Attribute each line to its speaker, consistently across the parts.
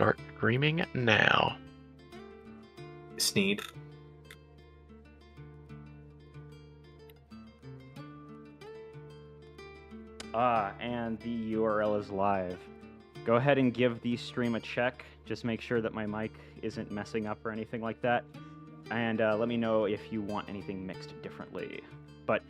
Speaker 1: Start screaming now.
Speaker 2: Sneed.
Speaker 3: And the URL is live. Go ahead and give the stream a check. Just make sure that my mic isn't messing up or anything like that. And let me know if you want anything mixed differently. But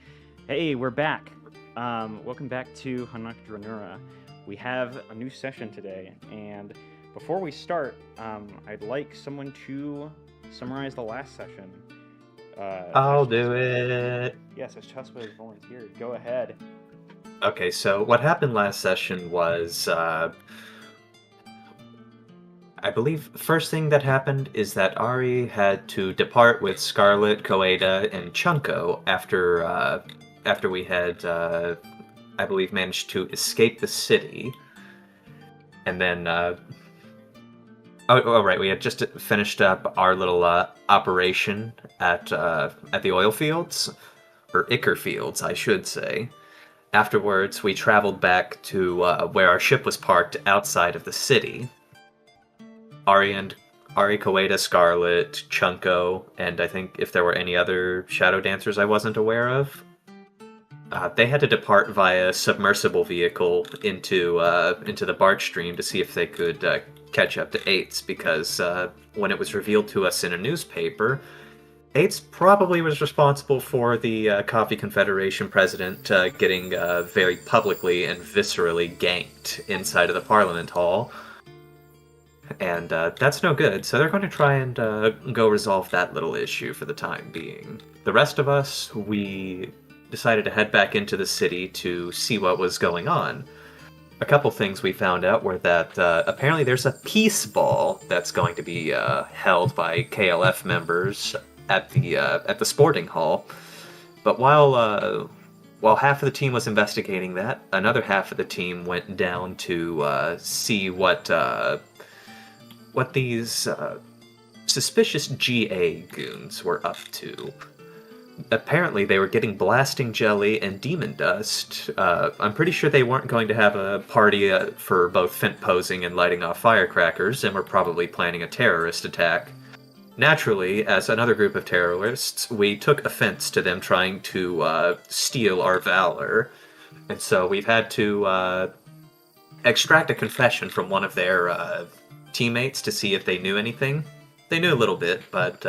Speaker 3: hey, we're back. Welcome back to Hanaq Dranura. We have a new session today, and before we start, I'd like someone to summarize the last session.
Speaker 2: I'll do it.
Speaker 3: Yes, as Chespa has volunteered. Go ahead.
Speaker 2: Okay, so what happened last session was, I believe first thing that happened is that Ari had to depart with Scarlet, Koeda, and Chunko after we had, I believe, managed to escape the city. And then, right, we had just finished up our little operation at the oil fields, or Icker fields, I should say. Afterwards, we traveled back to where our ship was parked outside of the city. Ari, Koeda, Scarlet, Chunko, and I think if there were any other shadow dancers I wasn't aware of, they had to depart via submersible vehicle into the barge stream to see if they could catch up to Eights, because when it was revealed to us in a newspaper, Eights probably was responsible for the Coffee Confederation president getting very publicly and viscerally ganked inside of the Parliament Hall. And that's no good, so they're going to try and go resolve that little issue for the time being. The rest of us, we decided to head back into the city to see what was going on. A couple things we found out were that apparently there's a peace ball that's going to be held by KLF members at the sporting hall. But while half of the team was investigating that, another half of the team went down to see what these suspicious GA goons were up to. Apparently they were getting blasting jelly and demon dust. I'm pretty sure they weren't going to have a party for both Fint posing and lighting off firecrackers, and were probably planning a terrorist attack. Naturally, as another group of terrorists, we took offense to them trying to steal our valor, and so we've had to extract a confession from one of their teammates to see if they knew anything. They knew a little bit, but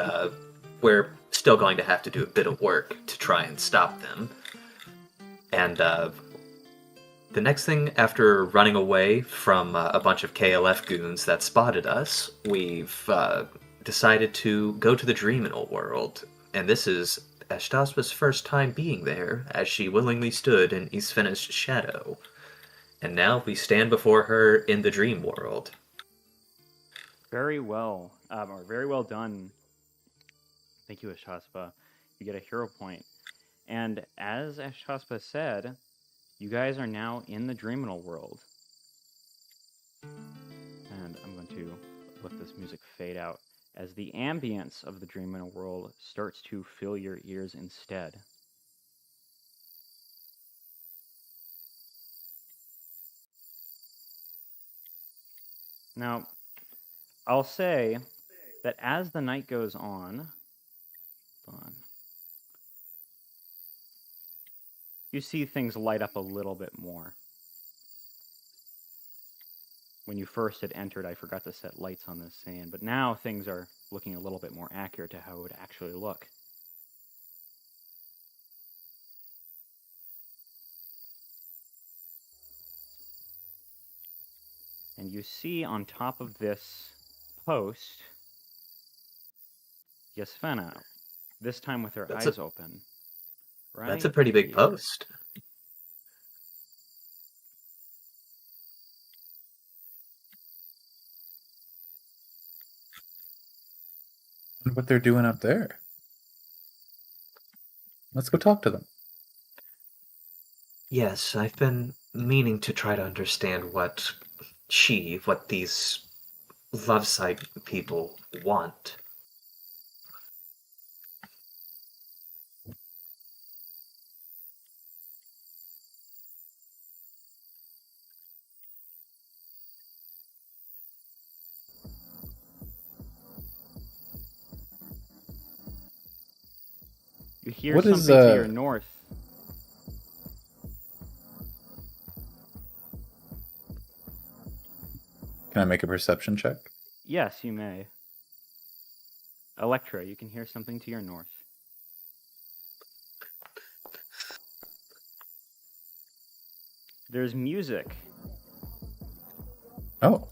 Speaker 2: we're still going to have to do a bit of work to try and stop them. And the next thing, after running away from a bunch of KLF goons that spotted us, we've decided to go to the Dreaminal world. And this is Ashtaspa's first time being there, as she willingly stood in Isfena's shadow. And now we stand before her in the dream world.
Speaker 3: Very well, or very well done. Thank you, Ashtaspa. You get a hero point. And as Ashtaspa said, you guys are now in the Dreaminal world. And I'm going to let this music fade out as the ambience of the Dreaminal world starts to fill your ears instead. Now, I'll say that as the night goes on, you see things light up a little bit more. When you first had entered, I forgot to set lights on this scene, but now things are looking a little bit more accurate to how it would actually look. And you see on top of this post, Yasfena, this time with her eyes open. Right?
Speaker 2: That's a pretty big post.
Speaker 4: I wonder what they're doing up there. Let's go talk to them.
Speaker 2: Yes, I've been meaning to try to understand what these love site people want.
Speaker 3: hear
Speaker 4: What
Speaker 3: something
Speaker 4: is,
Speaker 3: to your north.
Speaker 4: Can I make a perception check?
Speaker 3: Yes, you may. Electra, you can hear something to your north. There's music.
Speaker 4: Oh.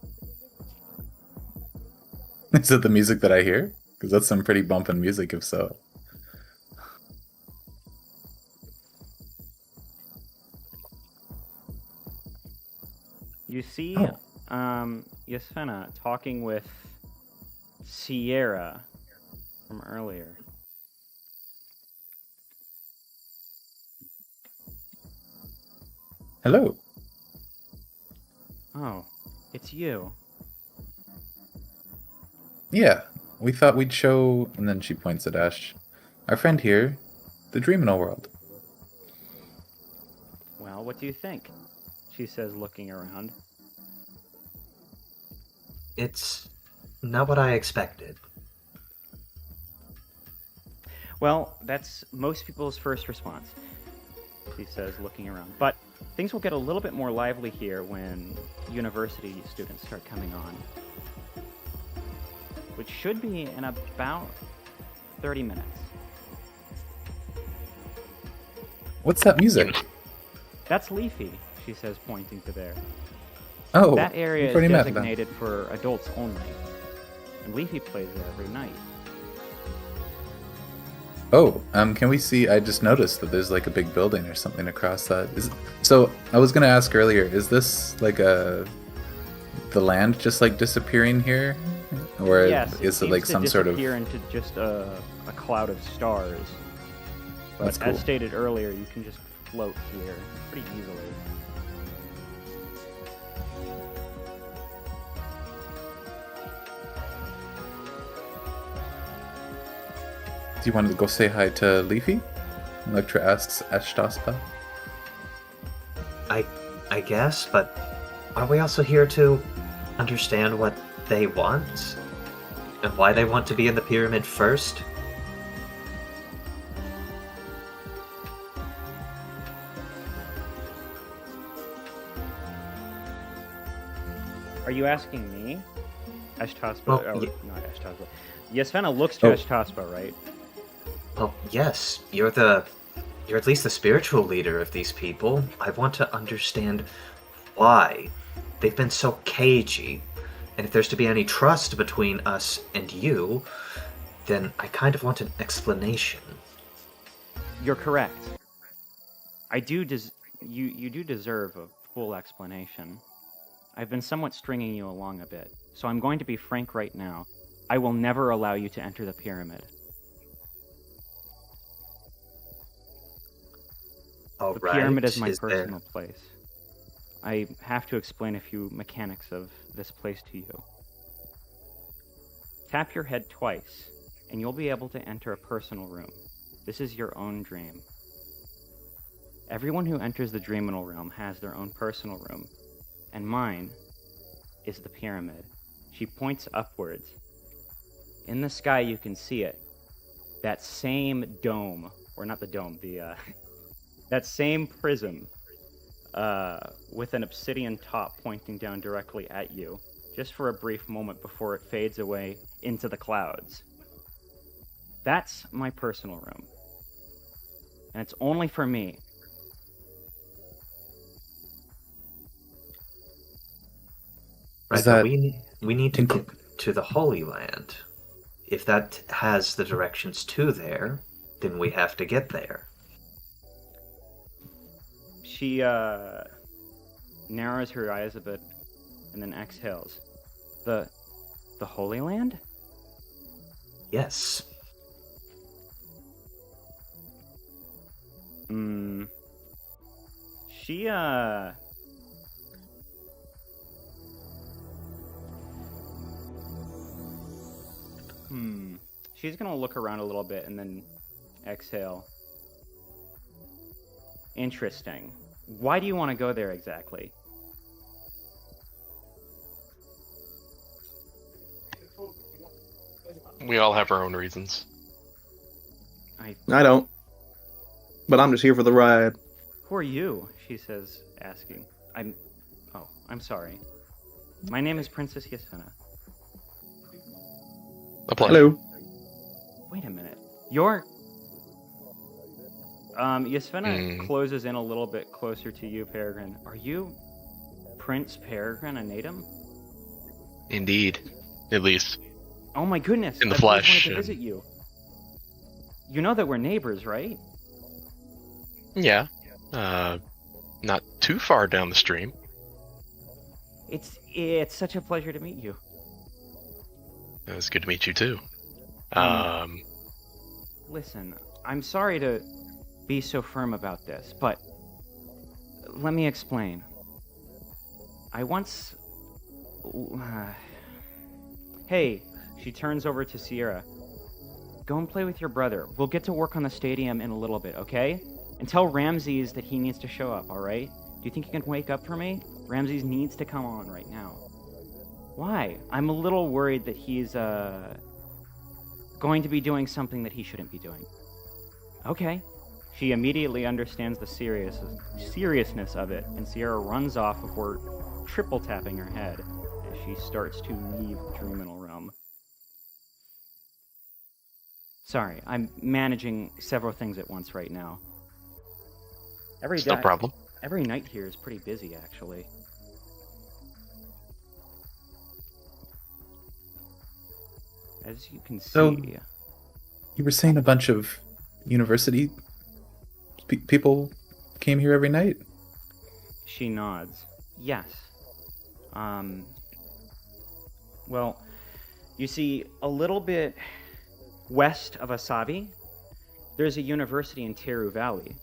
Speaker 4: Is it the music that I hear? Because that's some pretty bumping music, if so.
Speaker 3: You see,
Speaker 4: Oh.
Speaker 3: Yasfena talking with Sierra from earlier.
Speaker 4: Hello.
Speaker 3: Oh, it's you.
Speaker 4: Yeah, we thought we'd show, and then she points at Ash, our friend here, the Dreaminal World.
Speaker 3: Well, what do you think? She says, looking around.
Speaker 2: It's not what I expected.
Speaker 3: Well, that's most people's first response, she says, looking around. But things will get a little bit more lively here when university students start coming on, which should be in about 30 minutes.
Speaker 4: What's that music?
Speaker 3: That's Leafy, she says, pointing to there.
Speaker 4: Oh,
Speaker 3: That area
Speaker 4: we've
Speaker 3: is
Speaker 4: already met them.
Speaker 3: designated for adults only, and Leafy plays there every night.
Speaker 4: Oh, can we see? I just noticed that there's like a big building or something across that. So I was gonna ask earlier, is this like the land just like disappearing here, or
Speaker 3: Yes,
Speaker 4: is it like some sort of?
Speaker 3: disappear into just a cloud of stars. But
Speaker 4: That's cool.
Speaker 3: as stated earlier, you can just float here pretty easily.
Speaker 4: Do you want to go say hi to Leafy? Electra asks Ashtaspa.
Speaker 2: I guess, but are we also here to understand what they want? And why they want to be in the pyramid first?
Speaker 3: Are you asking me? Ashtaspa,
Speaker 2: Well,
Speaker 3: or
Speaker 2: ye-
Speaker 3: not Ashtaspa. Yasvena looks to
Speaker 4: Oh.
Speaker 3: Ashtaspa, right?
Speaker 2: Well, yes, you're at least the spiritual leader of these people. I want to understand why they've been so cagey. And if there's to be any trust between us and you, then I kind of want an explanation.
Speaker 3: You're correct. You do deserve a full explanation. I've been somewhat stringing you along a bit, so I'm going to be frank right now. I will never allow you to enter the pyramid.
Speaker 2: All
Speaker 3: The
Speaker 2: right.
Speaker 3: pyramid is my
Speaker 2: there-
Speaker 3: personal place. I have to explain a few mechanics of this place to you. Tap your head twice, and you'll be able to enter a personal room. This is your own dream. Everyone who enters the Dreaminal realm has their own personal room, and mine is the pyramid. She points upwards. In the sky, you can see it. That same dome, or not the dome, that same prism with an obsidian top pointing down directly at you, just for a brief moment before it fades away into the clouds. That's my personal room. And it's only for me.
Speaker 2: Right,
Speaker 4: Is
Speaker 2: but
Speaker 4: that
Speaker 2: we need to
Speaker 4: inclu-
Speaker 2: get to the Holy Land. If that has the directions to there, then we have to get there.
Speaker 3: She narrows her eyes a bit and then exhales. The Holy Land?
Speaker 2: Yes.
Speaker 3: She She's gonna look around a little bit and then exhale. Interesting. Why do you want to go there exactly?
Speaker 1: We all have our own reasons.
Speaker 5: I don't. but I'm just here for the ride.
Speaker 3: Who are you? She says, asking. I'm sorry. My name is Princess Yasvina.
Speaker 1: A pleasure.
Speaker 5: Hello.
Speaker 3: Wait a minute. You're... Yasvina closes in a little bit closer to you, Peregrine. Are you Prince Peregrine Anatum?
Speaker 1: Indeed. At least.
Speaker 3: Oh my goodness.
Speaker 1: In the
Speaker 3: I've always
Speaker 1: flesh,
Speaker 3: wanted to visit you. You know that we're neighbors, right?
Speaker 1: Yeah. Not too far down the stream.
Speaker 3: It's such a pleasure to meet you.
Speaker 1: It's good to meet you too.
Speaker 3: Listen, I'm sorry to be so firm about this, but let me explain. I once... Hey, she turns over to Sierra. Go and play with your brother. We'll get to work on the stadium in a little bit, okay? And tell Ramses that he needs to show up, alright? Do you think you can wake up for me? Ramses needs to come on right now. Why? I'm a little worried that he's, going to be doing something that he shouldn't be doing. Okay. She immediately understands the seriousness of it, and Sierra runs off before triple tapping her head as she starts to leave the Druminal realm. Sorry, I'm managing several things at once right now.
Speaker 1: It's no problem.
Speaker 3: Every night here is pretty busy, actually. As you can see...
Speaker 4: So, you were saying a bunch of university people came here every night?
Speaker 3: She nods. Yes. Well, you see, a little bit west of Asabi, there's a university in Teru Valley.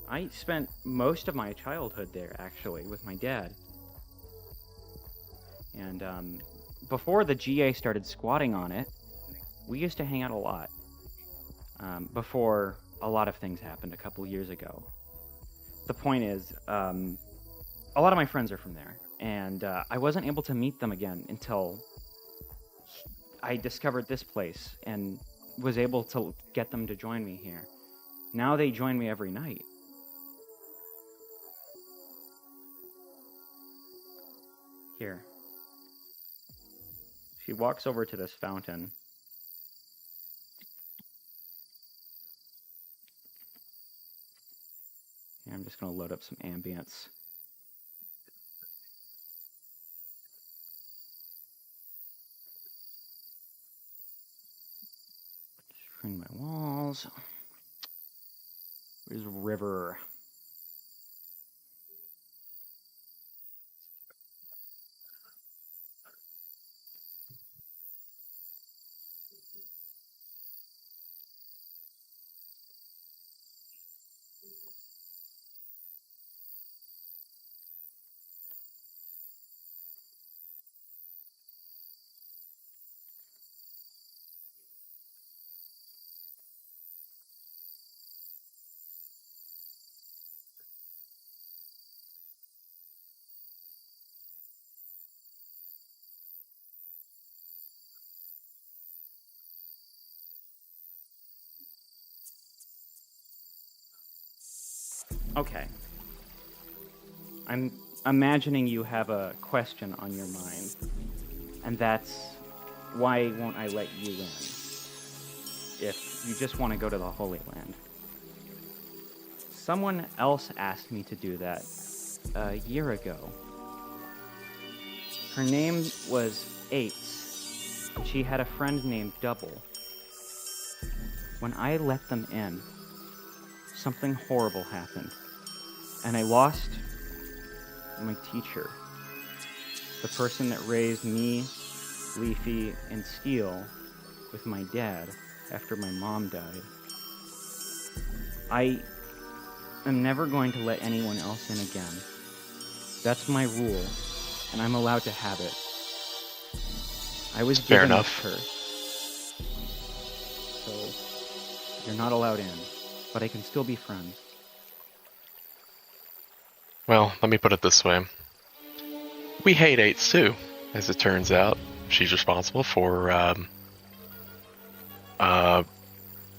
Speaker 3: I spent most of my childhood there, actually, with my dad. And, before the GA started squatting on it, we used to hang out a lot. Before a lot of things happened a couple years ago. The point is, a lot of my friends are from there, and I wasn't able to meet them again until I discovered this place and was able to get them to join me here. Now they join me every night. Here. She walks over to this fountain. And I'm just going to load up some ambience. Screen my walls. Where's river? Okay. I'm imagining you have a question on your mind, and that's why won't I let you in if you just want to go to the Holy Land? Someone else asked me to do that a year ago. Her name was Eights, and she had a friend named Double. When I let them in, something horrible happened. And I lost my teacher. The person that raised me, Leafy, and Steel with my dad after my mom died. I am never going to let anyone else in again. That's my rule, and I'm allowed to have it. I was
Speaker 1: Fair
Speaker 3: given
Speaker 1: enough.
Speaker 3: this curse. So, you're not allowed in, but I can still be friends.
Speaker 1: Well, let me put it this way. We hate Eights too, as it turns out. She's responsible for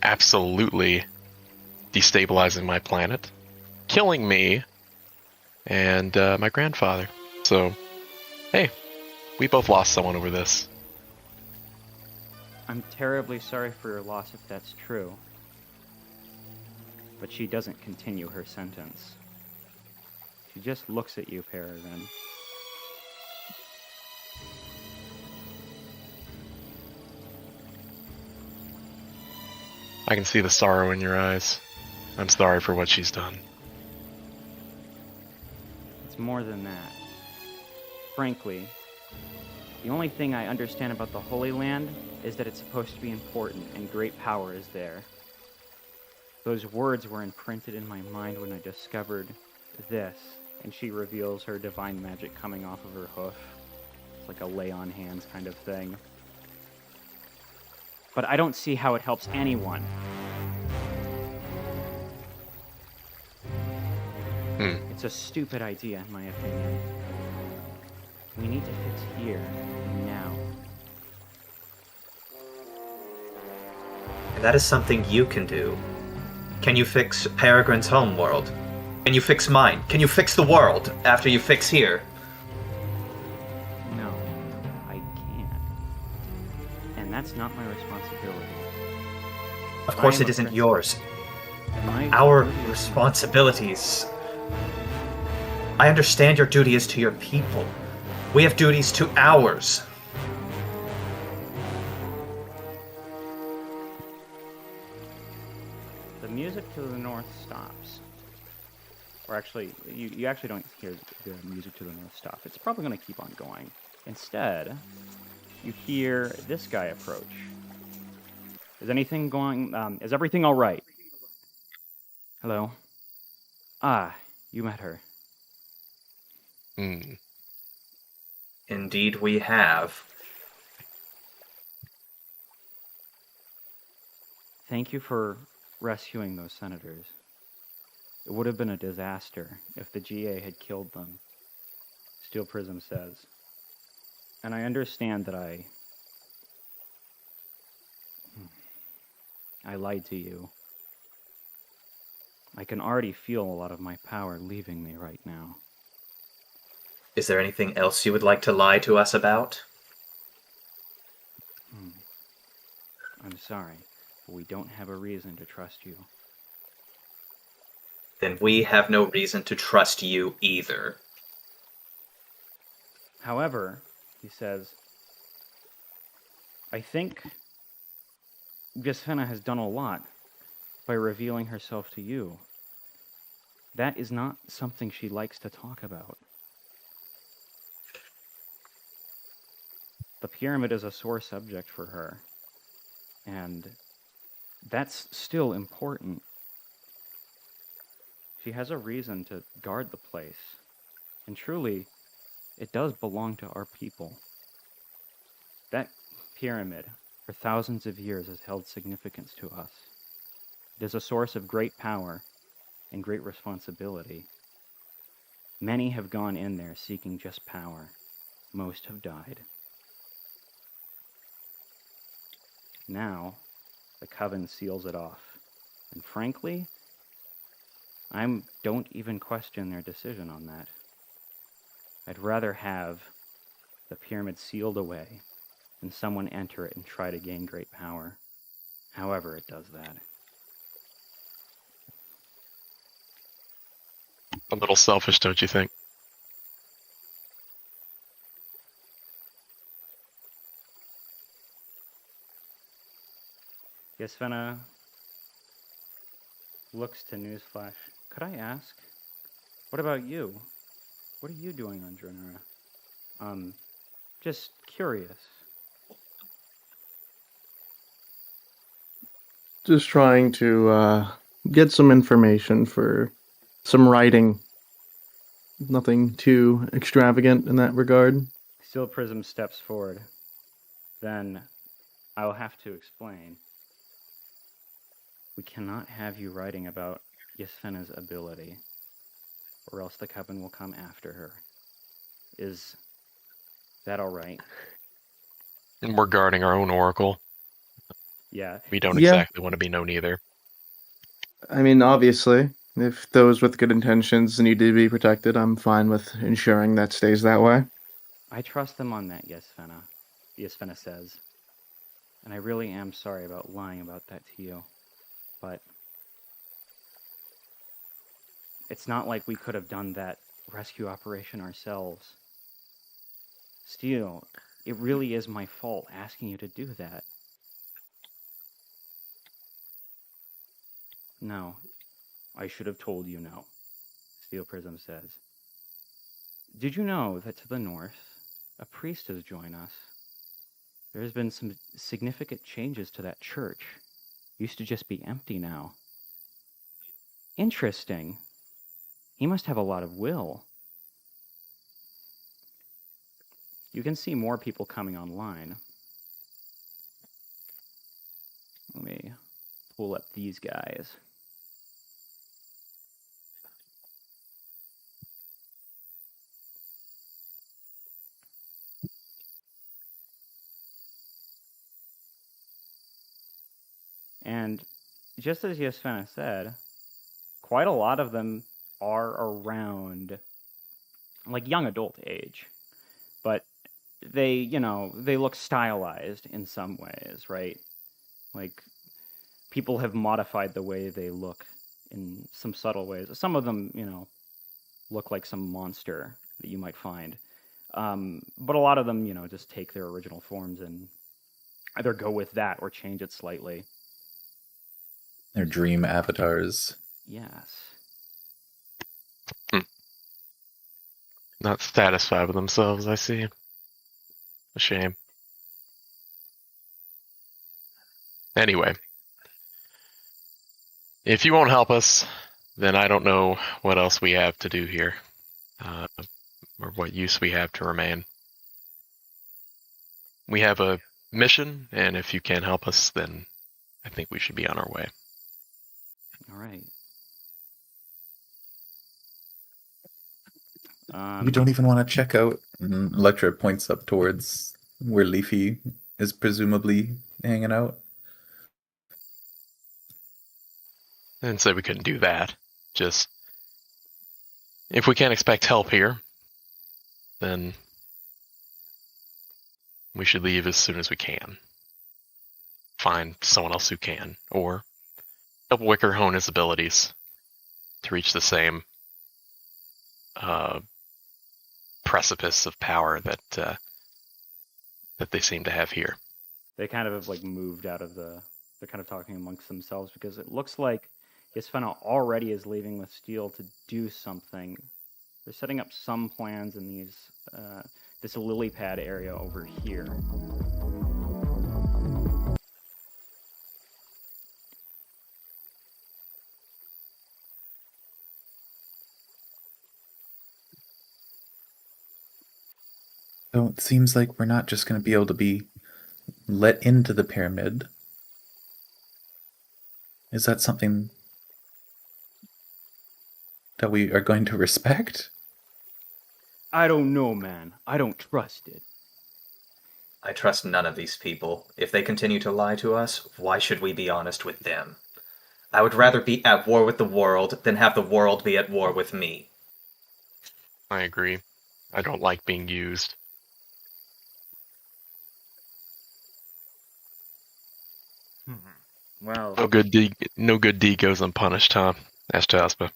Speaker 1: absolutely destabilizing my planet, killing me and my grandfather. So, hey, we both lost someone over this.
Speaker 3: I'm terribly sorry for your loss if that's true. But she doesn't continue her sentence. She just looks at you, Peregrine.
Speaker 1: I can see the sorrow in your eyes. I'm sorry for what she's done.
Speaker 3: It's more than that. Frankly, the only thing I understand about the Holy Land is that it's supposed to be important and great power is there. Those words were imprinted in my mind when I discovered this, and she reveals her divine magic coming off of her hoof. It's like a lay on hands kind of thing. But I don't see how it helps anyone. It's a stupid idea, in my opinion. We need to fix here and now.
Speaker 2: And that is something you can do. Can you fix Peregrine's home world? Can you fix mine? Can you fix the world after you fix here?
Speaker 3: No, I can't. And that's not my responsibility.
Speaker 2: Of course
Speaker 3: I am
Speaker 2: it
Speaker 3: a
Speaker 2: isn't
Speaker 3: prince.
Speaker 2: yours.
Speaker 3: My
Speaker 2: Our
Speaker 3: duty is-
Speaker 2: responsibilities. I understand your duty is to your people. We have duties to ours.
Speaker 3: The music to the north stops. Or actually, you actually don't hear the music to the north stop. It's probably going to keep on going. Instead, you hear this guy approach. Is anything going... is everything all right? Hello? Ah, you met her.
Speaker 2: Indeed we have.
Speaker 3: Thank you for rescuing those senators. It would have been a disaster if the GA had killed them, Steel Prism says. And I understand that I lied to you. I can already feel a lot of my power leaving me right now.
Speaker 2: Is there anything else you would like to lie to us about?
Speaker 3: I'm sorry, but we don't have a reason to trust you.
Speaker 2: Then we have no reason to trust you either.
Speaker 3: However, he says, I think Gisfena has done a lot by revealing herself to you. That is not something she likes to talk about. The pyramid is a sore subject for her, and that's still important. She has a reason to guard the place, and truly, it does belong to our people. That pyramid, for thousands of years, has held significance to us. It is a source of great power and great responsibility. Many have gone in there seeking just power. Most have died. Now, the Coven seals it off. And frankly, I don't even question their decision on that. I'd rather have the pyramid sealed away than someone enter it and try to gain great power, however it does that.
Speaker 1: A little selfish, don't you think?
Speaker 3: Gisfena looks to Newsflash. Could I ask, what about you? What are you doing on Dranura? Just curious.
Speaker 5: Just trying to get some information for some writing. Nothing too extravagant in that regard.
Speaker 3: Steel Prism steps forward. Then I'll have to explain. We cannot have you writing about Gisfena's ability, or else the Coven will come after her. Is that all right?
Speaker 1: And we're guarding our own oracle.
Speaker 3: Yeah.
Speaker 1: We don't
Speaker 5: Yeah.
Speaker 1: exactly want to be known either.
Speaker 5: I mean, obviously, if those with good intentions need to be protected, I'm fine with ensuring that stays that way.
Speaker 3: I trust them on that, Yasvena says. And I really am sorry about lying about that to you. But it's not like we could have done that rescue operation ourselves. Steel, it really is my fault asking you to do that. No, I should have told you no, Steel Prism says. Did you know that to the north, a priest has joined us? There has been some significant changes to that church. Used to just be empty now. Interesting. He must have a lot of will. You can see more people coming online. Let me pull up these guys. And just as Yasvena said, quite a lot of them are around like young adult age. But they look stylized in some ways, right? Like people have modified the way they look in some subtle ways. Some of them, look like some monster that you might find. But a lot of them, just take their original forms and either go with that or change it slightly.
Speaker 4: Their dream avatars.
Speaker 3: Yes.
Speaker 1: Not satisfied with themselves, I see. A shame. Anyway. If you won't help us, then I don't know what else we have to do here. Or what use we have to remain. We have a mission, and if you can't help us, then I think we should be on our way.
Speaker 3: All right.
Speaker 4: We don't even want to check out. And Electra points up towards where Leafy is presumably hanging out.
Speaker 1: I didn't say we couldn't do that. Just, if we can't expect help here, then we should leave as soon as we can. Find someone else who can, or help Wicker hone his abilities to reach the same precipice of power that they seem to have here.
Speaker 3: They kind of have like moved out of the. They're kind of talking amongst themselves because it looks like Yasvena already is leaving with Steel to do something. They're setting up some plans in this lily pad area over here.
Speaker 4: So it seems like we're not just going to be able to be let into the pyramid. Is that something that we are going to respect?
Speaker 3: I don't know, man. I don't trust it.
Speaker 2: I trust none of these people. If they continue to lie to us, why should we be honest with them? I would rather be at war with the world than have the world be at war with me.
Speaker 1: I agree. I don't like being used.
Speaker 3: Well,
Speaker 1: No good deed goes unpunished, huh? Asked Jasper.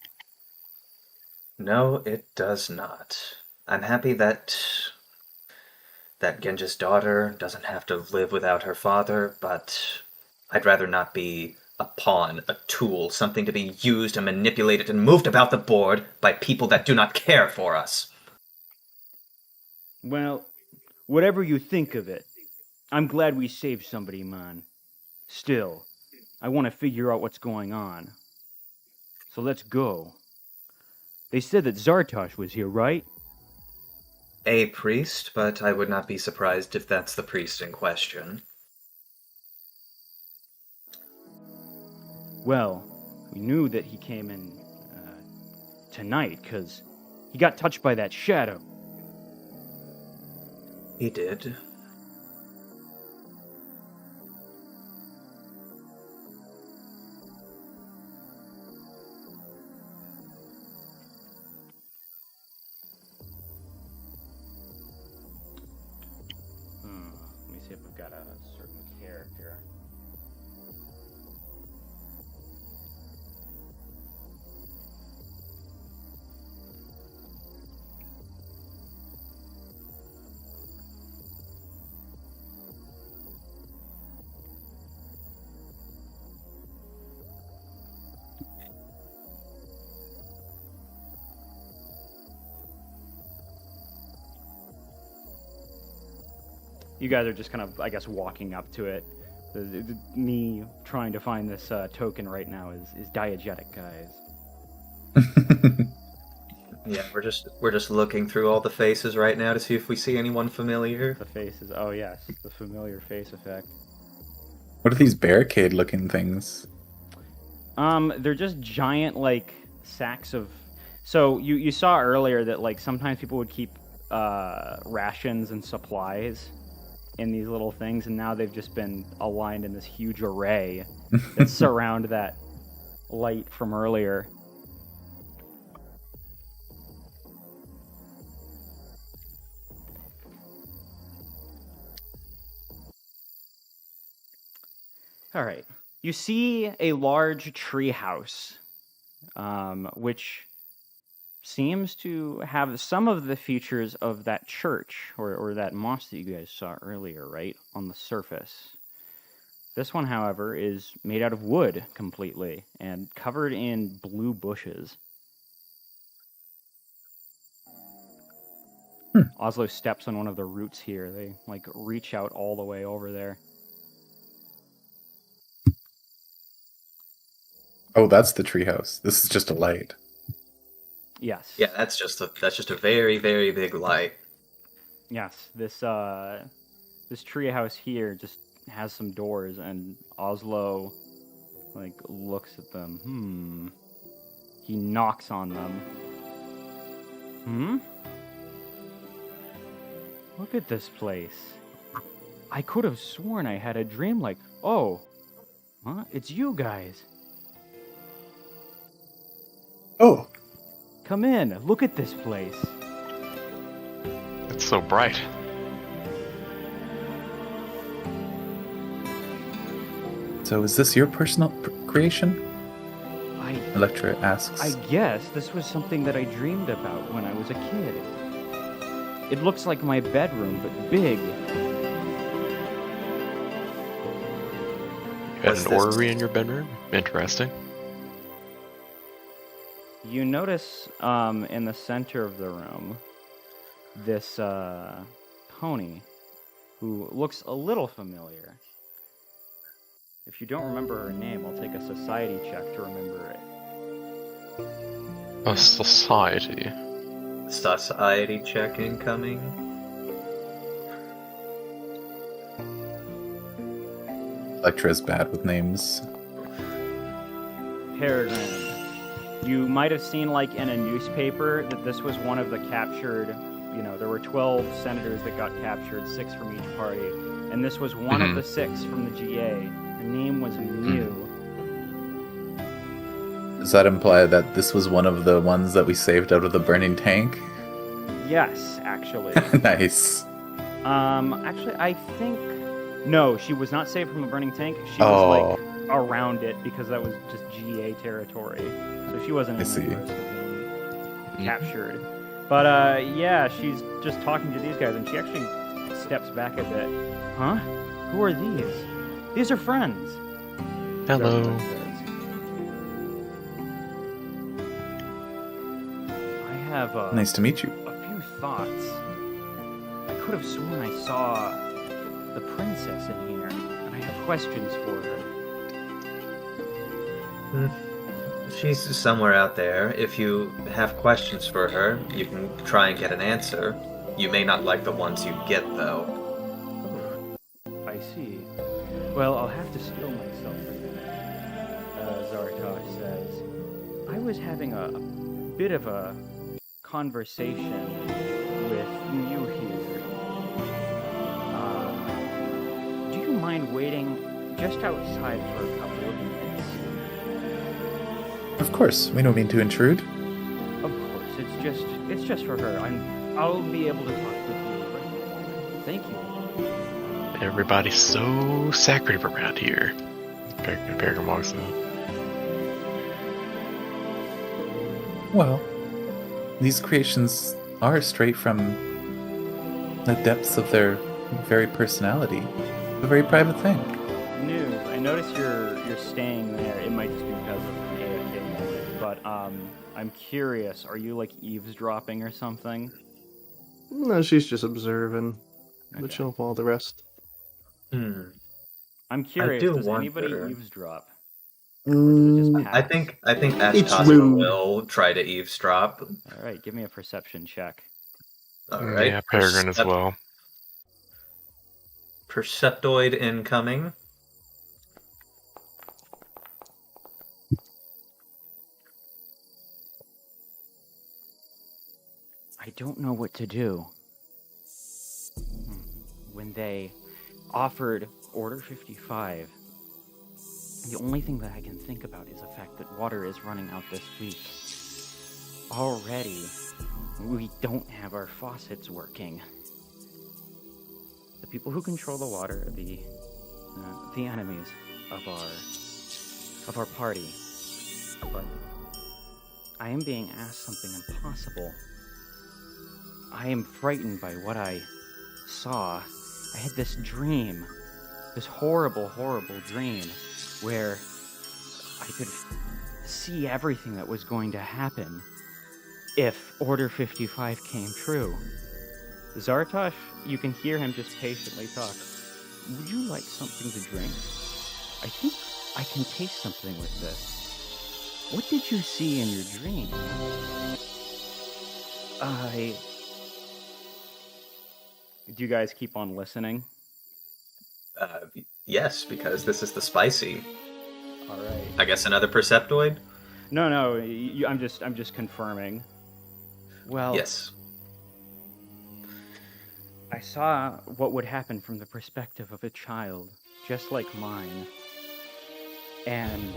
Speaker 2: No, it does not. I'm happy that Genja's daughter doesn't have to live without her father, but I'd rather not be a pawn, a tool, something to be used and manipulated and moved about the board by people that do not care for us.
Speaker 3: well, whatever you think of it, I'm glad we saved somebody, man. Still, I want to figure out what's going on. So let's go. They said that Zartosh was here, right?
Speaker 2: A priest, but I would not be surprised if that's the priest in question.
Speaker 3: Well, we knew that he came in tonight because he got touched by that shadow.
Speaker 2: He did.
Speaker 3: see if we've got a certain character. You guys are just kind of, I guess, walking up to it. Me trying to find this token right now is diegetic, guys.
Speaker 2: Yeah, we're just looking through all the faces right now to see if we see anyone familiar.
Speaker 3: The faces. Oh yes, the familiar face effect.
Speaker 4: What are these barricade-looking things?
Speaker 3: They're just giant like sacks of. So you saw earlier that like sometimes people would keep rations and supplies in these little things, and now they've just been aligned in this huge array that surround that light from earlier. All right. You see a large tree house, which seems to have some of the features of that church or that mosque that you guys saw earlier, right, on the surface. This one, however, is made out of wood completely and covered in blue bushes. Oslo steps on one of the roots here. They like reach out all the way over there.
Speaker 4: Oh, that's the treehouse. This is just a light.
Speaker 3: Yes.
Speaker 2: Yeah, that's just a very, very big light.
Speaker 3: Yes. This treehouse here just has some doors, and Oslo like looks at them. He knocks on them. Look at this place. I could have sworn I had a dream like, oh, huh? It's you guys.
Speaker 4: Oh,
Speaker 3: Come in. Look at this place.
Speaker 1: It's so bright.
Speaker 4: so is this your personal creation? Electra asks.
Speaker 3: I guess this was something that I dreamed about when I was a kid. It looks like my bedroom, but big.
Speaker 1: You had
Speaker 2: What's
Speaker 1: an
Speaker 2: this?
Speaker 1: orrery in your bedroom? Interesting.
Speaker 3: You notice in the center of the room this pony who looks a little familiar. If you don't remember her name, I'll take a society check to remember it.
Speaker 1: A society.
Speaker 2: Society check incoming.
Speaker 4: Electra's bad with names.
Speaker 3: Peregrine. You might have seen, like, in a newspaper that this was one of the captured, there were 12 senators that got captured, 6 from each party, and this was one of the 6 from the GA. Her name was Mew.
Speaker 4: Does that imply that this was one of the ones that we saved out of the burning tank?
Speaker 3: Yes, actually.
Speaker 4: Nice.
Speaker 3: Actually, I think... No, she was not saved from a burning tank. She was, around it because that was just GA territory. So she wasn't
Speaker 4: I
Speaker 3: in
Speaker 4: see.
Speaker 3: the risk of being captured. But, yeah, she's just talking to these guys, and she actually steps back a bit. Huh? Who are these? These are friends.
Speaker 1: Hello.
Speaker 3: Jarvan says. I have,
Speaker 4: Nice to meet you.
Speaker 3: a few thoughts. I could have sworn I saw the princess in here, and I have questions for her.
Speaker 2: She's somewhere out there. If you have questions for her, you can try and get an answer. You may not like the ones you get, though.
Speaker 3: I see. Well, I'll have to steel myself for that. Zartosh says, I was having a bit of a conversation with you here. Do you mind waiting just outside for a couple of minutes?
Speaker 4: Of course, we don't mean to intrude.
Speaker 3: Of course, it's just for her. I'll be able to talk with you right now. Thank you.
Speaker 1: Everybody's so secretive around here. Peregrine walks in.
Speaker 4: Well, these creations are straight from the depths of their very personality. A very private thing.
Speaker 3: News. I notice you're staying there. It might just be because of an AFK moment, but I'm curious. Are you like eavesdropping or something?
Speaker 5: No, she's just observing.
Speaker 3: Okay.
Speaker 5: But she'll follow the rest.
Speaker 3: I'm curious.
Speaker 2: do
Speaker 3: Does anybody
Speaker 2: wonder.
Speaker 3: eavesdrop? Or does it just
Speaker 2: I
Speaker 3: pass?
Speaker 2: think
Speaker 5: It's
Speaker 2: Ashtaza
Speaker 5: rude.
Speaker 2: will try to eavesdrop.
Speaker 3: All right, give me a perception check.
Speaker 2: All right.
Speaker 1: Yeah, Peregrine as well.
Speaker 2: Perceptoid incoming.
Speaker 3: I don't know what to do. When they offered Order 55, the only thing that I can think about is the fact that water is running out this week. Already, we don't have our faucets working. The people who control the water are the enemies of our party. But I am being asked something impossible. I am frightened by what I saw. I had this dream, this horrible, horrible dream, where I could see everything that was going to happen if Order 55 came true. Zartosh, you can hear him just patiently talk. Would you like something to drink? I think I can taste something with this. What did you see in your dream? Do you guys keep on listening?
Speaker 2: Yes, because this is the spicy.
Speaker 3: All right.
Speaker 2: I guess another Perceptoid?
Speaker 3: No. I'm just confirming. Well,
Speaker 2: Yes.
Speaker 3: I saw what would happen from the perspective of a child, just like mine. And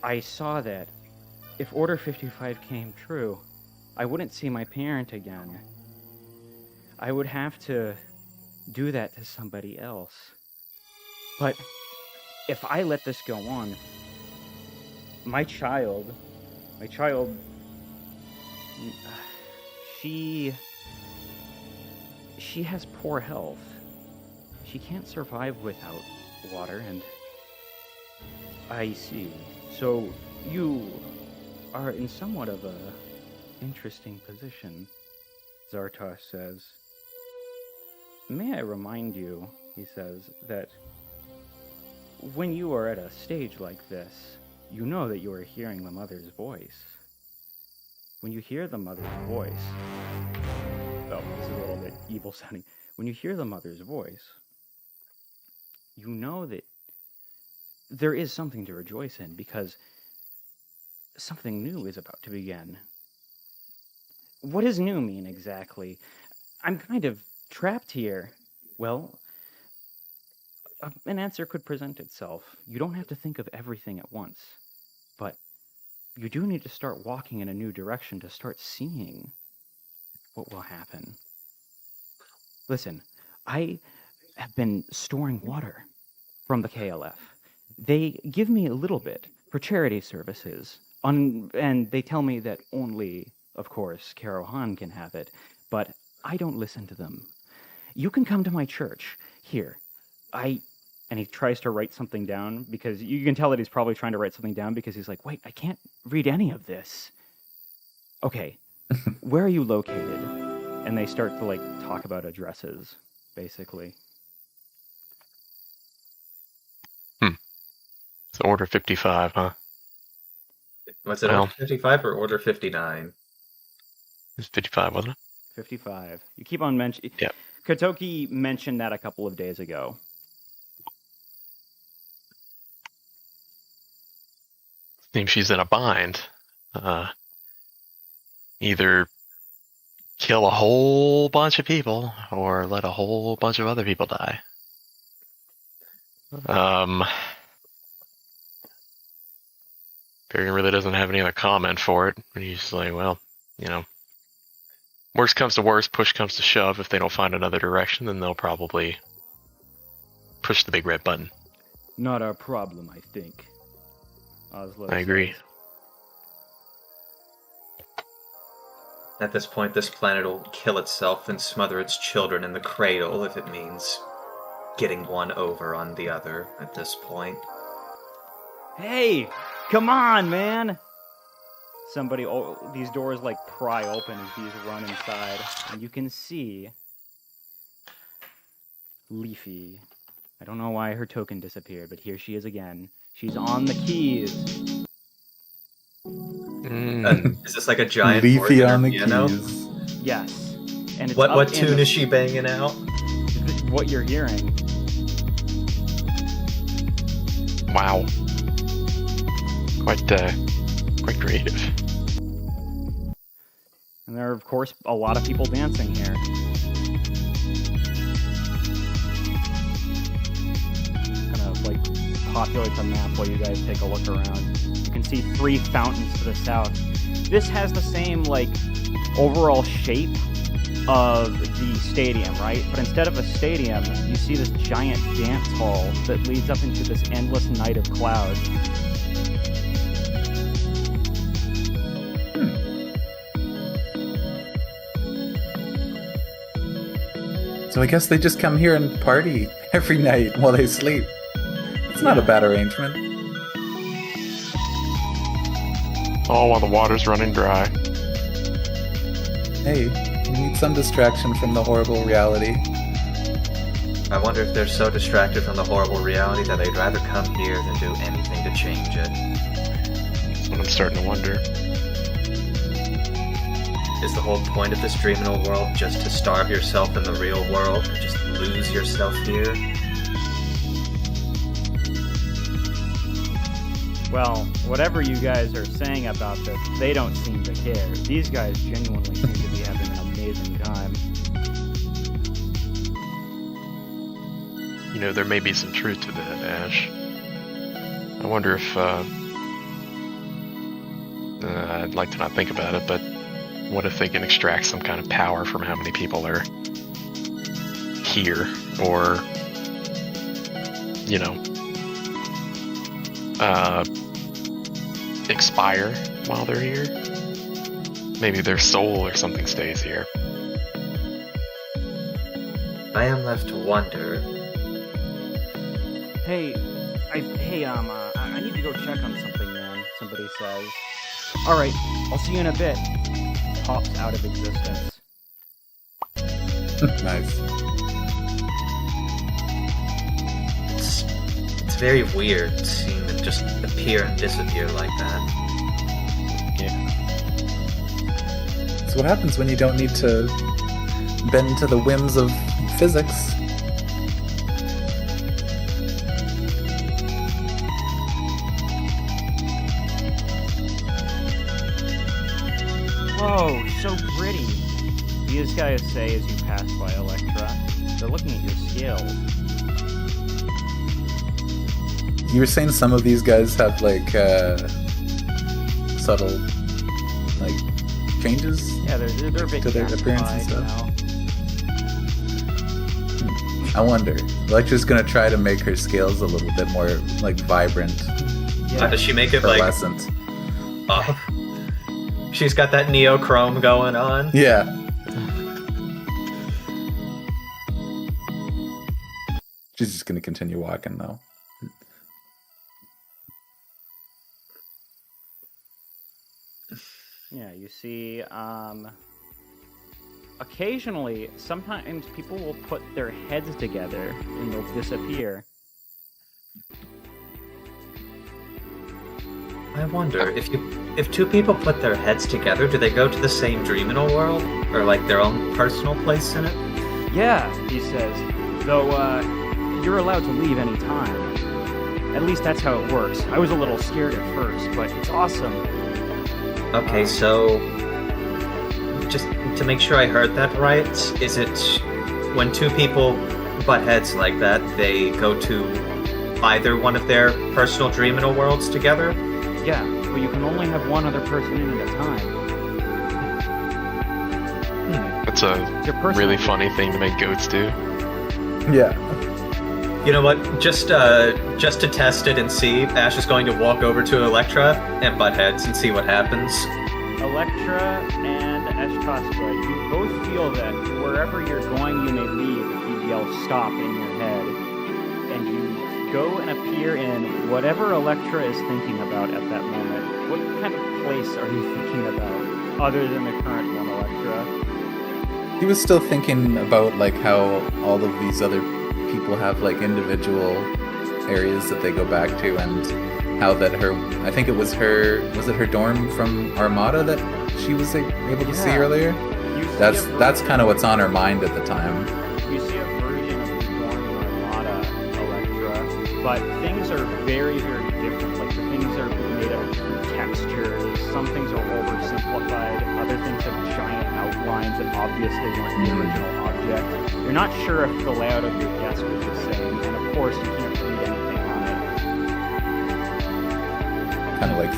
Speaker 3: I saw that if Order 55 came true, I wouldn't see my parent again. I would have to do that to somebody else. But if I let this go on, my child, she has poor health. She can't survive without water, and I see. So you are in somewhat of a interesting position, Zartosh says. May I remind you, he says, that when you are at a stage like this, you know that you are hearing the mother's voice. When you hear the mother's voice, oh, this is a little bit evil sounding. When you hear the mother's voice, you know that there is something to rejoice in, because something new is about to begin. What does new mean exactly? I'm kind of trapped here. Well, an answer could present itself. You don't have to think of everything at once, but you do need to start walking in a new direction to start seeing what will happen. Listen, I have been storing water from the KLF. They give me a little bit for charity services, and they tell me that only, of course, Karohan can have it, but I don't listen to them. You can come to my church. Here, and he tries to write something down, because you can tell that he's probably trying to write something down, because he's like, wait, I can't read any of this. Okay, where are you located? And they start to, talk about addresses, basically.
Speaker 1: It's Order 55, huh?
Speaker 2: Was it
Speaker 1: Well.
Speaker 2: Order 55 or Order 59?
Speaker 1: It's 55, wasn't it?
Speaker 3: 55. You keep on mentioning...
Speaker 1: Yep.
Speaker 3: Kotoki mentioned that a couple of days ago.
Speaker 1: Seems she's in a bind. Either kill a whole bunch of people or let a whole bunch of other people die. Perry really doesn't have any other comment for it. He's just like, well, worst comes to worst, push comes to shove. If they don't find another direction, then they'll probably push the big red button.
Speaker 3: Not our problem, I think. Oslo
Speaker 1: I agree.
Speaker 3: says.
Speaker 2: At this point, this planet will kill itself and smother its children in the cradle if it means getting one over on the other at this point.
Speaker 3: Hey, come on, man! These doors like pry open as these run inside, and you can see Leafy. I don't know why her token disappeared, but here she is again. She's on the keys.
Speaker 2: Is this like a giant
Speaker 4: Leafy
Speaker 2: organ or
Speaker 4: on the
Speaker 2: piano?
Speaker 4: keys.
Speaker 3: Yes. And it's
Speaker 2: What
Speaker 3: up in
Speaker 2: tune
Speaker 3: the-
Speaker 2: is she banging out?
Speaker 3: What you're hearing.
Speaker 1: Wow. Quite creative.
Speaker 3: And there are, of course, a lot of people dancing here. Kind of like populate the map while you guys take a look around. You can see 3 fountains to the south. This has the same like overall shape of the stadium, right? But instead of a stadium, you see this giant dance hall that leads up into this endless night of clouds.
Speaker 4: So I guess they just come here and party every night while they sleep. It's not a bad arrangement.
Speaker 1: Oh, while the water's running dry.
Speaker 4: Hey, you need some distraction from the horrible reality.
Speaker 2: I wonder if they're so distracted from the horrible reality that they'd rather come here than do anything to change it.
Speaker 1: That's what I'm starting to wonder.
Speaker 2: Is the whole point of this dreaminal world just to starve yourself in the real world, or just lose yourself here?
Speaker 3: Well, whatever you guys are saying about this, they don't seem to care. These guys genuinely seem to be having an amazing time.
Speaker 1: You know, there may be some truth to that, Ash. I wonder if, I'd like to not think about it, but what if they can extract some kind of power from how many people are here? Or, you know, expire while they're here? Maybe their soul or something stays here.
Speaker 2: I am left to wonder.
Speaker 3: Hey, I need to go check on something, man, somebody says. Alright, I'll see you in a bit. Pops out of existence.
Speaker 4: Nice.
Speaker 2: It's very weird seeing them just appear and disappear like that.
Speaker 1: Yeah.
Speaker 4: It's what happens when you don't need to bend to the whims of physics.
Speaker 3: Whoa, so pretty. These guys say as you pass by Electra. They're looking at your scales.
Speaker 4: You were saying some of these guys have like subtle like changes
Speaker 3: Yeah, they're a bit
Speaker 4: to their appearance and
Speaker 3: calcified,
Speaker 4: stuff. I wonder. Electra's gonna try to make her scales a little bit more like vibrant,
Speaker 3: Yeah.
Speaker 2: Does she make it like
Speaker 4: pearlescent.
Speaker 2: up? She's got that neochrome going on.
Speaker 4: Yeah. She's just gonna continue walking though.
Speaker 3: Yeah, you see, occasionally, sometimes people will put their heads together and they'll disappear.
Speaker 2: I wonder if two people put their heads together, do they go to the same dreaminal world, or like their own personal place in it?
Speaker 3: Yeah, he says, though, you're allowed to leave any time. At least that's how it works. I was a little scared at first, but it's awesome.
Speaker 2: Okay, so just to make sure I heard that right, is it when two people butt heads like that, they go to either one of their personal dreaminal worlds together?
Speaker 3: Yeah, but you can only have one other person in at a time.
Speaker 1: That's
Speaker 3: It's
Speaker 1: a
Speaker 3: your personal
Speaker 1: really funny thing to make goats do.
Speaker 4: Yeah.
Speaker 2: You know what? Just to test it and see, Ash is going to walk over to Electra and butt heads and see what happens.
Speaker 3: Electra and Eshkospa, you both feel that wherever you're going, you may leave if you yell stop in your head. And you go and appear in whatever Electra is thinking about at that moment. What kind of place are you thinking about, other than the current one, Electra?
Speaker 4: He was still thinking about like how all of these other people have like individual areas that they go back to, and how that I think it was her dorm from Armada that she was able to see earlier? That's kind of what's on her mind at the time.
Speaker 3: You see a version of the dorm in Armada, Electra, but things are very, very different. Like, the things are made of textures, some things are oversimplified, other things have giant outlines that obviously weren't the original object. You're not sure if the layout of your desk is the same, and of course you can't read anything on it.
Speaker 4: Kind of like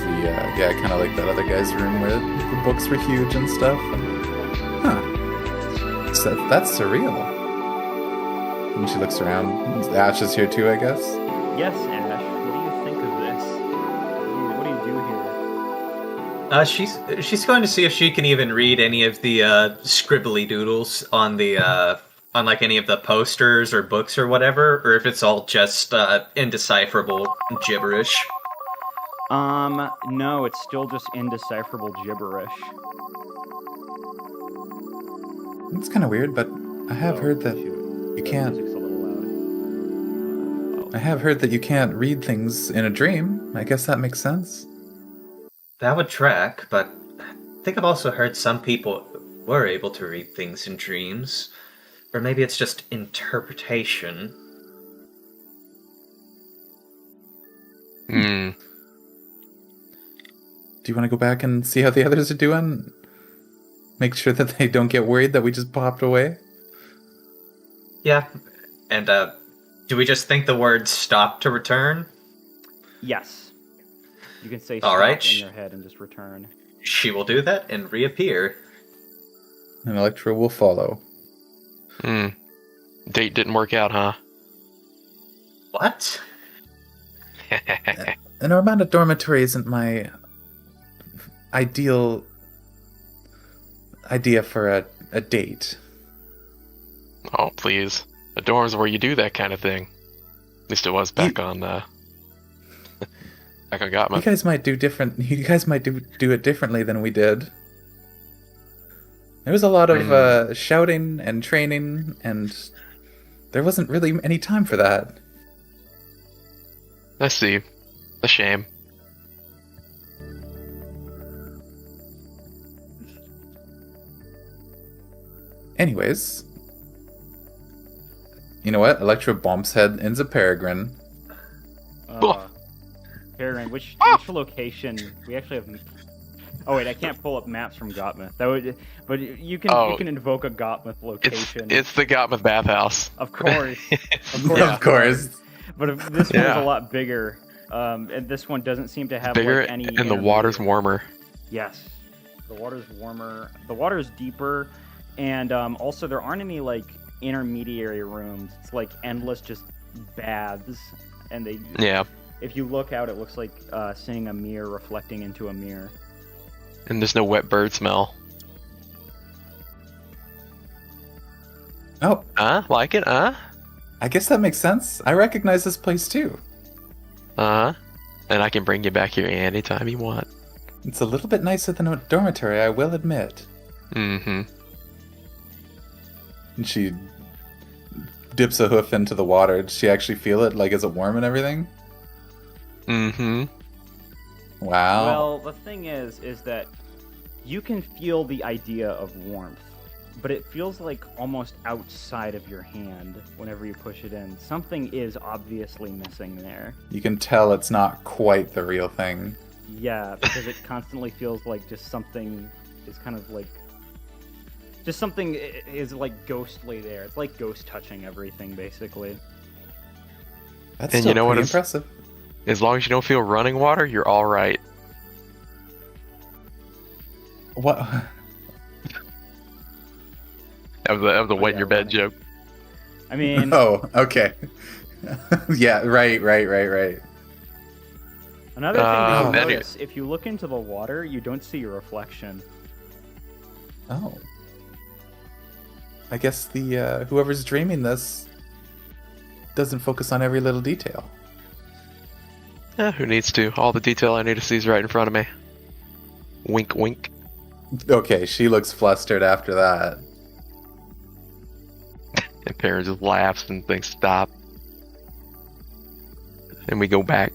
Speaker 4: kind of like that other guy's room where the books were huge and stuff. So that's surreal. And she looks around. Ash is here too, I guess.
Speaker 3: Yes, Ash. What do you think of this? What do you do here?
Speaker 2: She's going to see if she can even read any of the scribbly doodles on the on like any of the posters or books or whatever, or if it's all just indecipherable gibberish.
Speaker 3: No, it's still just indecipherable gibberish.
Speaker 4: It's kind of weird, but I have heard that you can't.
Speaker 3: Music's a little loud.
Speaker 4: I have heard that you can't read things in a dream. I guess that makes sense.
Speaker 2: That would track, but I think I've also heard some people were able to read things in dreams. Or maybe it's just interpretation.
Speaker 1: Hmm.
Speaker 4: Do you want to go back and see how the others are doing? Make sure that they don't get worried that we just popped away?
Speaker 2: Yeah. And, do we just think the word stop to return?
Speaker 3: Yes. You can say
Speaker 2: All
Speaker 3: stop
Speaker 2: right.
Speaker 3: in your head and just return.
Speaker 2: She will do that and reappear.
Speaker 4: And Electra will follow.
Speaker 1: Date didn't work out, huh?
Speaker 2: What?
Speaker 4: An Armada dormitory isn't my ideal idea for a date.
Speaker 1: Oh, please. The dorm's where you do that kind of thing. At least it was back on back on
Speaker 4: You
Speaker 1: Gottman.
Speaker 4: guys might do different. You guys might do it differently than we did. There was a lot of shouting and training, and there wasn't really any time for that.
Speaker 1: I see. A shame.
Speaker 4: Anyways, you know what? Electra bumps head into Peregrine.
Speaker 3: Peregrine, which location? We actually have. Oh wait, I can't pull up maps from Gottmouth. That would, but you can invoke a Gottmouth location.
Speaker 1: It's the Gottmouth bathhouse.
Speaker 3: Of course,
Speaker 4: Of course.
Speaker 3: But this one's a lot bigger, and this one doesn't seem to have
Speaker 1: Bigger,
Speaker 3: like any.
Speaker 1: and the water's warmer.
Speaker 3: Yes, the water's warmer. The water's deeper, and also there aren't any like intermediary rooms. It's like endless just baths, and they.
Speaker 1: Yeah.
Speaker 3: If you look out, it looks like seeing a mirror reflecting into a mirror.
Speaker 1: And there's no wet bird smell.
Speaker 4: Oh,
Speaker 1: Like it,
Speaker 4: I guess that makes sense. I recognize this place too.
Speaker 1: And I can bring you back here anytime you want.
Speaker 4: It's a little bit nicer than a dormitory, I will admit.
Speaker 1: Mm-hmm.
Speaker 4: And she dips a hoof into the water. Does she actually feel it? Like, is it warm and everything?
Speaker 1: Mm-hmm.
Speaker 4: Wow.
Speaker 3: Well, the thing is that you can feel the idea of warmth, but it feels like almost outside of your hand whenever you push it in. Something is obviously missing there.
Speaker 4: You can tell it's not quite the real thing.
Speaker 3: Yeah, because it constantly feels like just something is kind of like... Just something is like ghostly there. It's like ghost touching everything, basically.
Speaker 4: That's
Speaker 1: And
Speaker 4: still
Speaker 1: you know what
Speaker 4: pretty
Speaker 1: is-
Speaker 4: impressive.
Speaker 1: As long as you don't feel running water, you're all right.
Speaker 4: What?
Speaker 1: That was the wet in your bed joke.
Speaker 3: I mean,
Speaker 4: Oh, okay. Yeah, right.
Speaker 3: Another thing that you
Speaker 1: that
Speaker 3: notice, if you look into the water, you don't see your reflection.
Speaker 4: Oh. I guess the whoever's dreaming this doesn't focus on every little detail.
Speaker 1: Who needs to? All the detail I need to see is right in front of me. Wink, wink.
Speaker 4: Okay, she looks flustered after that.
Speaker 1: And Perrin just laughs and thinks, stop. And we go back.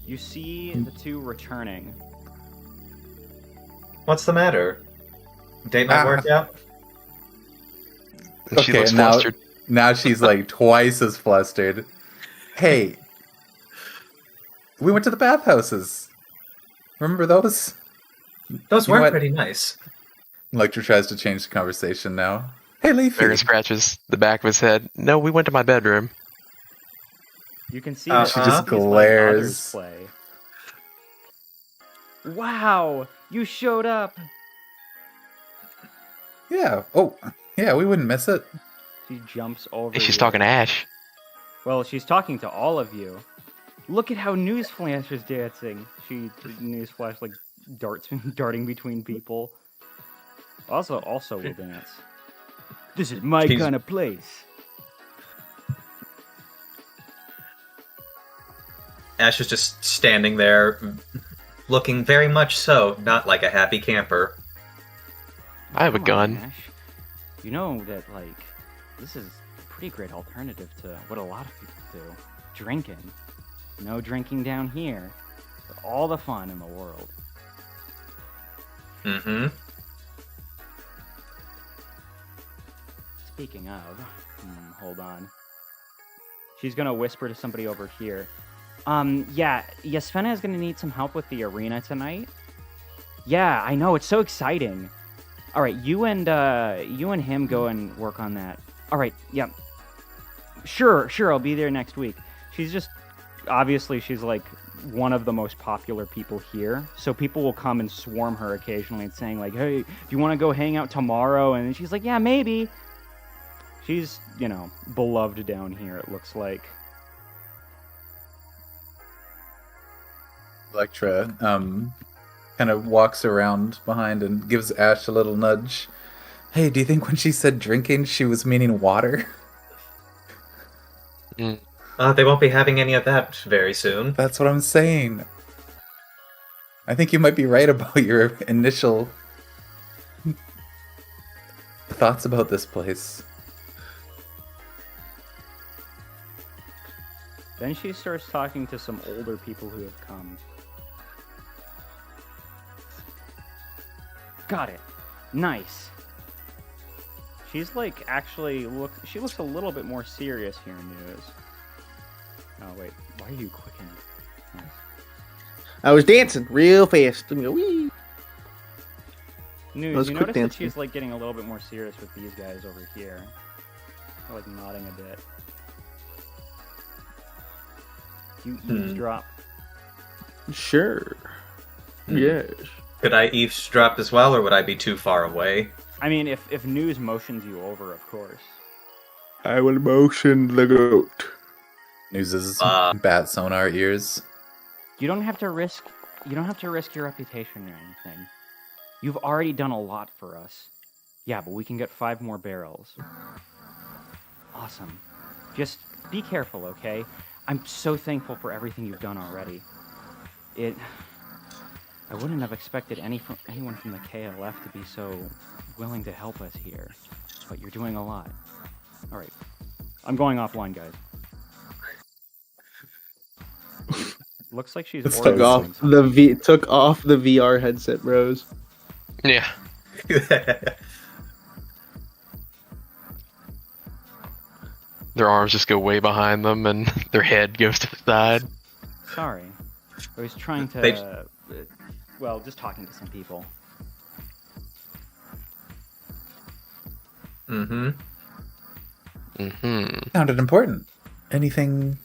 Speaker 3: You see the two returning.
Speaker 2: What's the matter? Date not work out?
Speaker 1: And she
Speaker 4: Okay,
Speaker 1: looks
Speaker 4: now-
Speaker 1: flustered.
Speaker 4: Now she's like twice as flustered. Hey, we went to the bathhouses. Remember those?
Speaker 2: Those
Speaker 4: You know
Speaker 2: were
Speaker 4: what?
Speaker 2: pretty nice.
Speaker 4: Lecter tries to change the conversation now. Hey, Leafy.
Speaker 1: Perrin scratches the back of his head. No, we went to my bedroom.
Speaker 3: You can see
Speaker 2: Uh-huh.
Speaker 3: that
Speaker 2: She
Speaker 4: just
Speaker 3: he's letting
Speaker 4: glares.
Speaker 3: others play. Wow, you showed up.
Speaker 4: Yeah. Oh, yeah, we wouldn't miss it.
Speaker 3: She jumps over.
Speaker 1: Hey, she's
Speaker 3: you.
Speaker 1: talking to Ash.
Speaker 3: Well, she's talking to all of you. Look at how Newsflash is dancing. She Newsflash like darting between people. Also will dance. This is my
Speaker 2: She's-
Speaker 3: kind of place.
Speaker 2: Ash is just standing there, looking very much so, not like a happy camper.
Speaker 1: I have a
Speaker 3: Come on,
Speaker 1: gun.
Speaker 3: Ash. You know that, like, this is a pretty great alternative to what a lot of people do. Drinking. No drinking down here. But all the fun in the world.
Speaker 2: Mm-hmm.
Speaker 3: Speaking of, hold on. She's gonna whisper to somebody over here. Yeah, Yasvena is gonna need some help with the arena tonight. Yeah, I know, it's so exciting. All right, you and him go and work on that. All right, yeah. Sure, I'll be there next week. She's just, obviously, she's like one of the most popular people here. So people will come and swarm her occasionally and saying like, hey, do you want to go hang out tomorrow? And she's like, yeah, maybe. She's, beloved down here, it looks like.
Speaker 4: Electra kind of walks around behind and gives Ash a little nudge. Hey, do you think when she said drinking, she was meaning water?
Speaker 1: Mm.
Speaker 2: They won't be having any of that very soon.
Speaker 4: That's what I'm saying. I think you might be right about your initial thoughts about this place.
Speaker 3: Then she starts talking to some older people who have come. Got it. Nice. She's like she looks a little bit more serious here in News. Oh wait, why are you quickened? Nice.
Speaker 5: I was dancing real fast. And go, wee.
Speaker 3: News,
Speaker 5: was
Speaker 3: you
Speaker 5: quick
Speaker 3: notice that
Speaker 5: dancing.
Speaker 3: she's like getting a little bit more serious with these guys over here. They're, like nodding a bit. You eavesdrop.
Speaker 5: Sure.
Speaker 2: Hmm.
Speaker 5: Yes.
Speaker 2: Could I eavesdrop as well, or would I be too far away?
Speaker 3: I mean, if News motions you over, of course.
Speaker 5: I will motion the goat.
Speaker 4: News's
Speaker 2: Uh.
Speaker 4: sonar ears.
Speaker 3: You don't have to risk your reputation or anything. You've already done a lot for us. Yeah, but we can get 5 more barrels. Awesome. Just be careful, okay? I'm so thankful for everything you've done already. I wouldn't have expected anyone from the KLF to be so willing to help us here. But you're doing a lot. Alright. I'm going offline, guys. Looks like she's
Speaker 4: Took
Speaker 5: Took
Speaker 3: ordering
Speaker 5: off
Speaker 3: something.
Speaker 5: took off the VR headset, Rose.
Speaker 1: Yeah. Their arms just go way behind them and their head goes to the side.
Speaker 3: Sorry. I was trying to...
Speaker 2: They-
Speaker 3: just talking to some people.
Speaker 2: Mm-hmm.
Speaker 1: Mm-hmm.
Speaker 4: Sounded important. Anything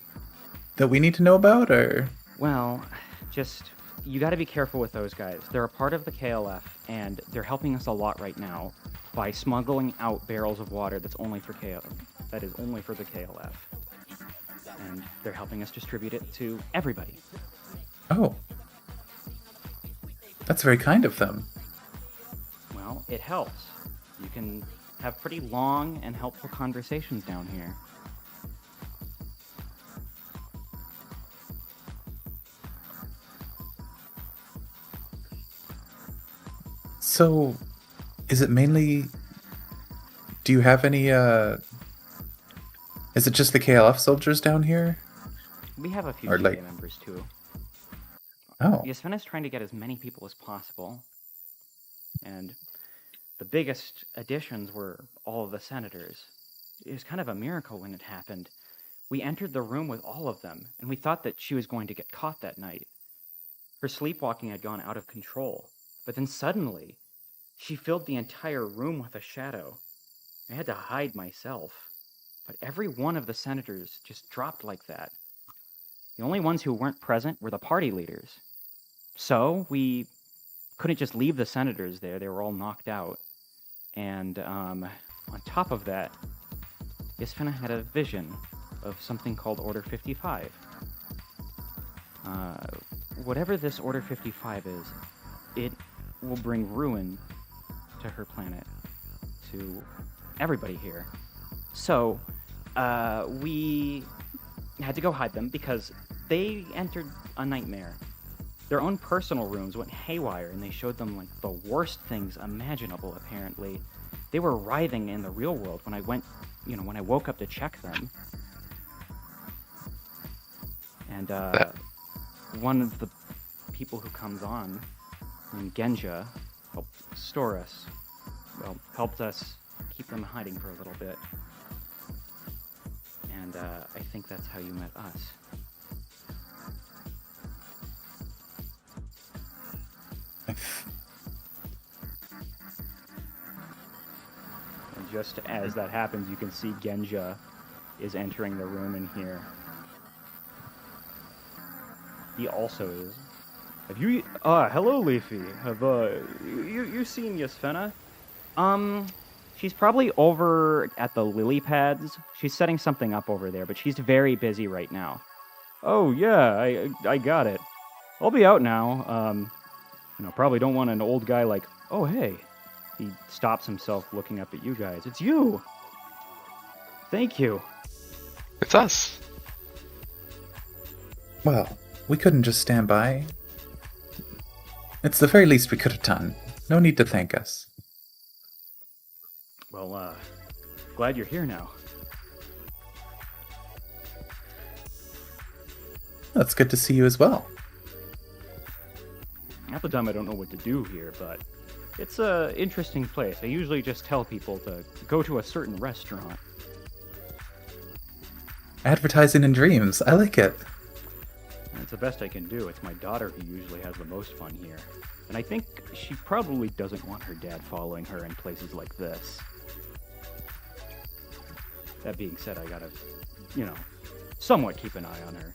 Speaker 4: that we need to know about, or?
Speaker 3: Well, just... You gotta be careful with those guys. They're a part of the KLF, and they're helping us a lot right now by smuggling out barrels of water that's only for KLF. that is only for the KLF. And they're helping us distribute it to everybody.
Speaker 4: Oh. That's very kind of them.
Speaker 3: Well, it helps. You can have pretty long and helpful conversations down here.
Speaker 4: So, is it mainly... Do you have any, Is it just the KLF soldiers down here?
Speaker 3: We have a few
Speaker 4: Or,
Speaker 3: GA
Speaker 4: like-
Speaker 3: members, too.
Speaker 4: Oh.
Speaker 3: Yasvin is trying to get as many people as possible. And the biggest additions were all of the senators. It was kind of a miracle when it happened. We entered the room with all of them, and we thought that she was going to get caught that night. Her sleepwalking had gone out of control, but then suddenly, she filled the entire room with a shadow. I had to hide myself, but every one of the senators just dropped like that. The only ones who weren't present were the party leaders. So, we couldn't just leave the senators there, they were all knocked out. And, on top of that, Yasvina had a vision of something called Order 55. Whatever this Order 55 is, it will bring ruin to her planet, to everybody here. So, we had to go hide them because they entered a nightmare. Their own personal rooms went haywire, and they showed them like the worst things imaginable, apparently. They were writhing in the real world when I woke up to check them. And, one of the people who comes on, named Genja, helped us keep them hiding for a little bit. And, I think that's how you met us. And just as that happens, you can see Genja is entering the room in here. He also is. Have you... hello, Leafy. Have, you seen Yasvina? She's probably over at the lily pads. She's setting something up over there, but she's very busy right now. Oh, yeah, I got it. I'll be out now. Probably don't want an old guy like... Oh, hey. He stops himself looking up at you guys. It's you! Thank you.
Speaker 1: It's us.
Speaker 4: Well, we couldn't just stand by. It's the very least we could have done. No need to thank us.
Speaker 3: Well, glad you're here now.
Speaker 4: That's good to see you as well.
Speaker 3: Half the time I don't know what to do here, but it's a interesting place. I usually just tell people to go to a certain restaurant.
Speaker 4: Advertising in dreams. I like it.
Speaker 3: It's the best I can do. It's my daughter who usually has the most fun here. And I think she probably doesn't want her dad following her in places like this. That being said, I gotta, somewhat keep an eye on her.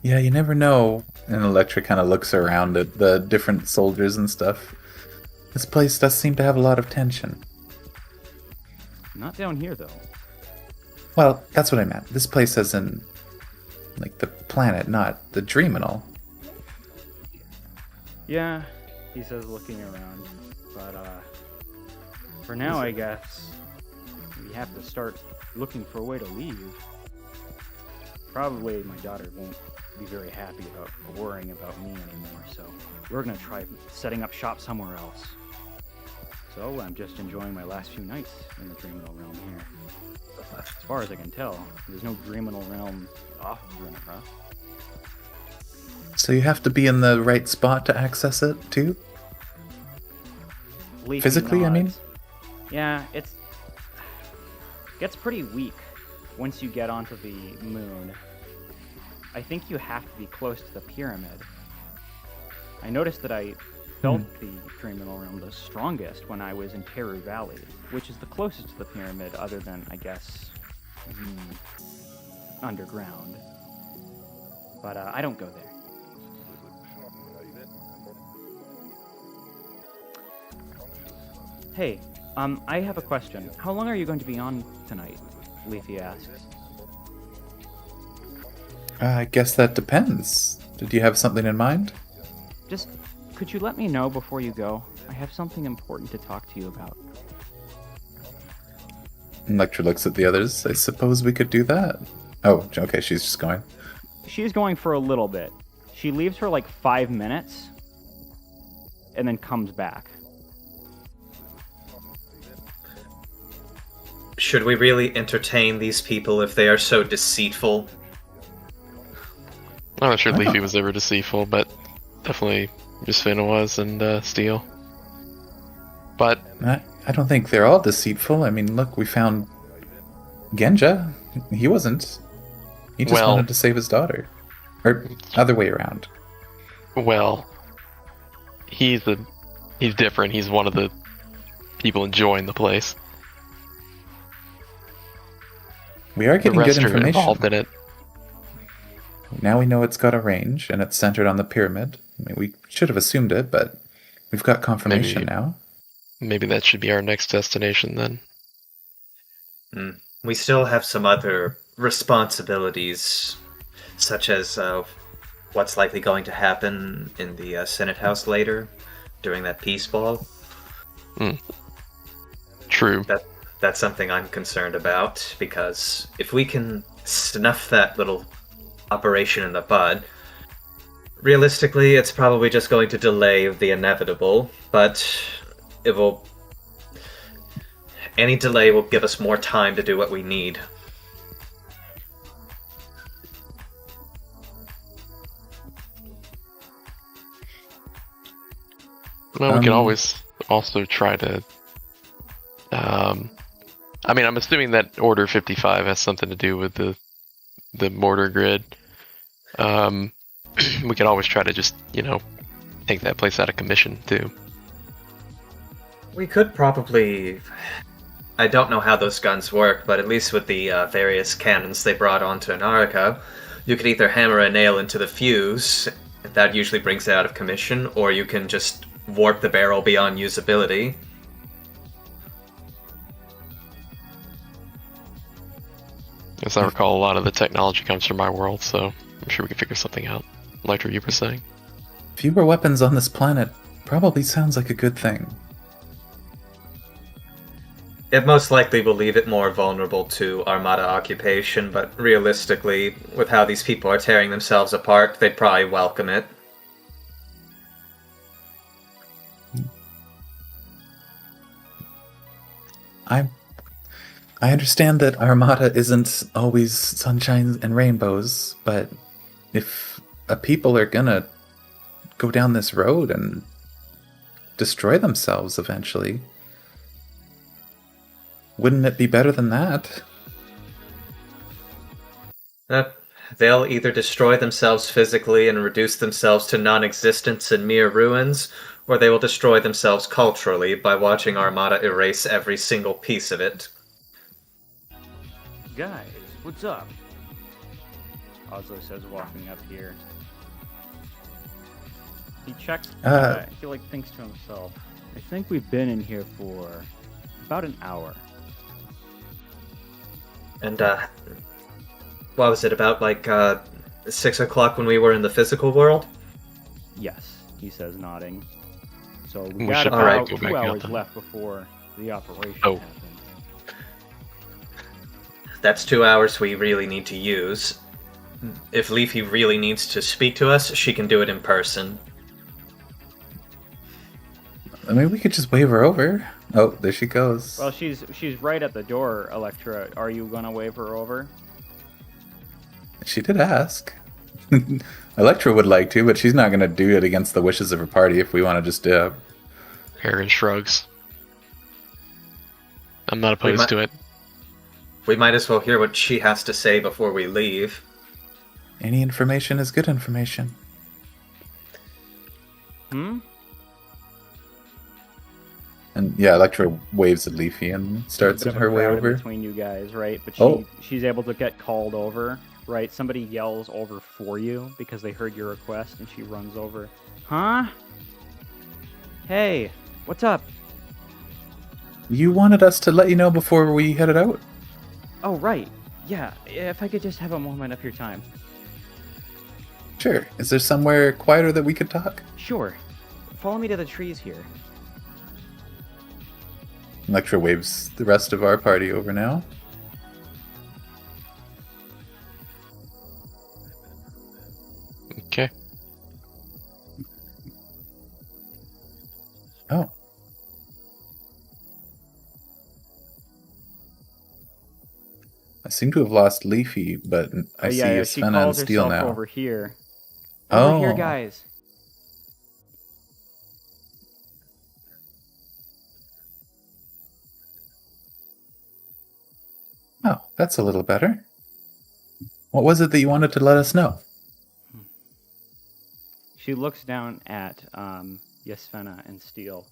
Speaker 4: Yeah, you never know. And Electra kind of looks around at the different soldiers and stuff. This place does seem to have a lot of tension.
Speaker 3: Not down here, though.
Speaker 4: Well, that's what I meant. This place as in, like, the planet, not the Dreaminal.
Speaker 3: Yeah, he says looking around. But, for now, I guess, we have to start looking for a way to leave. Probably my daughter won't be very happy about worrying about me anymore, so we're gonna try setting up shop somewhere else. So I'm just enjoying my last few nights in the Dreaminal realm here. As far as I can tell, there's no Dreaminal realm off of Dranura.
Speaker 4: So you have to be in the right spot to access it, too?
Speaker 3: Leafy
Speaker 4: Physically, I mean?
Speaker 3: nods. Yeah, it gets pretty weak once you get onto the moon. I think you have to be close to the pyramid. I noticed that I felt the Dreaminal realm the strongest when I was in Teru Valley, which is the closest to the pyramid other than, I guess, underground. But I don't go there. Hey, I have a question. How long are you going to be on tonight? Leafy asks.
Speaker 4: I guess that depends. Did you have something in mind?
Speaker 3: Just, could you let me know before you go? I have something important to talk to you about.
Speaker 4: Electra looks at the others. I suppose we could do that. Oh, okay, she's just going.
Speaker 3: She's going for a little bit. She leaves for like 5 minutes, and then comes back.
Speaker 2: Should we really entertain these people if they are so deceitful?
Speaker 1: I'm not sure
Speaker 4: Why
Speaker 1: Leafy
Speaker 4: not?
Speaker 1: was ever deceitful, but definitely Jusfina was, and Steel. But
Speaker 4: I don't think they're all deceitful. I mean, look, we found Genja. He wasn't. He just
Speaker 1: Well-
Speaker 4: wanted to save his daughter. Or other way around.
Speaker 1: well, he's different. He's one of the people enjoying the place.
Speaker 4: We are
Speaker 1: The
Speaker 4: getting good
Speaker 1: rest are
Speaker 4: information.
Speaker 1: involved in it.
Speaker 4: Now we know it's got a range, and it's centered on the pyramid. I mean, we should have assumed it, but we've got confirmation
Speaker 1: Maybe-
Speaker 4: now.
Speaker 1: Maybe that should be our next destination then.
Speaker 2: We still have some other responsibilities, such as what's likely going to happen in the Senate House later, during that peace ball.
Speaker 1: True.
Speaker 2: That's something I'm concerned about, because if we can snuff that little operation in the bud, realistically, it's probably just going to delay the inevitable, but it will... Any delay will give us more time to do what we need.
Speaker 1: Well, we can
Speaker 4: Um,
Speaker 1: always also try to. I mean, I'm assuming that Order 55 has something to do with the mortar grid. We can always try to just, take that place out of commission too.
Speaker 2: We could probably... I don't know how those guns work, but at least with the various cannons they brought onto Anarika, you could either hammer a nail into the fuse, that usually brings it out of commission, or you can just warp the barrel beyond usability.
Speaker 1: As I recall, a lot of the technology comes from my world, so I'm sure we can figure something out. Like what you were saying.
Speaker 4: Fewer weapons on this planet probably sounds like a good thing.
Speaker 2: It most likely will leave it more vulnerable to Armada occupation, but realistically, with how these people are tearing themselves apart, they'd probably welcome it.
Speaker 4: I understand that Armada isn't always sunshine and rainbows, but if a people are gonna go down this road and destroy themselves eventually, wouldn't it be better than that?
Speaker 2: They'll either destroy themselves physically and reduce themselves to non-existence and mere ruins, or they will destroy themselves culturally by watching Armada erase every single piece of it.
Speaker 3: Guys, what's up? Oslo says, walking up here. He checks. He thinks to himself. I think we've been in here for about an hour.
Speaker 2: And, what was it, about, 6 o'clock when we were in the physical world?
Speaker 3: Yes, he says, nodding. So we
Speaker 1: We
Speaker 3: got
Speaker 1: should
Speaker 3: about
Speaker 1: go
Speaker 3: 2
Speaker 1: back out
Speaker 3: hours
Speaker 1: then.
Speaker 3: left before the operation
Speaker 1: Oh.
Speaker 3: happens.
Speaker 2: That's 2 hours we really need to use. If Leafy really needs to speak to us, she can do it in person.
Speaker 4: I mean, we could just wave her over. Oh, there she goes.
Speaker 3: Well, she's right at the door, Electra. Are you gonna wave her over?
Speaker 4: She did ask. Electra would like to, but she's not going to do it against the wishes of her party if we want to just
Speaker 1: Aaron shrugs. I'm not opposed to it.
Speaker 2: We might as well hear what she has to say before we leave.
Speaker 4: Any information is good information.
Speaker 3: Hmm?
Speaker 4: And yeah, Electra waves at Leafy and starts
Speaker 3: Bit
Speaker 4: at
Speaker 3: of a
Speaker 4: her way
Speaker 3: crowd
Speaker 4: over.
Speaker 3: between you guys, right? But
Speaker 4: Oh.
Speaker 3: she's able to get called over, right? Somebody yells over for you because they heard your request, and she runs over. Huh? Hey, what's up?
Speaker 4: You wanted us to let you know before we headed out.
Speaker 3: Oh, right. Yeah, if I could just have a moment of your time.
Speaker 4: Sure. Is there somewhere quieter that we could talk?
Speaker 3: Sure. Follow me to the trees here.
Speaker 4: Electra waves the rest of our party over now.
Speaker 1: Okay.
Speaker 4: Oh. I seem to have lost Leafy, but I see
Speaker 3: yeah, she
Speaker 4: Yasvena
Speaker 3: called
Speaker 4: and Steel
Speaker 3: herself
Speaker 4: now.
Speaker 3: over here. Over here,
Speaker 4: Oh.
Speaker 3: guys.
Speaker 4: Oh, that's a little better. What was it that you wanted to let us know?
Speaker 3: She looks down at Yasvena and Steel.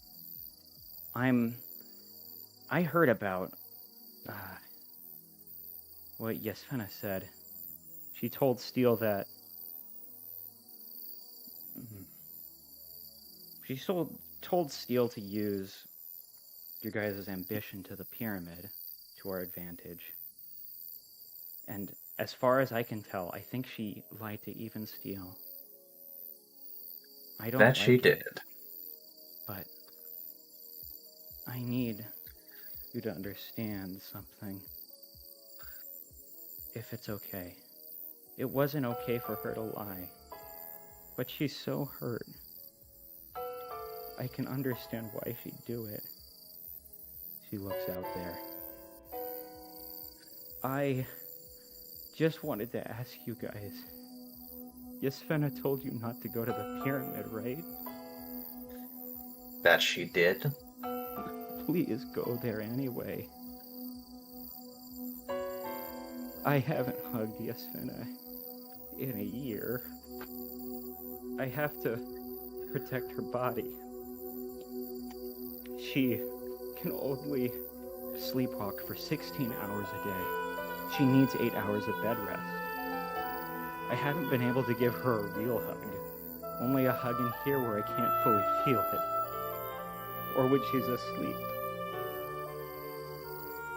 Speaker 3: I heard about what Yasvena said. She told Steel that she told Steel to use your guys' ambition to the pyramid to our advantage. And as far as I can tell, I think she lied to even Steel. I don't
Speaker 2: That
Speaker 3: like
Speaker 2: she
Speaker 3: it,
Speaker 2: did.
Speaker 3: but I need you to understand something. If it's okay. It wasn't okay for her to lie. But she's so hurt. I can understand why she'd do it. She looks out there. I just wanted to ask you guys. Yasvena told you not to go to the pyramid, right?
Speaker 2: That she did.
Speaker 3: Please go there anyway. I haven't hugged Yasvena in a year. I have to protect her body. She can only sleepwalk for 16 hours a day. She needs 8 hours of bed rest. I haven't been able to give her a real hug. Only a hug in here where I can't fully feel it. Or when she's asleep.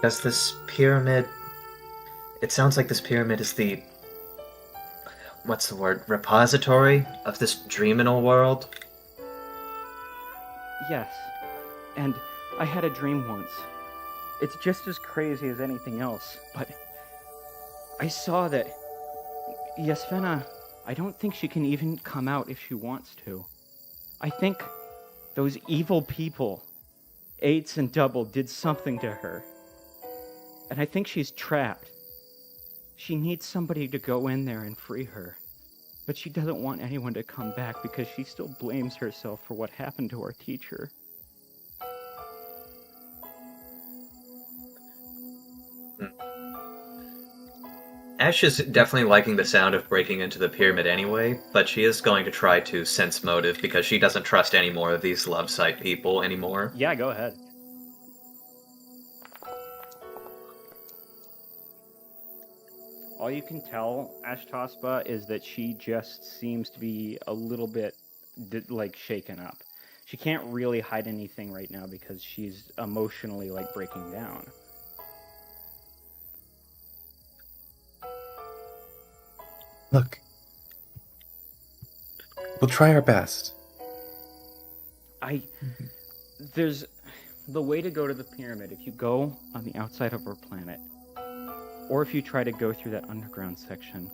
Speaker 2: Does this pyramid... It sounds like this pyramid is the... What's the word? Repository of this dreaminal world?
Speaker 3: Yes. And I had a dream once. It's just as crazy as anything else, but I saw that Yasvena, I don't think she can even come out if she wants to. I think those evil people, Eights and Double, did something to her. And I think she's trapped. She needs somebody to go in there and free her. But she doesn't want anyone to come back because she still blames herself for what happened to our teacher.
Speaker 2: Ash is definitely liking the sound of breaking into the pyramid anyway, but she is going to try to sense motive because she doesn't trust any more of these love site people anymore.
Speaker 3: Yeah, go ahead. All you can tell, Ashtaspa, is that she just seems to be a little bit, shaken up. She can't really hide anything right now because she's emotionally, breaking down.
Speaker 4: Look. We'll try our best.
Speaker 3: There's the way to go to the pyramid. If you go on the outside of our planet, or if you try to go through that underground section,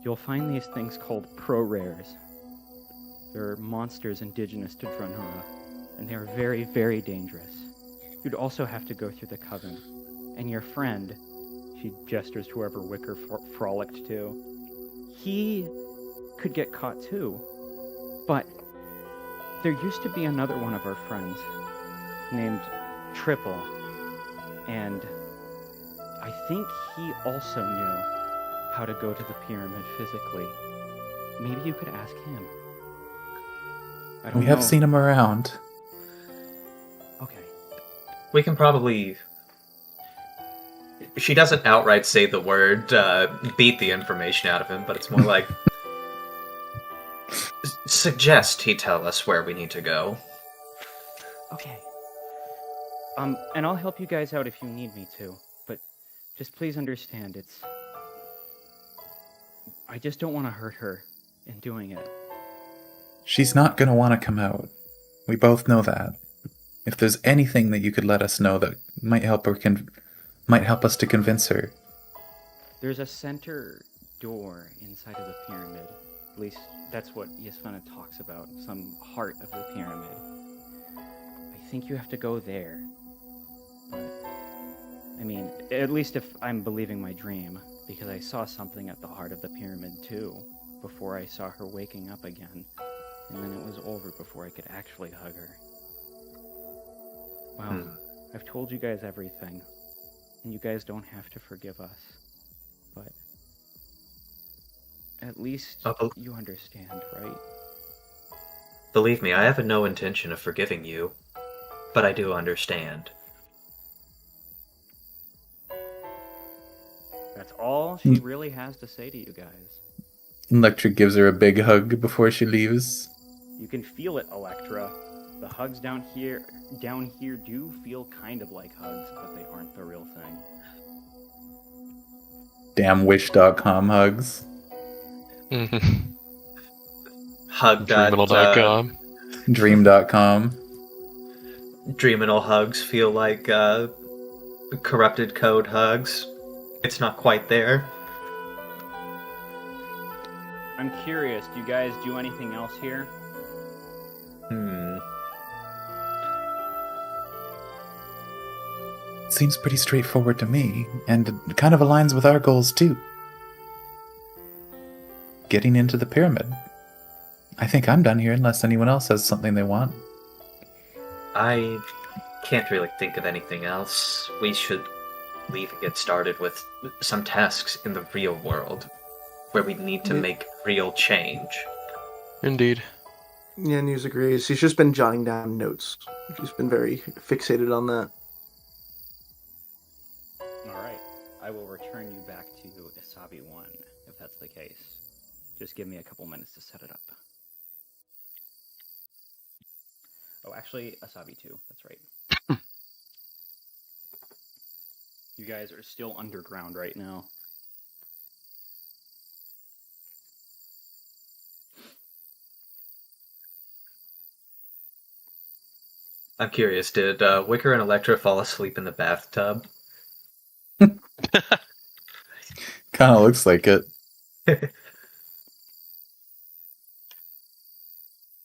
Speaker 3: you'll find these things called pro-rares. They're monsters indigenous to Dranura, and they're very, very dangerous. You'd also have to go through the coven. And your friend, she gestures to whoever Wicker frolicked to, he could get caught too. But there used to be another one of our friends named Triple, and I think he also knew how to go to the pyramid physically. Maybe you could ask him. I don't
Speaker 4: We
Speaker 3: know.
Speaker 4: have seen him around.
Speaker 3: Okay.
Speaker 2: We can probably... She doesn't outright say the word, beat the information out of him, but it's more like... suggest he tell us where we need to go.
Speaker 3: Okay. And I'll help you guys out if you need me to, but just please understand, I just don't want to hurt her in doing it.
Speaker 4: She's not gonna want to come out. We both know that. If there's anything that you could let us know that might help us to convince her.
Speaker 3: There's a center door inside of the pyramid. At least that's what Yasvana talks about, some heart of the pyramid. I think you have to go there. But, I mean, at least if I'm believing my dream, because I saw something at the heart of the pyramid too, before I saw her waking up again. And then it was over before I could actually hug her. Well, I've told you guys everything, and you guys don't have to forgive us. But at least you understand, right?
Speaker 2: Believe me, I have no intention of forgiving you, but I do understand.
Speaker 3: That's all she really has to say to you guys.
Speaker 4: Electra gives her a big hug before she leaves.
Speaker 3: You can feel it, Electra. The hugs down here do feel kind of like hugs, but they aren't the real thing.
Speaker 4: Damn Wish.com hugs.
Speaker 2: Hug.
Speaker 1: Dreaminal.com.
Speaker 4: Dream.com.
Speaker 2: Dreaminal hugs feel like corrupted code hugs. It's not quite there.
Speaker 3: I'm curious, do you guys do anything else here?
Speaker 4: Seems pretty straightforward to me, and it kind of aligns with our goals too. Getting into the pyramid. I think I'm done here unless anyone else has something they want.
Speaker 2: I can't really think of anything else. We should leave and get started with some tasks in the real world, where we need to make real change.
Speaker 1: Indeed.
Speaker 5: Yeah, News agrees. She's just been jotting down notes. She's been very fixated on that.
Speaker 3: Alright, I will return you back to Isabi 1, if that's the case. Just give me a couple minutes to set it up. Oh, actually, Isabi 2, that's right. You guys are still underground right now.
Speaker 2: I'm curious, did Wicker and Electra fall asleep in the bathtub?
Speaker 4: Kind of looks like it.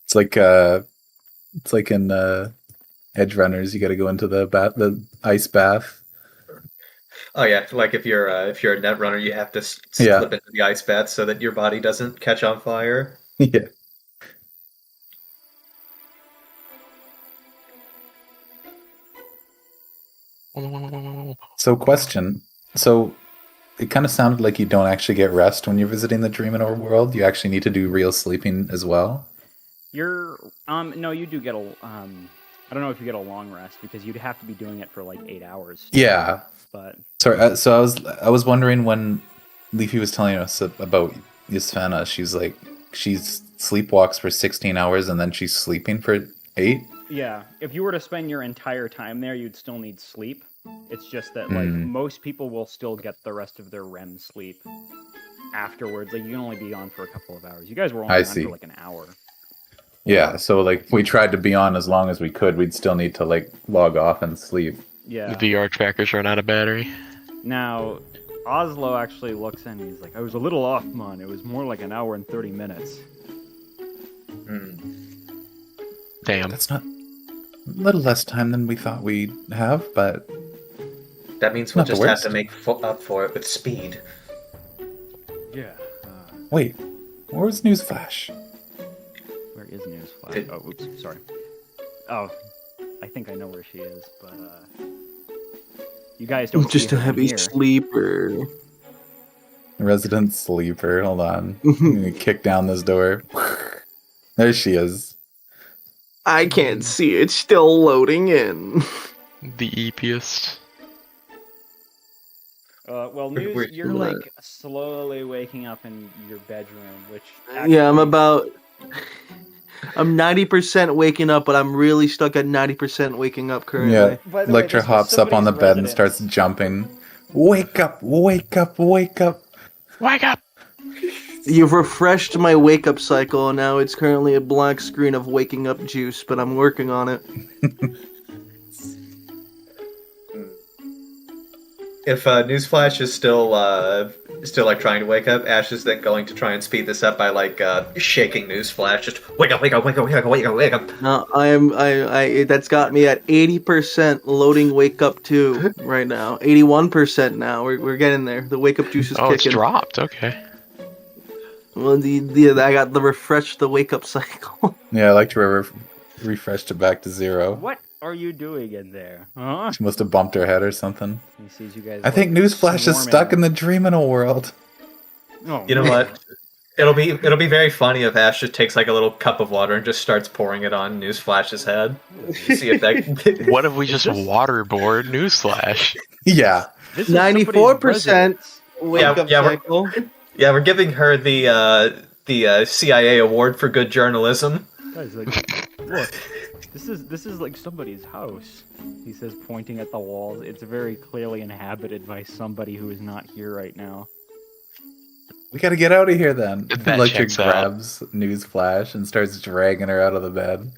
Speaker 4: It's like in Edge Runners, you got to go into the ice bath.
Speaker 2: Oh yeah, like if you're a net runner, you have to slip into the ice bath so that your body doesn't catch on fire.
Speaker 4: Yeah. So, question. So, it kind of sounded like you don't actually get rest when you're visiting the Dreaminor world. You actually need to do real sleeping as well.
Speaker 3: No, you do get I don't know if you get a long rest because you'd have to be doing it for like 8 hours.
Speaker 4: Yeah.
Speaker 3: But
Speaker 4: sorry, so I was wondering when Leafy was telling us about Yasvana, she sleepwalks for 16 hours and then she's sleeping for 8.
Speaker 3: Yeah, if you were to spend your entire time there, you'd still need sleep. It's just that like most people will still get the rest of their REM sleep afterwards. Like you can only be on for a couple of hours. You guys were only on for like an hour.
Speaker 4: Yeah, so like if we tried to be on as long as we could, we'd still need to like log off and sleep.
Speaker 3: Yeah.
Speaker 1: The VR trackers run out of battery.
Speaker 3: Now, Oslo actually looks in and he's like, I was a little off, man. It was more like an hour and 30 minutes.
Speaker 1: Damn.
Speaker 4: That's not a little less time than we thought we'd have, but
Speaker 2: that means we'll just have to make up for it with speed.
Speaker 3: Yeah.
Speaker 4: Wait, where's Newsflash?
Speaker 3: Where is Newsflash? Oh, oops, sorry. Oh, I think I know where she is, but you guys don't.
Speaker 5: Just a heavy sleeper.
Speaker 4: Resident sleeper. Hold on. I'm gonna kick down this door. There she is.
Speaker 5: I can't see it. It's still loading in.
Speaker 1: The eepiest.
Speaker 3: Well, News, you're like slowly waking up in your bedroom, which
Speaker 5: yeah, I'm about I'm 90% waking up, but I'm really stuck at 90% waking up currently.
Speaker 4: Yeah.
Speaker 3: By the way,
Speaker 4: Electra
Speaker 3: this was
Speaker 4: hops up on the
Speaker 3: somebody's
Speaker 4: bed and
Speaker 3: residence.
Speaker 4: starts jumping. Wake up! Wake up! Wake up!
Speaker 1: Wake up!
Speaker 5: You've refreshed my wake up cycle, and now it's currently a black screen of waking up juice, but I'm working on it.
Speaker 2: If Newsflash is still like trying to wake up, Ash is then going to try and speed this up by like shaking Newsflash. Just wake up, wake up, wake up, wake up, wake up, wake up.
Speaker 5: No, that's got me at 80% loading wake up 2 right now. 81% now. We're getting there. The wake up juice is
Speaker 1: Oh, it's
Speaker 5: kicking.
Speaker 1: dropped. Okay.
Speaker 5: Well, I got the refresh the wake up cycle.
Speaker 4: Yeah, Electra refreshed it back to 0.
Speaker 3: What are you doing in there? Huh?
Speaker 4: She must have bumped her head or something.
Speaker 3: He sees you guys.
Speaker 4: I think Newsflash is stuck in the Dreaminal world.
Speaker 3: Oh,
Speaker 2: You know what? It'll be very funny if Ash just takes like a little cup of water and just starts pouring it on Newsflash's head. See if that.
Speaker 1: What if we just waterboard Newsflash?
Speaker 4: Yeah.
Speaker 3: This is somebody's
Speaker 5: 94%
Speaker 3: residence.
Speaker 5: wake
Speaker 2: Yeah,
Speaker 5: up
Speaker 2: yeah,
Speaker 5: cycle.
Speaker 2: Yeah, we're giving her the CIA award for good journalism.
Speaker 3: Guys, like, look, this is like somebody's house. He says, pointing at the walls. It's very clearly inhabited by somebody who is not here right now.
Speaker 4: We gotta get out of here then.
Speaker 1: That
Speaker 4: Electra
Speaker 1: checks out.
Speaker 4: grabs Newsflash and starts dragging her out of the bed.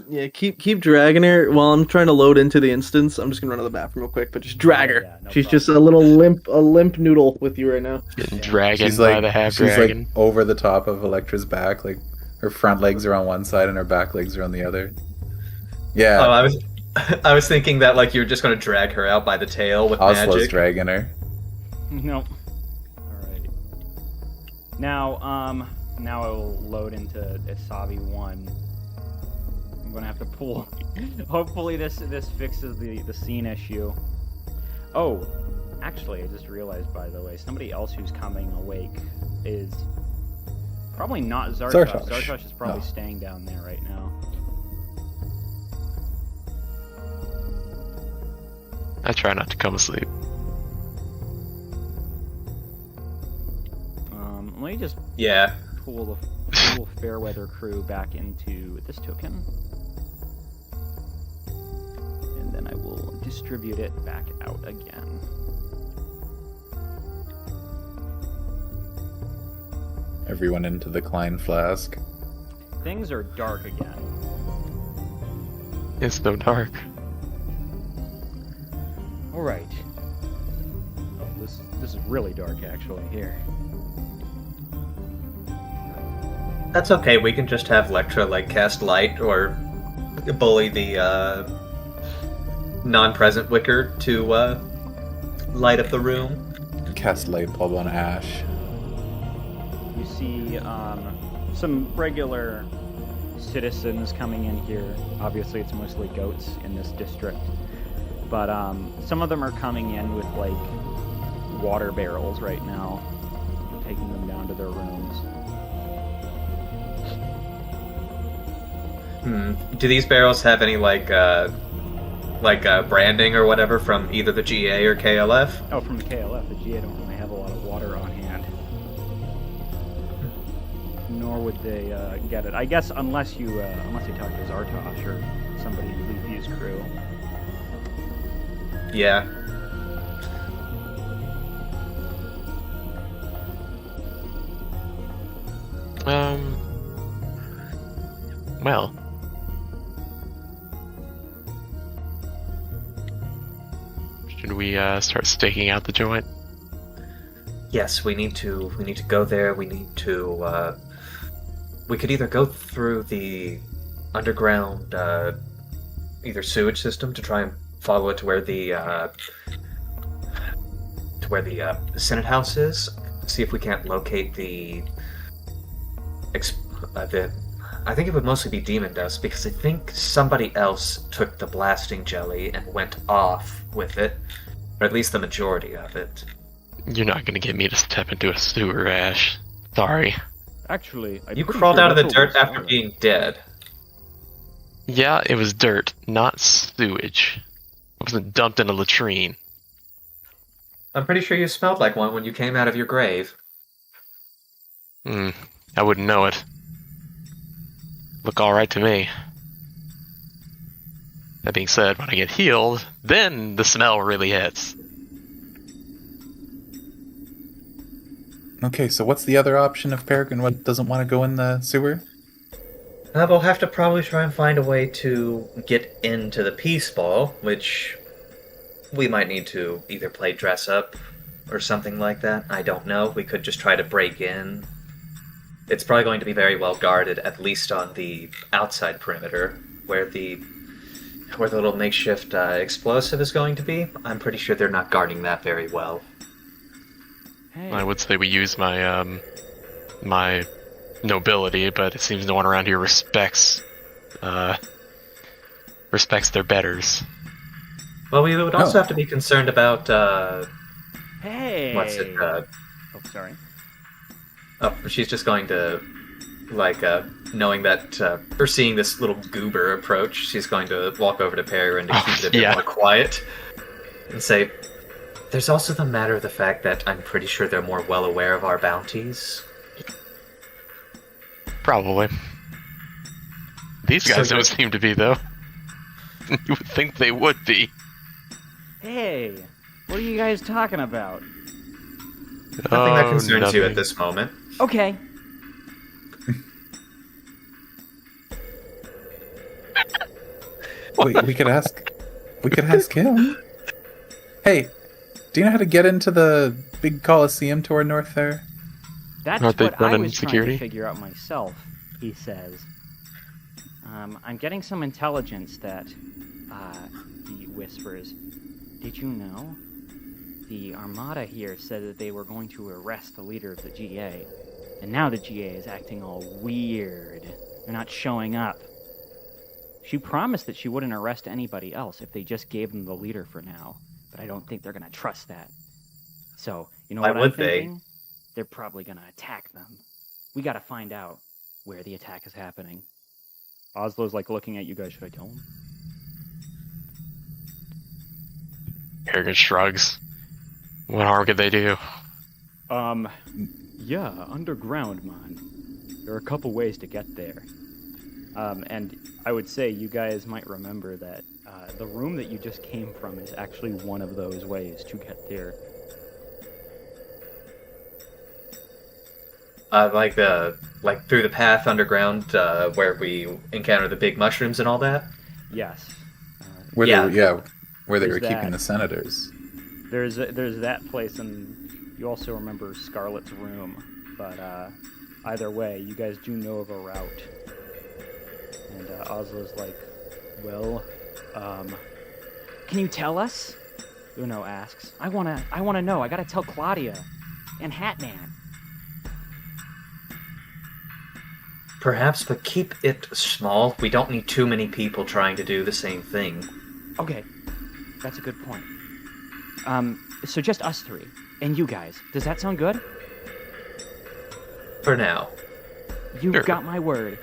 Speaker 5: Yeah, keep dragging her while I'm trying to load into the instance. I'm just gonna run to the bathroom real quick, but just drag her.
Speaker 3: Yeah, no
Speaker 5: She's
Speaker 3: problem.
Speaker 5: just a limp noodle with you right now.
Speaker 1: Getting
Speaker 3: Yeah.
Speaker 1: dragged
Speaker 4: She's
Speaker 1: by
Speaker 4: like
Speaker 1: the half
Speaker 4: she's
Speaker 1: dragon.
Speaker 4: like over the top of Electra's back. Like her front legs are on one side and her back legs are on the other. Yeah,
Speaker 2: Oh, I was thinking that like you were just gonna drag her out by the tail with
Speaker 4: Oslo's
Speaker 2: magic.
Speaker 4: dragging her.
Speaker 3: Nope. Alright. Now I will load into Isabi 1. I'm gonna have to pull. Hopefully this fixes the scene issue. Oh, actually, I just realized, by the way, somebody else who's coming awake is probably not Zartosh.
Speaker 4: Zartosh.
Speaker 3: Zartosh is probably
Speaker 4: No.
Speaker 3: staying down there right now.
Speaker 1: I try not to come asleep.
Speaker 3: Let me just
Speaker 2: Yeah.
Speaker 3: pull Fairweather crew back into this token. And then I will distribute it back out again.
Speaker 4: Everyone into the Klein flask.
Speaker 3: Things are dark again.
Speaker 1: It's so dark.
Speaker 3: Alright. Oh, this is really dark actually here.
Speaker 2: That's okay. We can just have Lectra like cast light or bully the non-present Wicker to light up the room.
Speaker 4: Cast light bulb on Ash.
Speaker 3: You see some regular citizens coming in here. Obviously it's mostly goats in this district. But some of them are coming in with like water barrels right now, taking them down to their rooms.
Speaker 2: Do these barrels have any like branding or whatever from either the GA or KLF?
Speaker 3: Oh, from the KLF, the GA don't really have a lot of water on hand. Nor would they get it. I guess unless you talk to Zartosh or somebody in Leafy's crew.
Speaker 2: Yeah.
Speaker 1: Well. Should we start staking out the joint?
Speaker 2: Yes, we need to go there. We need to we could either go through the underground either sewage system to try and follow it to where the Senate House is. See if we can't locate the I think it would mostly be demon dust because I think somebody else took the blasting jelly and went off with it, or at least the majority of it.
Speaker 1: You're not gonna get me to step into a sewer, Ash. Sorry.
Speaker 3: Actually,
Speaker 2: You crawled out of the dirt after being dead.
Speaker 1: Yeah, it was dirt, not sewage. It wasn't dumped in a latrine.
Speaker 2: I'm pretty sure you smelled like one when you came out of your grave.
Speaker 1: I wouldn't know it. look alright to me. That being said, when I get healed, then the smell really hits.
Speaker 4: Okay, so what's the other option if Peregrine doesn't want to go in the sewer?
Speaker 2: We'll have to probably try and find a way to get into the Peace Ball, which we might need to either play dress up or something like that. I don't know. We could just try to break in. It's probably going to be very well guarded, at least on the outside perimeter, where the little makeshift explosive is going to be. I'm pretty sure they're not guarding that very well.
Speaker 3: Hey.
Speaker 1: I would say we use my my nobility, but it seems no one around here respects their betters.
Speaker 2: Well, we would also have to be concerned about
Speaker 3: Hey.
Speaker 2: what's it?
Speaker 3: Oh, sorry.
Speaker 2: Oh, she's just going to, knowing that, or seeing this little goober approach, she's going to walk over to Peregrine to keep it a bit more quiet and say, there's also the matter of the fact that I'm pretty sure they're more well aware of our bounties.
Speaker 1: Probably. These guys
Speaker 2: So
Speaker 1: don't seem to be, though. You would think they would be.
Speaker 3: Hey, what are you guys talking about?
Speaker 2: Nothing that concerns you at this moment.
Speaker 3: Okay.
Speaker 4: We could ask. We could ask him. Hey, do you know how to get into the big Coliseum to our north there?
Speaker 3: That's
Speaker 1: Aren't they
Speaker 3: what I
Speaker 1: running
Speaker 3: was trying
Speaker 1: security?
Speaker 3: to figure out myself, he says. I'm getting some intelligence that, he whispers, did you know? The Armada here said that they were going to arrest the leader of the GA. And now the GA is acting all weird. They're not showing up. She promised that she wouldn't arrest anybody else if they just gave them the leader for now. But I don't think they're going to trust that. So, you know
Speaker 2: Why
Speaker 3: what I'm
Speaker 2: would they?
Speaker 3: thinking? They're probably going to attack them. We got to find out where the attack is happening. Oslo's like looking at you guys. Should I tell him?
Speaker 1: Peregrine shrugs. What harm could they do?
Speaker 3: Yeah, underground, man. There are a couple ways to get there. And I would say you guys might remember that the room that you just came from is actually one of those ways to get there.
Speaker 2: Like through the path underground, where we encounter the big mushrooms and all that.
Speaker 3: Yes.
Speaker 4: Where
Speaker 2: Yeah.
Speaker 4: where they
Speaker 3: There's
Speaker 4: were keeping
Speaker 3: that.
Speaker 4: the senators.
Speaker 3: There's that place, and you also remember Scarlet's room. But either way, you guys do know of a route. And Oslo's like, well, can you tell us? Uno asks. I wanna know. I gotta tell Claudia and Hatman.
Speaker 2: Perhaps, but keep it small. We don't need too many people trying to do the same thing.
Speaker 3: Okay, that's a good point. So just us three and you guys. Does that sound good?
Speaker 2: For now.
Speaker 3: You
Speaker 1: Sure.
Speaker 3: got my word.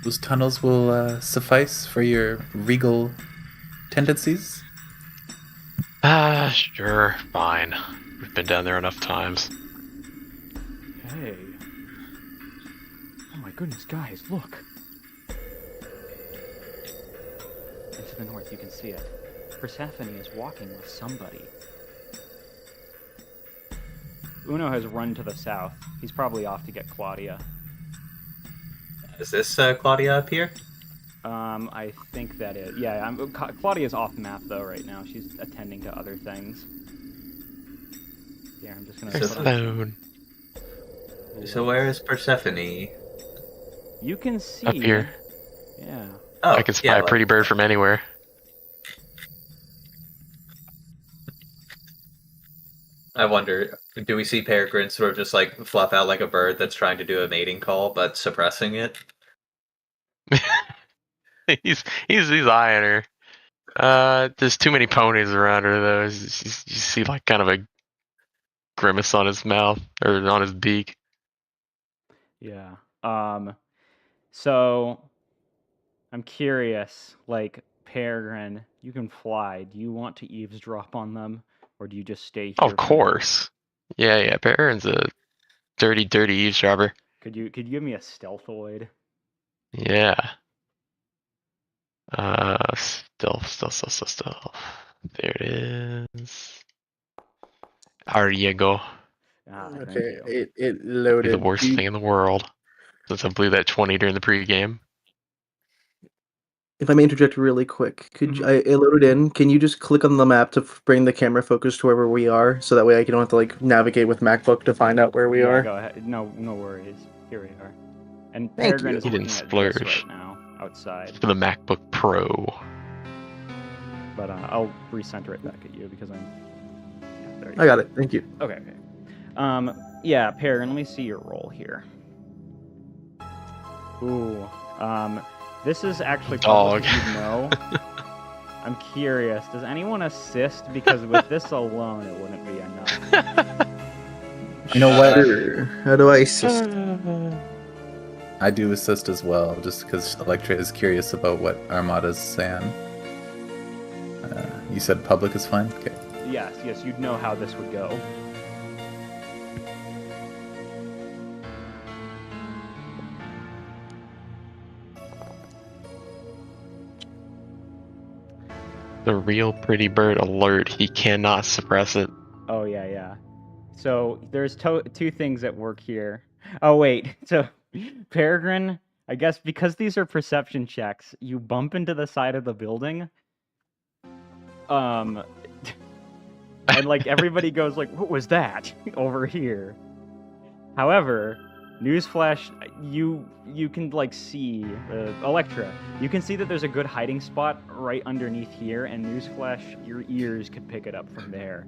Speaker 4: Those tunnels will suffice for your regal tendencies?
Speaker 1: Sure, fine. We've been down there enough times.
Speaker 3: Hey. Oh my goodness, guys, look. And to the north, you can see it. Persephone is walking with somebody. Uno has run to the south. He's probably off to get Claudia.
Speaker 2: Is this Claudia up here?
Speaker 3: I think that is. Yeah, Claudia's off map though right now. She's attending to other things. Yeah, I'm just gonna.
Speaker 2: So-
Speaker 3: put on-
Speaker 1: Phone.
Speaker 2: So where is Persephone?
Speaker 3: You can see.
Speaker 1: Up here.
Speaker 3: Yeah.
Speaker 2: Oh,
Speaker 1: I can spy a pretty bird from anywhere.
Speaker 2: I wonder, do we see Peregrine sort of just like fluff out like a bird that's trying to do a mating call but suppressing it?
Speaker 1: he's eyeing her. There's too many ponies around her though. You see like kind of a grimace on his mouth or on his beak.
Speaker 3: Yeah. So I'm curious, like Peregrine, you can fly. Do you want to eavesdrop on them, or do you just stay here?
Speaker 1: Of course. Yeah. Peregrine's Dirty eavesdropper.
Speaker 3: Could you give me a stealthoid?
Speaker 1: Yeah. Stealth. There it is. There you go.
Speaker 3: Thank
Speaker 5: Okay,
Speaker 3: you.
Speaker 5: it
Speaker 1: Be
Speaker 5: loaded.
Speaker 1: the worst thing in the world. Since I blew that 20 during the pregame.
Speaker 5: If I may interject really quick,
Speaker 3: Mhm.
Speaker 5: it loaded in. Can you just click on the map to bring the camera focus to wherever we are, so that way I don't have to like navigate with MacBook to find out where we
Speaker 3: Yeah,
Speaker 5: are?
Speaker 3: go ahead. No worries. Here we are. And
Speaker 5: Thank
Speaker 3: Peregrine
Speaker 5: you.
Speaker 3: is
Speaker 1: He didn't
Speaker 3: looking at this
Speaker 1: splurge.
Speaker 3: right now outside.
Speaker 1: For the MacBook Pro.
Speaker 3: But I'll recenter it back at you because I'm. Yeah, there you
Speaker 5: I got it. Thank you.
Speaker 3: Okay. Yeah, Peregrine, let me see your roll here. Ooh. This is actually
Speaker 1: Dog.
Speaker 3: public, you know. I'm curious. Does anyone assist? Because with this alone, it wouldn't be enough.
Speaker 4: You know what?
Speaker 5: Sure. How do I assist?
Speaker 4: I do assist as well, just because Electra is curious about what Armada's saying. You said public is fine? Okay.
Speaker 3: Yes, you'd know how this would go.
Speaker 1: The real pretty bird alert. He cannot suppress it.
Speaker 3: Oh, yeah. So there's two things at work here. Oh, wait. So, Peregrine, I guess because these are perception checks, you bump into the side of the building. And like everybody goes like, "What was that?" over here. However, newsflash, you can like see Electra. You can see that there's a good hiding spot right underneath here, and newsflash, your ears could pick it up from there.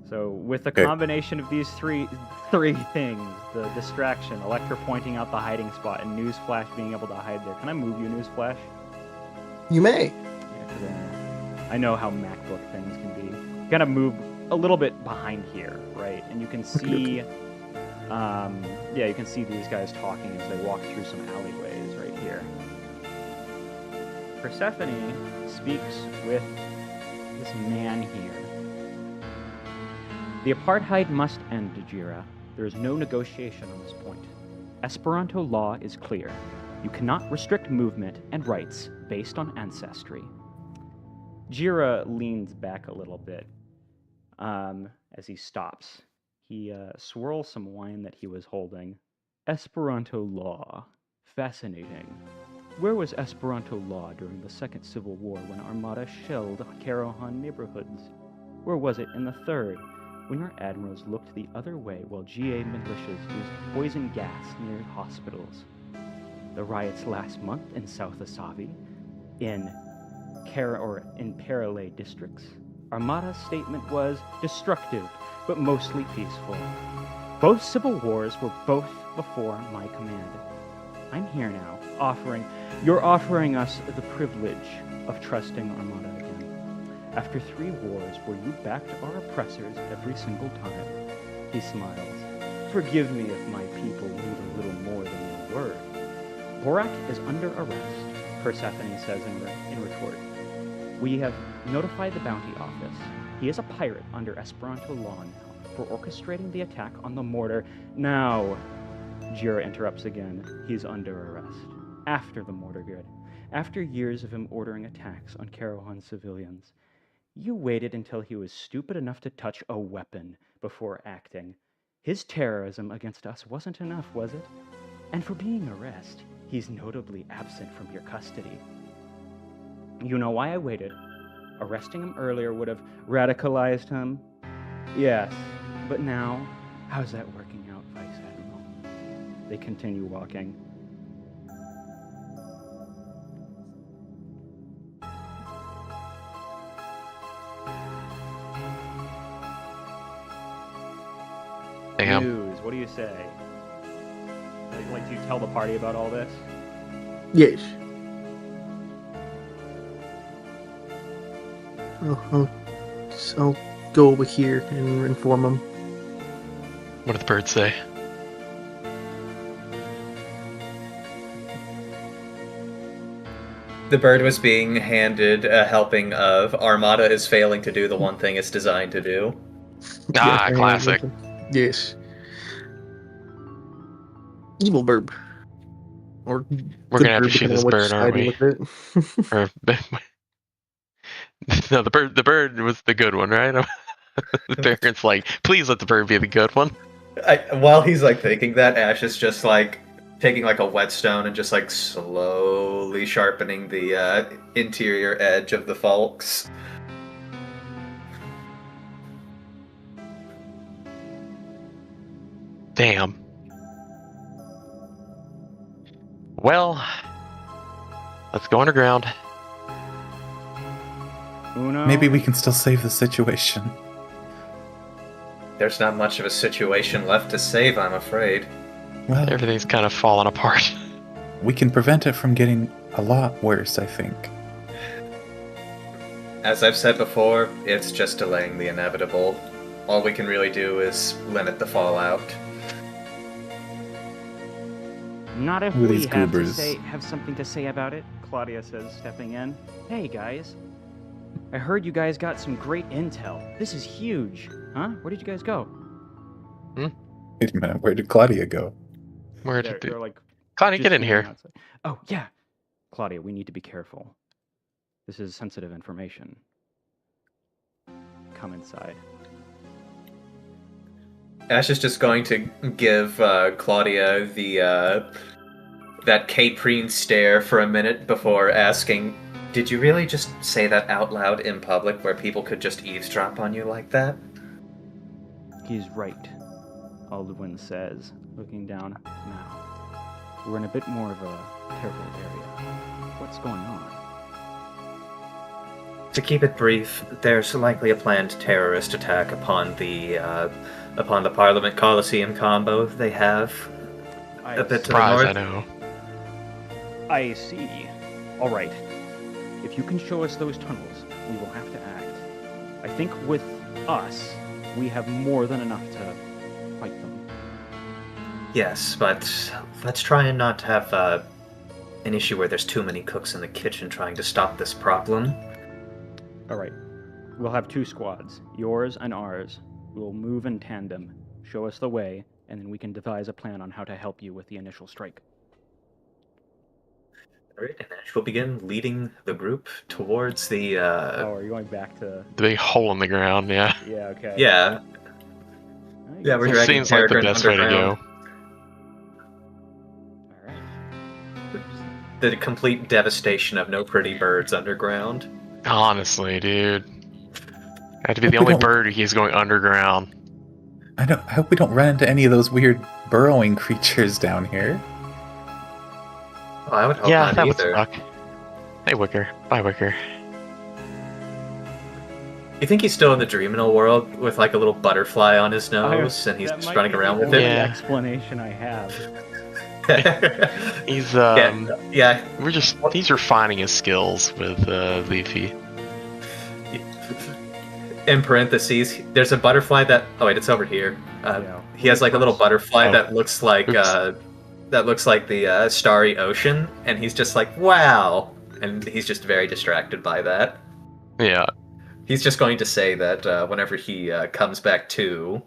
Speaker 3: So with the
Speaker 4: Okay.
Speaker 3: combination of these three things, the distraction, Electra pointing out the hiding spot, and newsflash being able to hide there. Can I move you, newsflash?
Speaker 5: You may.
Speaker 3: Yeah, 'cause I know how MacBook things can be. You gotta move a little bit behind here, right? And you can see, you can see these guys talking as they walk through some alleyways right here. Persephone speaks with this man here. The apartheid must end, Jira. There is no negotiation on this point. Esperanto law is clear. You cannot restrict movement and rights based on ancestry. Jira leans back a little bit as he stops. He swirls some wine that he was holding. Esperanto law. Fascinating. Where was Esperanto law during the Second Civil War when Armada shelled Karahan neighborhoods? Where was it in the Third, when your admirals looked the other way while GA militias used poison gas near hospitals? The riots last month in South Asavi, in Paralay districts, Armada's statement was destructive, but mostly peaceful. Both civil wars were both before my command. I'm here now, you're offering us the privilege of trusting Armada again. After 3 wars where you backed our oppressors every single time. He smiles. Forgive me if my people need a little more than your word. Borak is under arrest, Persephone says in retort. We have notified the bounty office. He is a pirate under Esperanto law now for orchestrating the attack on the mortar. Now, Jira interrupts again. He's under arrest. After the mortar grid. After years of him ordering attacks on Karahan civilians. You waited until he was stupid enough to touch a weapon before acting. His terrorism against us wasn't enough, was it? And for being arrested, he's notably absent from your custody. You know why I waited. Arresting him earlier would have radicalized him. Yes, but now, how's that working out, Vice Admiral? They continue walking.
Speaker 1: Damn.
Speaker 3: News, what do you say? Like, do you tell the party about all this?
Speaker 5: Yes. I'll go over here and inform them.
Speaker 1: What did the bird say?
Speaker 2: The bird was being handed a helping of Armada is failing to do the one thing it's designed to do.
Speaker 1: Ah, classic.
Speaker 5: Yes. Evil burb. Or
Speaker 1: We're
Speaker 5: good
Speaker 1: gonna have to
Speaker 5: burb,
Speaker 1: shoot
Speaker 5: depending
Speaker 1: this
Speaker 5: on which
Speaker 1: bird, aren't
Speaker 5: side you
Speaker 1: we?
Speaker 5: look at it.
Speaker 1: Or no, the bird was the good one, right? The parents like, please let the bird be the good one.
Speaker 2: While he's like thinking that, Ash is just like taking like a whetstone and just like slowly sharpening the interior edge of the falx.
Speaker 1: Damn. Well, let's go underground.
Speaker 3: Uno.
Speaker 4: Maybe we can still save the situation.
Speaker 2: There's not much of a situation left to save, I'm afraid.
Speaker 4: Well,
Speaker 1: Everything's kind of falling apart.
Speaker 4: we can prevent it from getting a lot worse, I think.
Speaker 2: As I've said before, it's just delaying the inevitable. All we can really do is limit the fallout.
Speaker 3: Not if
Speaker 4: Who are
Speaker 3: we
Speaker 4: these
Speaker 3: have
Speaker 4: goobers?
Speaker 3: have something to say about it, Claudia says, stepping in. Hey, guys. I heard you guys got some great intel. This is huge. Huh? Where did you guys go?
Speaker 4: Wait a minute, where did Claudia go?
Speaker 1: Where
Speaker 3: They're,
Speaker 1: did
Speaker 3: they're like,
Speaker 1: Connie
Speaker 3: just
Speaker 1: get in
Speaker 3: standing
Speaker 1: here?
Speaker 3: outside. Oh, yeah. Claudia, we need to be careful. This is sensitive information. Come inside.
Speaker 2: Ash is just going to give Claudia the that caprine stare for a minute before asking, "Did you really just say that out loud in public where people could just eavesdrop on you like that?"
Speaker 3: He's right, Aldwin says, looking down. Now, we're in a bit more of a careful area. What's going on?
Speaker 2: To keep it brief, there's likely a planned terrorist attack upon the Parliament Coliseum combo they have a bit to the
Speaker 1: Surprise,
Speaker 2: north.
Speaker 1: I know.
Speaker 3: I see. All right. If you can show us those tunnels, we will have to act. I think with us, we have more than enough to fight them.
Speaker 2: Yes, but let's try and not have an issue where there's too many cooks in the kitchen trying to stop this problem.
Speaker 3: All right. We'll have 2 squads, yours and ours. We'll move in tandem, show us the way, and then we can devise a plan on how to help you with the initial strike.
Speaker 2: Alright, and Ash will begin leading the group towards the
Speaker 3: Oh, are you going back to...
Speaker 1: The big hole in the ground, yeah.
Speaker 3: Yeah, okay.
Speaker 2: yeah. Yeah, we're
Speaker 1: It
Speaker 2: dragging
Speaker 1: seems like the
Speaker 2: Peregrine
Speaker 1: best way to
Speaker 2: underground.
Speaker 3: All right.
Speaker 2: The complete devastation of no pretty birds underground.
Speaker 1: Honestly, dude. I had to be the
Speaker 4: Hope we
Speaker 1: only
Speaker 4: don't-
Speaker 1: bird who's going underground.
Speaker 4: I hope we don't run into any of those weird burrowing creatures down here.
Speaker 2: Oh, I would hope
Speaker 1: Yeah,
Speaker 2: not
Speaker 1: that would
Speaker 2: either.
Speaker 1: suck. Hey, Wicker. Bye, Wicker.
Speaker 2: You think he's still in the Dreaminal world with like a little butterfly on his nose, and he's
Speaker 3: That
Speaker 2: just
Speaker 3: might
Speaker 2: running
Speaker 3: be
Speaker 2: around
Speaker 3: the
Speaker 2: with
Speaker 3: only
Speaker 2: it?
Speaker 1: Yeah.
Speaker 3: explanation I have.
Speaker 1: He's
Speaker 2: Yeah.
Speaker 1: he's refining his skills with Leafy.
Speaker 2: In parentheses, there's a butterfly that. Oh wait, it's over here.
Speaker 3: Yeah.
Speaker 2: He has like a little butterfly
Speaker 1: Oh.
Speaker 2: that looks like
Speaker 1: Oops.
Speaker 2: the starry ocean, and he's just like, wow, and he's just very distracted by that.
Speaker 1: Yeah.
Speaker 2: He's just going to say that whenever he comes back to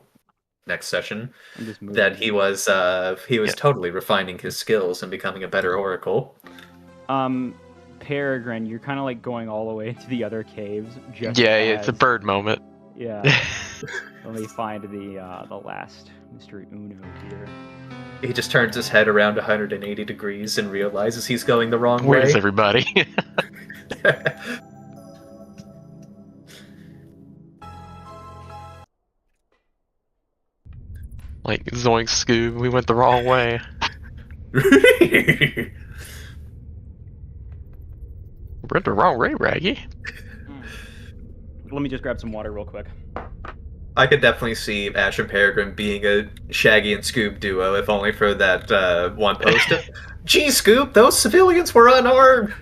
Speaker 2: next session,
Speaker 3: I'm just moving.
Speaker 2: that he was
Speaker 1: Yeah.
Speaker 2: totally refining his skills and becoming a better oracle.
Speaker 3: Peregrine, you're kind of like going all the way to the other caves. Just
Speaker 1: Yeah, it's a
Speaker 3: as-
Speaker 1: bird moment.
Speaker 3: Yeah. Let me find the last Mr. Uno here.
Speaker 2: He just turns his head around 180 degrees and realizes he's going the wrong
Speaker 1: Where's
Speaker 2: way.
Speaker 1: everybody? Like, Zoink Scoob, we went the wrong way. We're the wrong way, Raggy.
Speaker 3: Let me just grab some water real quick.
Speaker 2: I could definitely see Ash and Peregrine being a Shaggy and Scoob duo, if only for that one post of, "Gee, Scoob, those civilians were unarmed."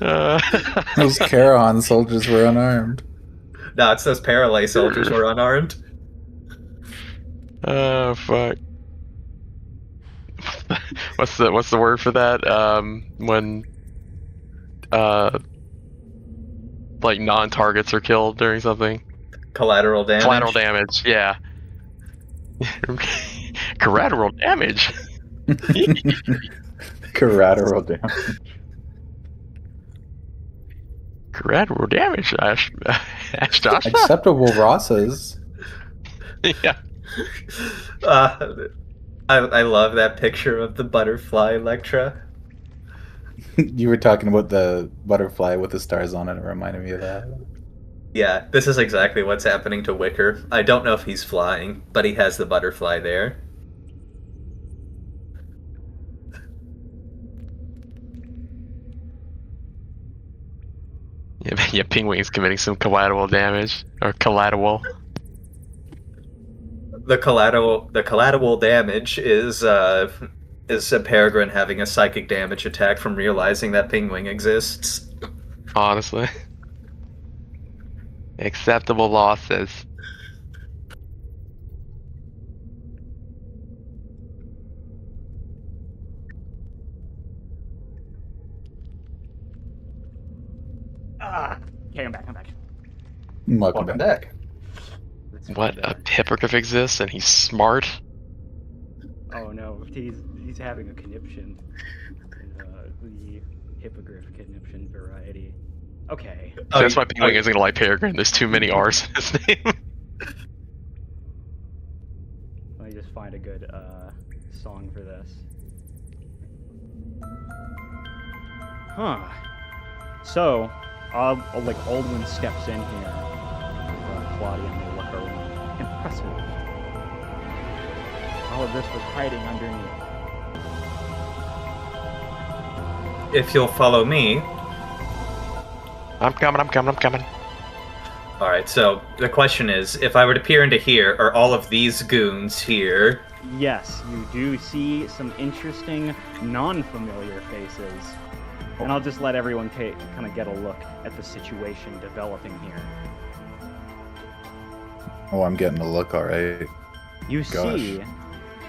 Speaker 4: Those Karahan soldiers were unarmed.
Speaker 2: No, it's those Paralay soldiers were unarmed.
Speaker 1: Oh fuck. What's the word for that? When like non-targets are killed during something.
Speaker 2: Collateral damage.
Speaker 1: Collateral damage, yeah. Collateral damage.
Speaker 4: Collateral damage.
Speaker 1: Collateral damage. Ash Josh.
Speaker 4: Acceptable Rosses.
Speaker 1: Yeah.
Speaker 2: I love that picture of the butterfly Electra.
Speaker 4: You were talking about the butterfly with the stars on it. It reminded me of that.
Speaker 2: Yeah, this is exactly what's happening to Wicker. I don't know if he's flying, but he has the butterfly there.
Speaker 1: Yeah, Pingwing's committing some collateral damage. Or collateral.
Speaker 2: The collateral damage is a Peregrine having a psychic damage attack from realizing that Pingwing exists.
Speaker 1: Honestly. Acceptable losses.
Speaker 3: Okay, I'm back.
Speaker 4: Welcome back.
Speaker 3: Let's
Speaker 1: What?
Speaker 3: find
Speaker 1: A hippogriff exists and he's smart?
Speaker 3: Oh no, he's having a conniption. The hippogriff conniption variety. Okay.
Speaker 1: That's why Pingwing isn't gonna like Peregrine. There's too many R's in his name.
Speaker 3: Let me just find a good song for this. Huh. So, like Aldwin steps in here. Claudia may look around. Impressive. All of this was hiding underneath.
Speaker 2: If you'll follow me.
Speaker 1: I'm coming.
Speaker 2: Alright, so the question is, if I were to peer into here, are all of these goons here?
Speaker 3: Yes, you do see some interesting, non-familiar faces. And I'll just let everyone kind of get a look at the situation developing here.
Speaker 4: Oh, I'm getting a look, alright.
Speaker 3: You
Speaker 4: Gosh.
Speaker 3: see...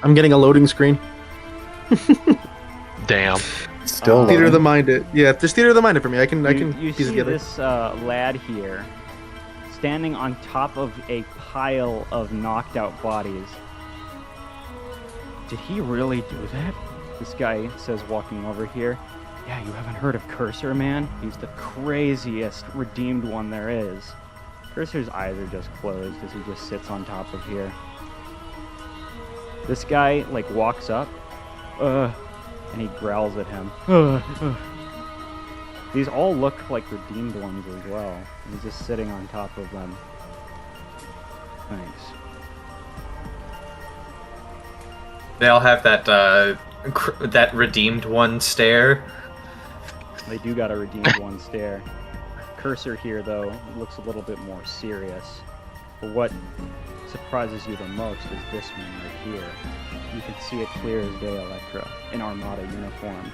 Speaker 5: I'm getting a loading screen.
Speaker 1: Damn.
Speaker 4: Still
Speaker 5: Theater of the
Speaker 4: loading.
Speaker 5: mind. Yeah, there's theater of the mind for me. I can
Speaker 3: You
Speaker 5: piece
Speaker 3: see
Speaker 5: together.
Speaker 3: this lad here, standing on top of a pile of knocked out bodies. Did he really do that? This guy says, walking over here. Yeah, you haven't heard of Cursor, man? He's the craziest redeemed one there is. Cursor's eyes are just closed as he just sits on top of here. This guy, like, walks up, and he growls at him. These all look like redeemed ones as well. He's just sitting on top of them. Thanks.
Speaker 2: They all have that that redeemed one stare.
Speaker 3: They do got a redeemed one stare. Cursor here, though, looks a little bit more serious. But what surprises you the most is this one right here. You can see it clear as day, Electra, in Armada uniform.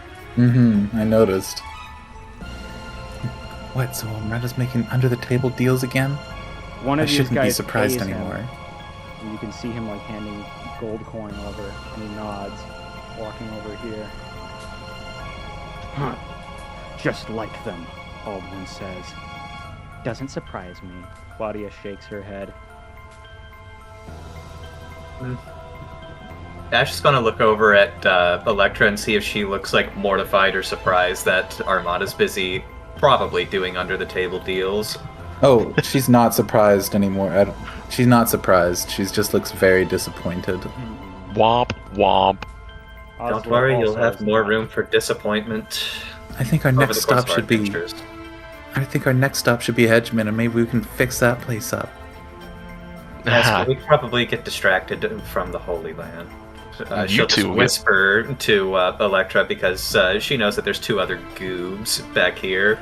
Speaker 4: I noticed. What, so Armada's making under-the-table deals again?
Speaker 3: One
Speaker 4: I
Speaker 3: of these
Speaker 4: shouldn't be
Speaker 3: guys
Speaker 4: surprised
Speaker 3: pays him,
Speaker 4: anymore.
Speaker 3: and you can see him like handing gold coin over, and he nods, walking over here. Huh. Just like them, Baldwin says. Doesn't surprise me. Claudia shakes her head.
Speaker 2: Ash is gonna look over at Electra and see if she looks like mortified or surprised that Armada's busy probably doing under-the-table deals.
Speaker 4: Oh, she's not surprised anymore. She's not surprised. She just looks very disappointed.
Speaker 1: Womp womp.
Speaker 2: Don't
Speaker 3: Oslo
Speaker 2: worry, you'll
Speaker 3: also
Speaker 2: have
Speaker 3: is
Speaker 2: more
Speaker 3: not.
Speaker 2: room for disappointment.
Speaker 4: I think our
Speaker 2: over
Speaker 4: next
Speaker 2: the course
Speaker 4: stop
Speaker 2: of our
Speaker 4: should be.
Speaker 2: adventures.
Speaker 4: I think our next stop should be Hedgeman, and maybe we can fix that place up.
Speaker 2: Yes, we probably get distracted from the Holy Land.
Speaker 1: You
Speaker 2: She'll just
Speaker 1: two will.
Speaker 2: whisper to Electra because she knows that there's two other goobs back here.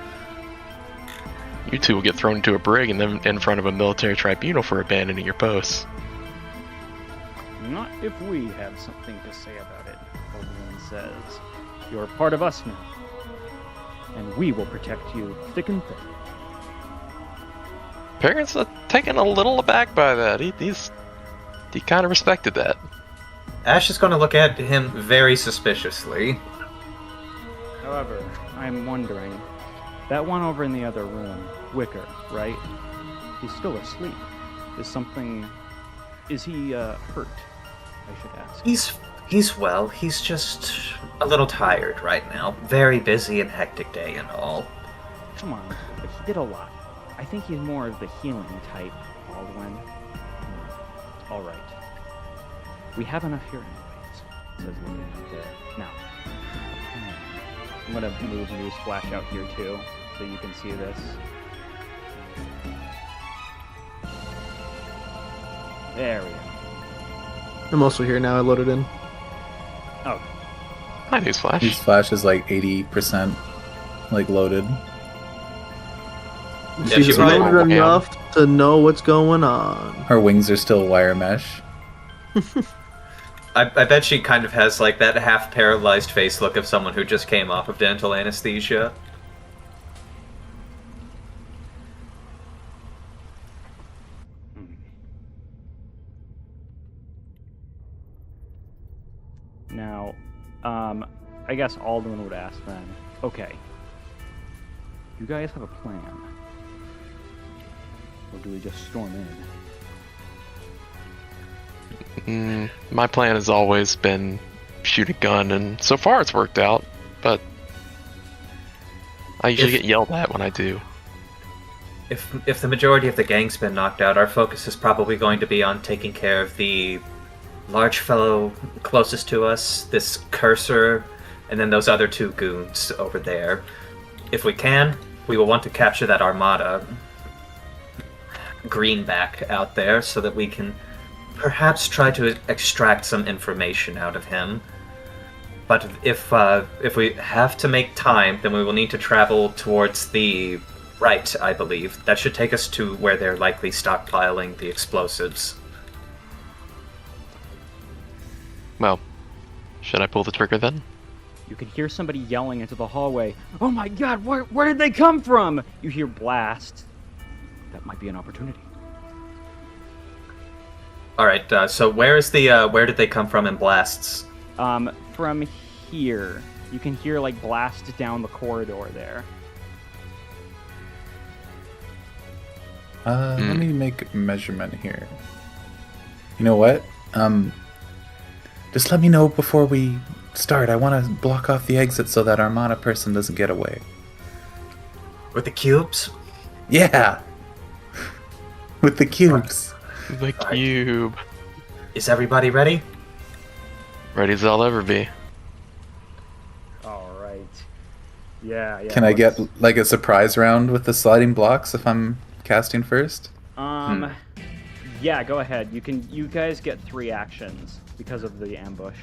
Speaker 1: You two will get thrown into a brig and then in front of a military tribunal for abandoning your posts.
Speaker 3: Not if we have something to say about it, Baldwin says. You're part of us now. And we will protect you thick and thin.
Speaker 1: Peregrine's taken a little aback by that. He kind of respected that.
Speaker 2: Ash is going to look at him very suspiciously.
Speaker 3: However, I'm wondering, That one over in the other room, Wicker, right? He's still asleep. Is he hurt? I should ask.
Speaker 2: He's well. He's just a little tired right now. Very busy and hectic day and all.
Speaker 3: Come on, but he did a lot. I think he's more of the healing type, Baldwin. All right. We have enough here anyways, says looking at the... Now, I'm gonna move Newsflash out here too, so you can see this. There we go.
Speaker 5: I'm also here now. I loaded in.
Speaker 3: Oh,
Speaker 1: Hi, Newsflash.
Speaker 4: These flash is like 80% like loaded.
Speaker 2: Yeah,
Speaker 5: She's
Speaker 2: she probably
Speaker 5: loaded
Speaker 1: won't
Speaker 5: enough to know what's going on.
Speaker 4: Her wings are still wire mesh.
Speaker 2: I bet she kind of has like that half paralyzed face look of someone who just came off of dental anesthesia.
Speaker 3: now, I guess Alden would ask then, okay, you guys have a plan? Or do we just storm in?
Speaker 1: My plan has always been shoot a gun, and so far it's worked out, but I usually get yelled at when I do.
Speaker 2: If the majority of the gang's been knocked out, our focus is probably going to be on taking care of the large fellow closest to us, this cursor, and then those other two goons over there. If we can, we will want to capture that armada greenback out there so that we can perhaps try to extract some information out of him. But if we have to make time, then we will need to travel towards the right, I believe. That should take us to where they're likely stockpiling the explosives.
Speaker 1: Well, should I pull the trigger then?
Speaker 3: You can hear somebody yelling into the hallway. Oh my god, where did they come from? You hear blast. That might be an opportunity.
Speaker 2: Alright, so where did they come from in blasts?
Speaker 3: From here. You can hear like blast down the corridor there.
Speaker 4: Let me make a measurement here. You know what? Just let me know before we start. I want to block off the exit so that Armada person doesn't get away.
Speaker 2: With the cubes?
Speaker 4: Yeah! With the cubes.
Speaker 1: The cube.
Speaker 2: Is everybody ready?
Speaker 1: Ready as I'll ever be.
Speaker 3: All right. Yeah.
Speaker 4: Can I get like a surprise round with the sliding blocks if I'm casting first?
Speaker 3: Yeah, go ahead. You guys get 3 actions because of the ambush.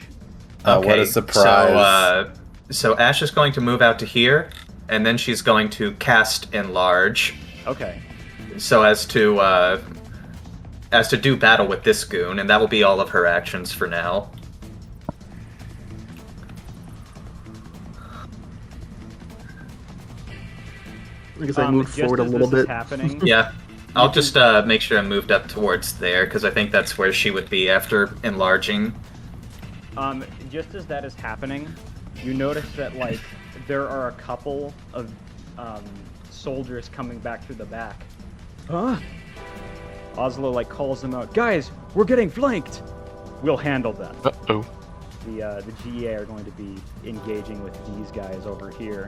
Speaker 4: What a surprise.
Speaker 2: So Ash is going to move out to here, and then she's going to cast Enlarge.
Speaker 3: Okay.
Speaker 2: So as to do battle with this goon, and that will be all of her actions for now.
Speaker 5: I guess I moved forward a little bit.
Speaker 3: Happening,
Speaker 2: Yeah. I'll just make sure I'm moved up towards there, because I think that's where she would be after enlarging.
Speaker 3: just as that is happening, you notice that like there are a couple of soldiers coming back through the back. Huh? Oslo like calls them out. Guys, we're getting flanked. We'll handle them.
Speaker 1: Uh-oh.
Speaker 3: The GEA are going to be engaging with these guys over here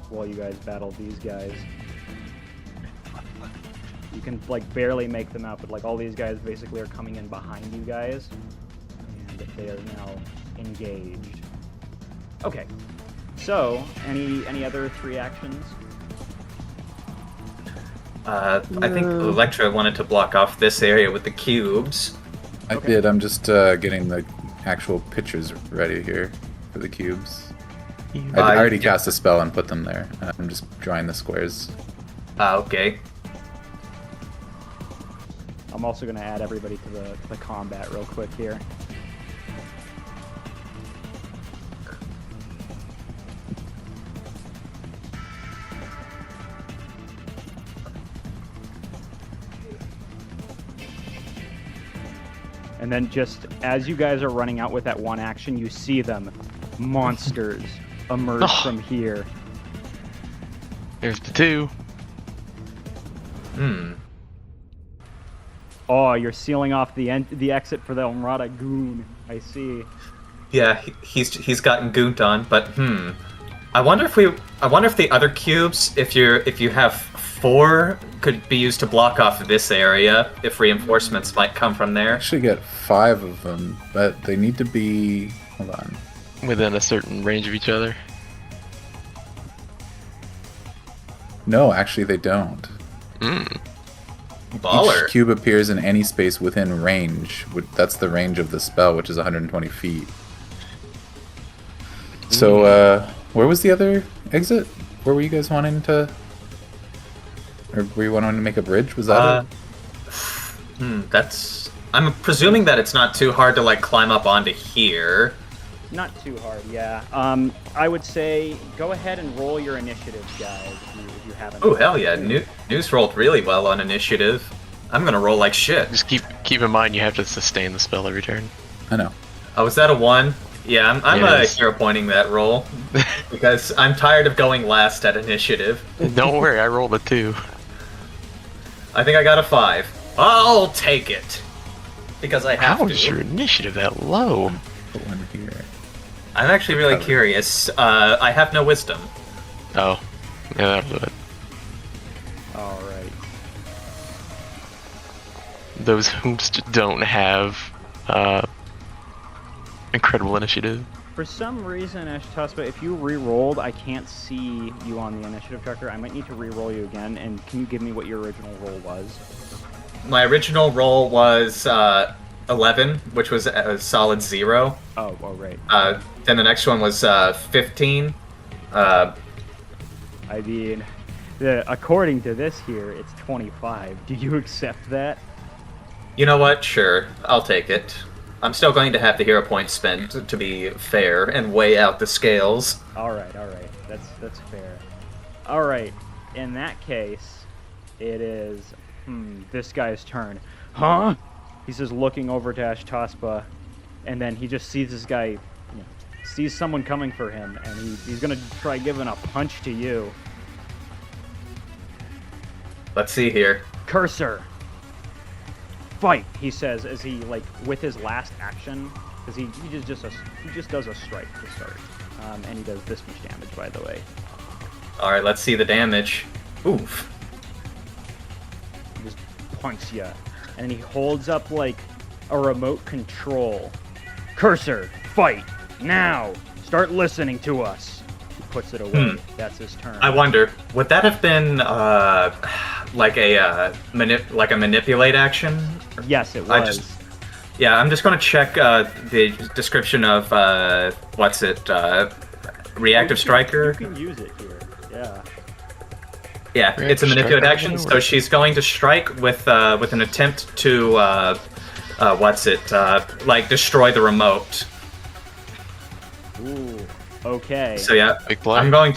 Speaker 3: while you guys battle these guys. You can like barely make them out, but like all these guys basically are coming in behind you guys, and they are now engaged. Okay. So, any other 3 actions?
Speaker 2: I think Electra wanted to block off this area with the cubes.
Speaker 4: I did. I'm just getting the actual pictures ready here for the cubes. I already cast a spell and put them there. I'm just drawing the squares.
Speaker 2: Okay.
Speaker 3: I'm also going to add everybody to the combat real quick here. And then just as you guys are running out with that one action, you see them, monsters, emerge from here.
Speaker 1: There's the 2.
Speaker 3: Oh, you're sealing off the exit for the Umrata goon. I see.
Speaker 2: Yeah, he's gotten gooned on, but I wonder if the other cubes, if you have 4, could be used to block off this area if reinforcements might come from there.
Speaker 4: Actually get 5 of them, but they need to be. Hold on.
Speaker 1: Within a certain range of each other.
Speaker 4: No, actually they don't.
Speaker 2: Baller.
Speaker 4: Each cube appears in any space within range. That's the range of the spell, which is 120 feet. So, where was the other exit? Where were you guys wanting to... Or were you wanting to make a bridge? Was that it?
Speaker 2: That's... I'm presuming that it's not too hard to, like, climb up onto here.
Speaker 3: Not too hard, yeah. I would say go ahead and roll your initiative, guys, if you haven't.
Speaker 2: Oh, hell yeah. News rolled really well on initiative. I'm gonna roll like shit.
Speaker 1: Just keep in mind you have to sustain the spell every turn.
Speaker 4: I know.
Speaker 2: Oh, was that a 1? Yeah, I'm
Speaker 1: Yes.
Speaker 2: hero pointing that roll. Because I'm tired of going last at initiative.
Speaker 1: Don't worry, I rolled a 2.
Speaker 2: I think I got a 5. I'll take it. Because I have
Speaker 1: How
Speaker 2: to.
Speaker 1: is your initiative that low?
Speaker 4: Put one here.
Speaker 2: I'm actually really curious. I have no wisdom.
Speaker 1: Oh, yeah, that'll do it.
Speaker 3: All right.
Speaker 1: Those whomst don't have incredible initiative.
Speaker 3: For some reason, Ashtaspa, if you re-rolled, I can't see you on the initiative tracker. I might need to re-roll you again. And can you give me what your original roll was?
Speaker 2: My original roll was 11, which was a solid 0.
Speaker 3: Oh, right.
Speaker 2: Then the next one was 15.
Speaker 3: I mean, according to this here, it's 25. Do you accept that?
Speaker 2: You know what? Sure, I'll take it. I'm still going to have the hero points spent to be fair and weigh out the scales.
Speaker 3: All right. That's fair. All right. In that case, it is this guy's turn. Huh? He says, looking over to Ashtaspa, and then he just sees this guy, sees someone coming for him, and he's gonna try giving a punch to you.
Speaker 2: Let's see here.
Speaker 3: Cursor, fight! He says as he with his last action, because he just does a strike to start, and he does this much damage, by the way.
Speaker 2: All right, let's see the damage. Oof.
Speaker 3: He just punks you, and he holds up like a remote control. Cursor, fight now! Start listening to us. He puts it away. That's his turn.
Speaker 2: I wonder, would that have been like a manipulate action?
Speaker 3: Yes, it was.
Speaker 2: I'm just going to check the description of reactive striker.
Speaker 3: You can use it here. Yeah.
Speaker 2: Yeah, it's a manipulate
Speaker 1: Reactive
Speaker 2: action.
Speaker 1: strike
Speaker 2: So she's going to strike with an attempt to destroy the remote.
Speaker 3: Ooh. Okay.
Speaker 2: So yeah,
Speaker 1: Big play.
Speaker 2: I'm going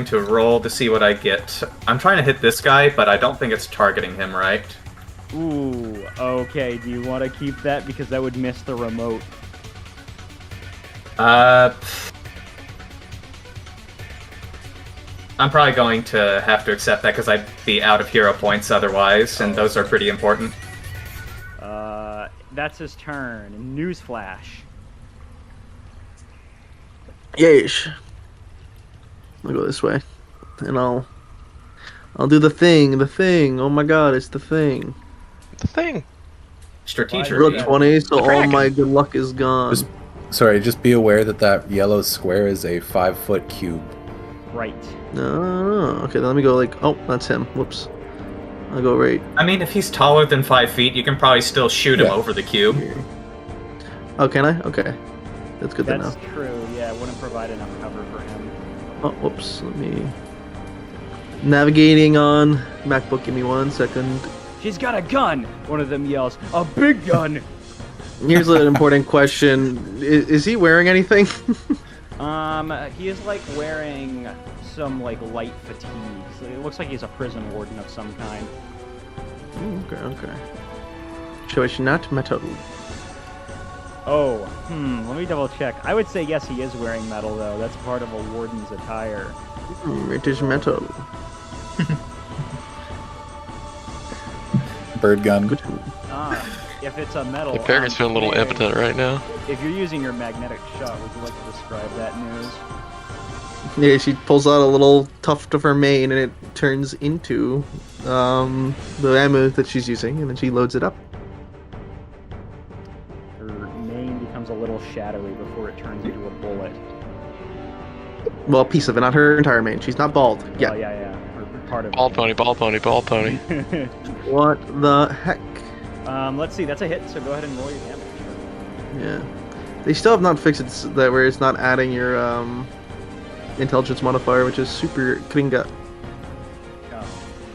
Speaker 2: to roll to see what I get. I'm trying to hit this guy, but I don't think it's targeting him right.
Speaker 3: Ooh. Okay. Do you want to keep that because that would miss the remote?
Speaker 2: I'm probably going to have to accept that because I'd be out of hero points otherwise, and those are pretty important.
Speaker 3: That's his turn. Newsflash.
Speaker 5: Yeesh. I'll go this way, and I'll do the thing. The thing. Oh my God, it's the thing.
Speaker 1: The thing.
Speaker 2: Strategic.
Speaker 5: Roll 20, so all
Speaker 1: dragon.
Speaker 5: my good luck is gone.
Speaker 4: Just be aware that yellow square is a 5-foot cube.
Speaker 3: Right.
Speaker 5: No. Okay, then let me go oh, that's him. Whoops. I'll go right
Speaker 2: I mean, if he's taller than 5 feet, you can probably still shoot him
Speaker 4: Yeah.
Speaker 2: over the cube.
Speaker 5: here. Oh, can I? Okay. That's good to know.
Speaker 3: That's true. Yeah, it wouldn't provide enough cover for him.
Speaker 5: Oh, whoops. Let me... Navigating on MacBook. Give me 1 second.
Speaker 3: She's got a gun! One of them yells, a big gun!
Speaker 5: Here's an important question. Is he wearing anything?
Speaker 3: He is wearing some light fatigues. It looks like he's a prison warden of some kind.
Speaker 5: Okay. Situation not method.
Speaker 3: Oh, let me double check. I would say yes, he is wearing metal, though. That's part of a warden's attire.
Speaker 5: It is metal.
Speaker 4: Bird gun.
Speaker 5: Good.
Speaker 3: If it's a metal...
Speaker 1: The Parry's feeling a little
Speaker 3: Claire,
Speaker 1: impotent right now.
Speaker 3: If you're using your magnetic shot, would you like to describe that news?
Speaker 5: Yeah, she pulls out a little tuft of her mane and it turns into the ammo that she's using, and then she loads it up.
Speaker 3: Her mane becomes a little shadowy before it turns into a bullet.
Speaker 5: Well, a piece of it, not her entire mane. She's not bald. Yeah.
Speaker 3: Oh, yeah. Or part of
Speaker 1: Bald pony, bald pony, bald pony.
Speaker 3: it.
Speaker 5: What the heck?
Speaker 3: Let's see. That's a hit, so go ahead and roll your damage.
Speaker 5: Yeah. They still have not fixed it that where it's not adding your intelligence modifier, which is super kringa.
Speaker 3: Well,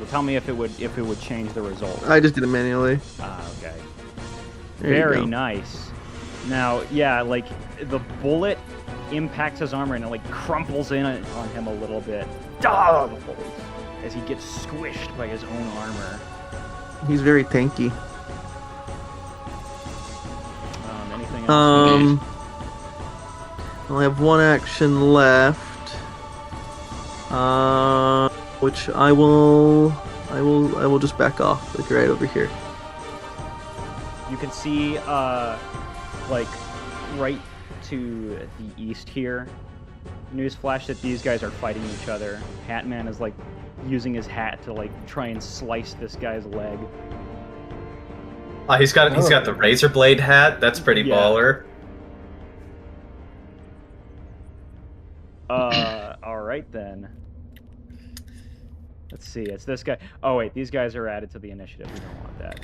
Speaker 3: tell me if it would change the result.
Speaker 5: I just did it manually.
Speaker 3: Okay.
Speaker 5: There you
Speaker 3: Very
Speaker 5: go.
Speaker 3: nice. Now, yeah, like the bullet impacts his armor and it like crumples in on him a little bit. As he gets squished by his own armor.
Speaker 5: He's very tanky.
Speaker 3: Anything else?
Speaker 5: I only have one action left. Which I will just back off, like right over here.
Speaker 3: You can see, like, right to the east here. Newsflash that these guys are fighting each other. Hatman is like using his hat to like try and slice this guy's leg.
Speaker 2: He's got the razor blade hat. That's pretty
Speaker 3: Yeah.
Speaker 2: baller.
Speaker 3: All right then. Let's see. It's this guy. Oh wait, these guys are added to the initiative. We don't want that.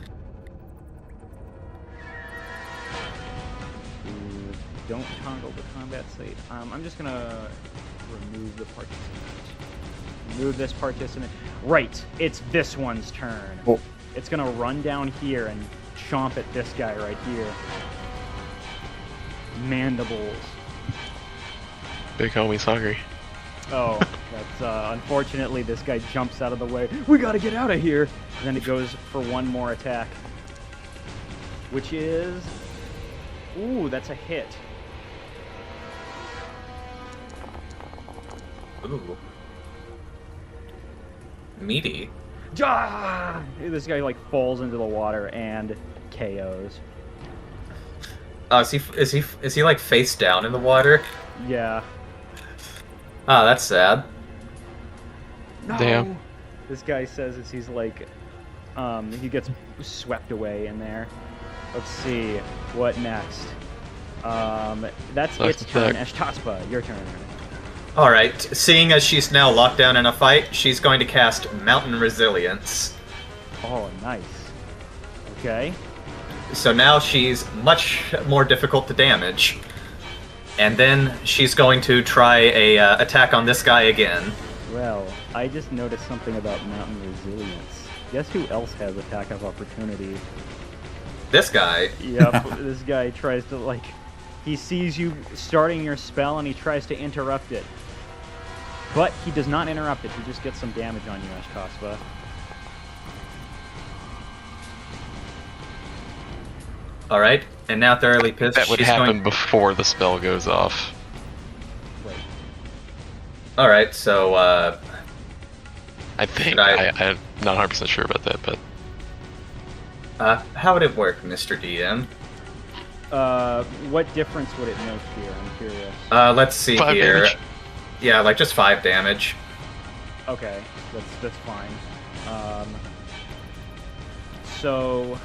Speaker 3: Don't toggle the combat state. I'm just gonna remove the participant. Remove this participant. Right, it's this one's turn.
Speaker 4: Oh.
Speaker 3: It's gonna run down here and chomp at this guy right here. Mandibles.
Speaker 1: Big homie's hungry.
Speaker 3: Oh, that's unfortunately this guy jumps out of the way. We gotta get out of here. And then it goes for one more attack, which is, ooh, that's a hit.
Speaker 2: Ooh. Meaty.
Speaker 3: Ah! This guy like falls into the water and KOs.
Speaker 2: Oh, is he like face down in the water?
Speaker 3: Yeah.
Speaker 2: Oh, that's sad.
Speaker 3: No.
Speaker 1: Damn.
Speaker 3: This guy says as he's like, he gets swept away in there. Let's see, what next? That's
Speaker 1: Nice
Speaker 3: its turn.
Speaker 1: attack.
Speaker 3: Ashtaspa, your turn.
Speaker 2: Alright, seeing as she's now locked down in a fight, she's going to cast Mountain Resilience.
Speaker 3: Oh, nice. Okay.
Speaker 2: So now she's much more difficult to damage. And then she's going to try a attack on this guy again.
Speaker 3: Well, I just noticed something about mountain resilience. Guess who else has attack of opportunity?
Speaker 2: This guy.
Speaker 3: Yep, this guy tries to, like, he sees you starting your spell and he tries to interrupt it. But he does not interrupt it, he just gets some damage on you, Ashtaspa.
Speaker 2: Alright, and now thoroughly pissed,
Speaker 1: That would
Speaker 2: she's
Speaker 1: happen
Speaker 2: going...
Speaker 1: before the spell goes off.
Speaker 3: Wait.
Speaker 2: Alright, so,
Speaker 1: I think.
Speaker 2: Should I-
Speaker 1: I'm not 100% sure about that, but
Speaker 2: how would it work, Mr. DM?
Speaker 3: What difference would it make here? I'm curious.
Speaker 2: Let's see
Speaker 1: 5
Speaker 2: here.
Speaker 1: damage.
Speaker 2: Yeah, like just 5 damage.
Speaker 3: Okay, that's fine. So,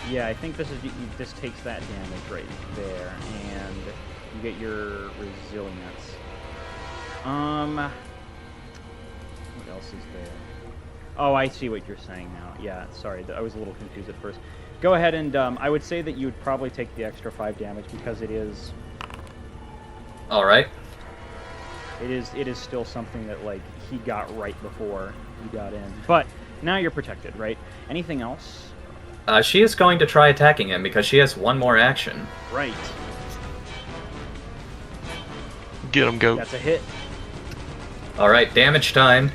Speaker 3: yeah, I think this takes that damage right there, and you get your resilience. What else is there? Oh, I see what you're saying now. Yeah, sorry, I was a little confused at first. Go ahead and I would say that you would probably take the extra 5 damage because it is
Speaker 2: Alright.
Speaker 3: It is still something that, like, he got right before you got in. But now you're protected, right? Anything else?
Speaker 2: She is going to try attacking him because she has one more action.
Speaker 3: Right.
Speaker 1: get him, goat.
Speaker 3: That's a hit.
Speaker 2: Alright, damage time.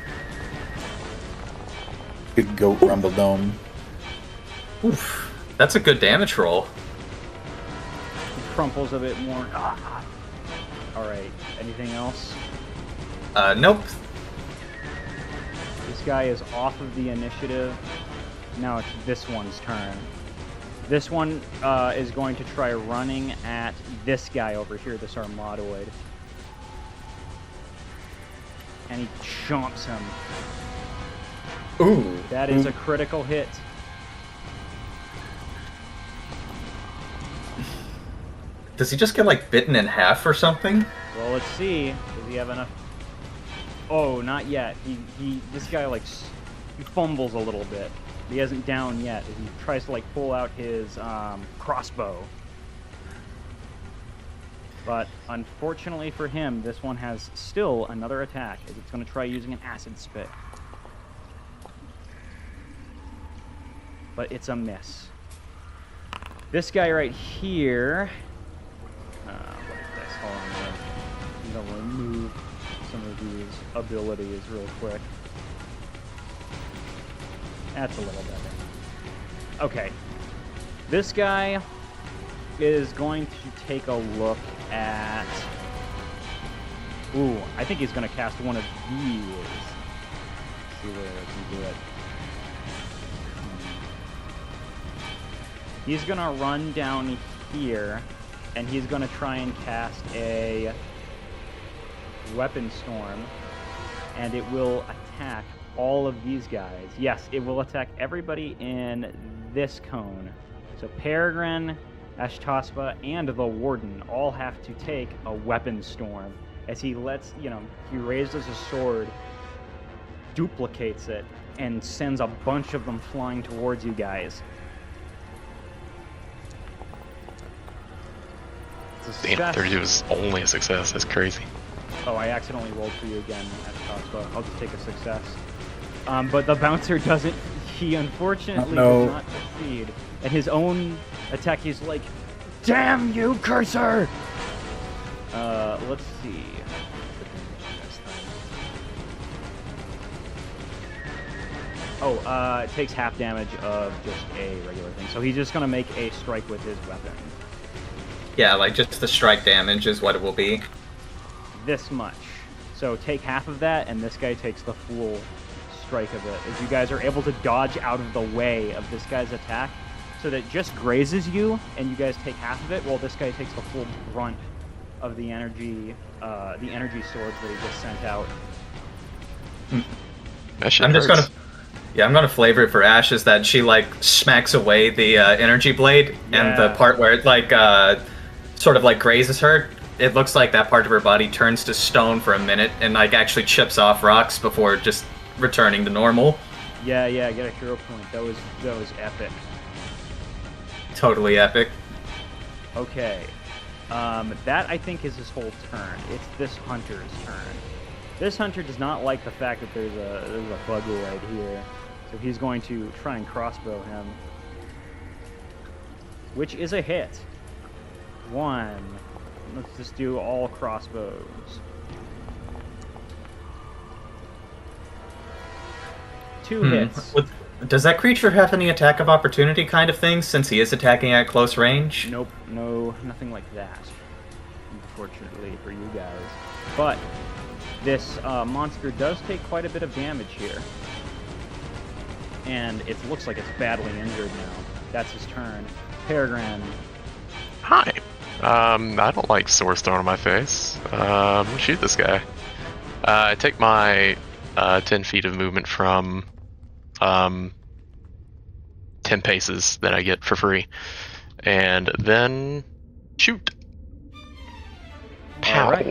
Speaker 4: Good goat rumble dome.
Speaker 2: Oof. That's a good damage roll.
Speaker 3: crumples a bit more. Alright, anything else?
Speaker 2: Nope.
Speaker 3: This guy is off of the initiative. Now it's this one's turn. This one is going to try running at this guy over here, this Armadoid. And he chomps him.
Speaker 2: Ooh.
Speaker 3: That is a critical hit.
Speaker 2: Does he just get, like, bitten in half or something?
Speaker 3: Well, let's see. Does he have enough? Oh, not yet. This guy, like, he fumbles a little bit. He hasn't down yet. He tries to, like, pull out his crossbow. But unfortunately for him, this one has still another attack, as it's going to try using an acid spit. But it's a miss. This guy right here. What is this? Hold on. I'm going to remove some of these abilities real quick. That's a little better. Okay. This guy is going to take a look at... Ooh, I think he's going to cast one of these. Let's see where I can do it. He's going to run down here, and he's going to try and cast a Weapon Storm, and it will attack all of these guys. Yes, it will attack everybody in this cone. So Peregrine, Ashtaspa, and the Warden all have to take a Weapon Storm. As he lets, he raises his sword, duplicates it, and sends a bunch of them flying towards you guys.
Speaker 1: Damn, 32 is only a success. That's crazy.
Speaker 3: Oh, I accidentally rolled for you again at Ashtaspa. I'll just take a success. But the bouncer doesn't. He unfortunately does not succeed. And his own attack, he's like, "Damn you, cursor!" Let's see. Oh, it takes half damage of just a regular thing. So he's just gonna make a strike with his weapon.
Speaker 2: Yeah, like just the strike damage is what it will be.
Speaker 3: This much. So take half of that, and this guy takes the full strike of it. As you guys are able to dodge out of the way of this guy's attack, so that it just grazes you, and you guys take half of it, while this guy takes the full brunt of the energy swords that he just sent out.
Speaker 1: That shit
Speaker 2: I'm just
Speaker 1: hurts.
Speaker 2: I'm gonna flavor it for Ash is that she like smacks away the energy blade, and the part where it like sort of like grazes her. It looks like that part of her body turns to stone for a minute and like actually chips off rocks before just returning to normal.
Speaker 3: Yeah, get a hero point. That was epic.
Speaker 2: Totally epic.
Speaker 3: Okay. That I think is his whole turn. It's this hunter's turn. This hunter does not like the fact that there's a bugoid here, so he's going to try and crossbow him, which is a hit. One. Let's just do all crossbows. 2 hits.
Speaker 2: Does that creature have any attack of opportunity kind of thing, since he is attacking at close range?
Speaker 3: Nope, nothing like that, unfortunately for you guys. But this monster does take quite a bit of damage here. And it looks like it's badly injured now. That's his turn. Peregrine.
Speaker 1: Hi. I don't like swords thrown in my face. Shoot this guy. I take my 10 feet of movement from 10 paces that I get for free. And then shoot. Pow.
Speaker 3: Right.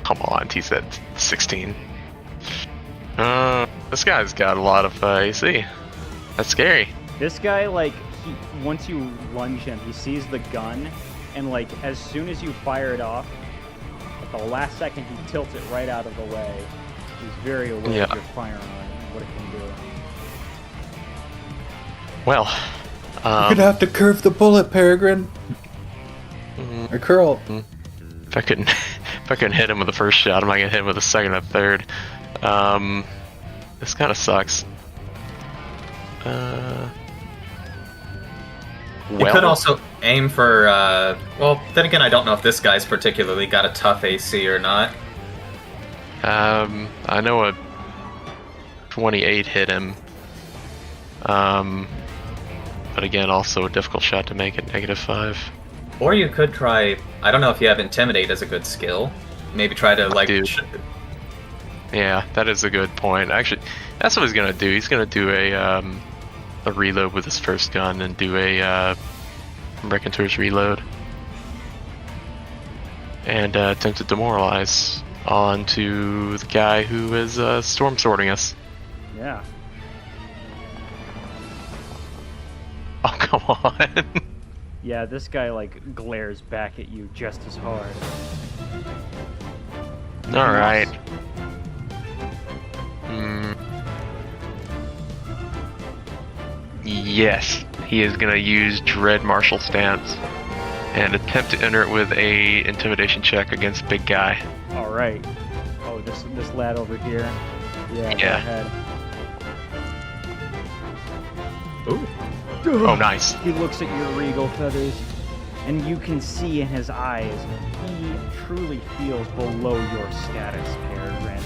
Speaker 1: Come on, he said 16. This guy's got a lot of AC. That's scary.
Speaker 3: This guy, like, once you lunge him, he sees the gun, and like as soon as you fire it off, at the last second he tilts it right out of the way. He's very aware of your firearm and what it can do.
Speaker 1: Well,
Speaker 4: You're gonna have to curve the bullet, Peregrine. Or curl.
Speaker 1: If I couldn't hit him with the first shot, I'm not gonna hit him with the second or third. This kind of sucks.
Speaker 2: You could also aim for, well, then again, I don't know if this guy's particularly got a tough AC or not.
Speaker 1: I know a 28 hit him. But again, also a difficult shot to make at -5.
Speaker 2: Or you could try, I don't know if you have Intimidate as a good skill. Maybe try to, like...
Speaker 1: Yeah, that is a good point. Actually, that's what he's gonna do. He's gonna do a reload with his first gun and do a Raconteur's reload. And attempt to demoralize onto the guy who is storm sorting us.
Speaker 3: Yeah.
Speaker 1: Oh, come on.
Speaker 3: Yeah, this guy, like, glares back at you just as hard.
Speaker 1: Alright. Yes, he is gonna use Dread Martial Stance and attempt to enter it with a intimidation check against big guy.
Speaker 3: Alright. Oh, this lad over here. Yeah, go
Speaker 1: Yeah.
Speaker 3: ahead.
Speaker 2: Ooh.
Speaker 1: Oh, nice.
Speaker 3: He looks at your regal feathers, and you can see in his eyes, he truly feels below your status, Peregrine.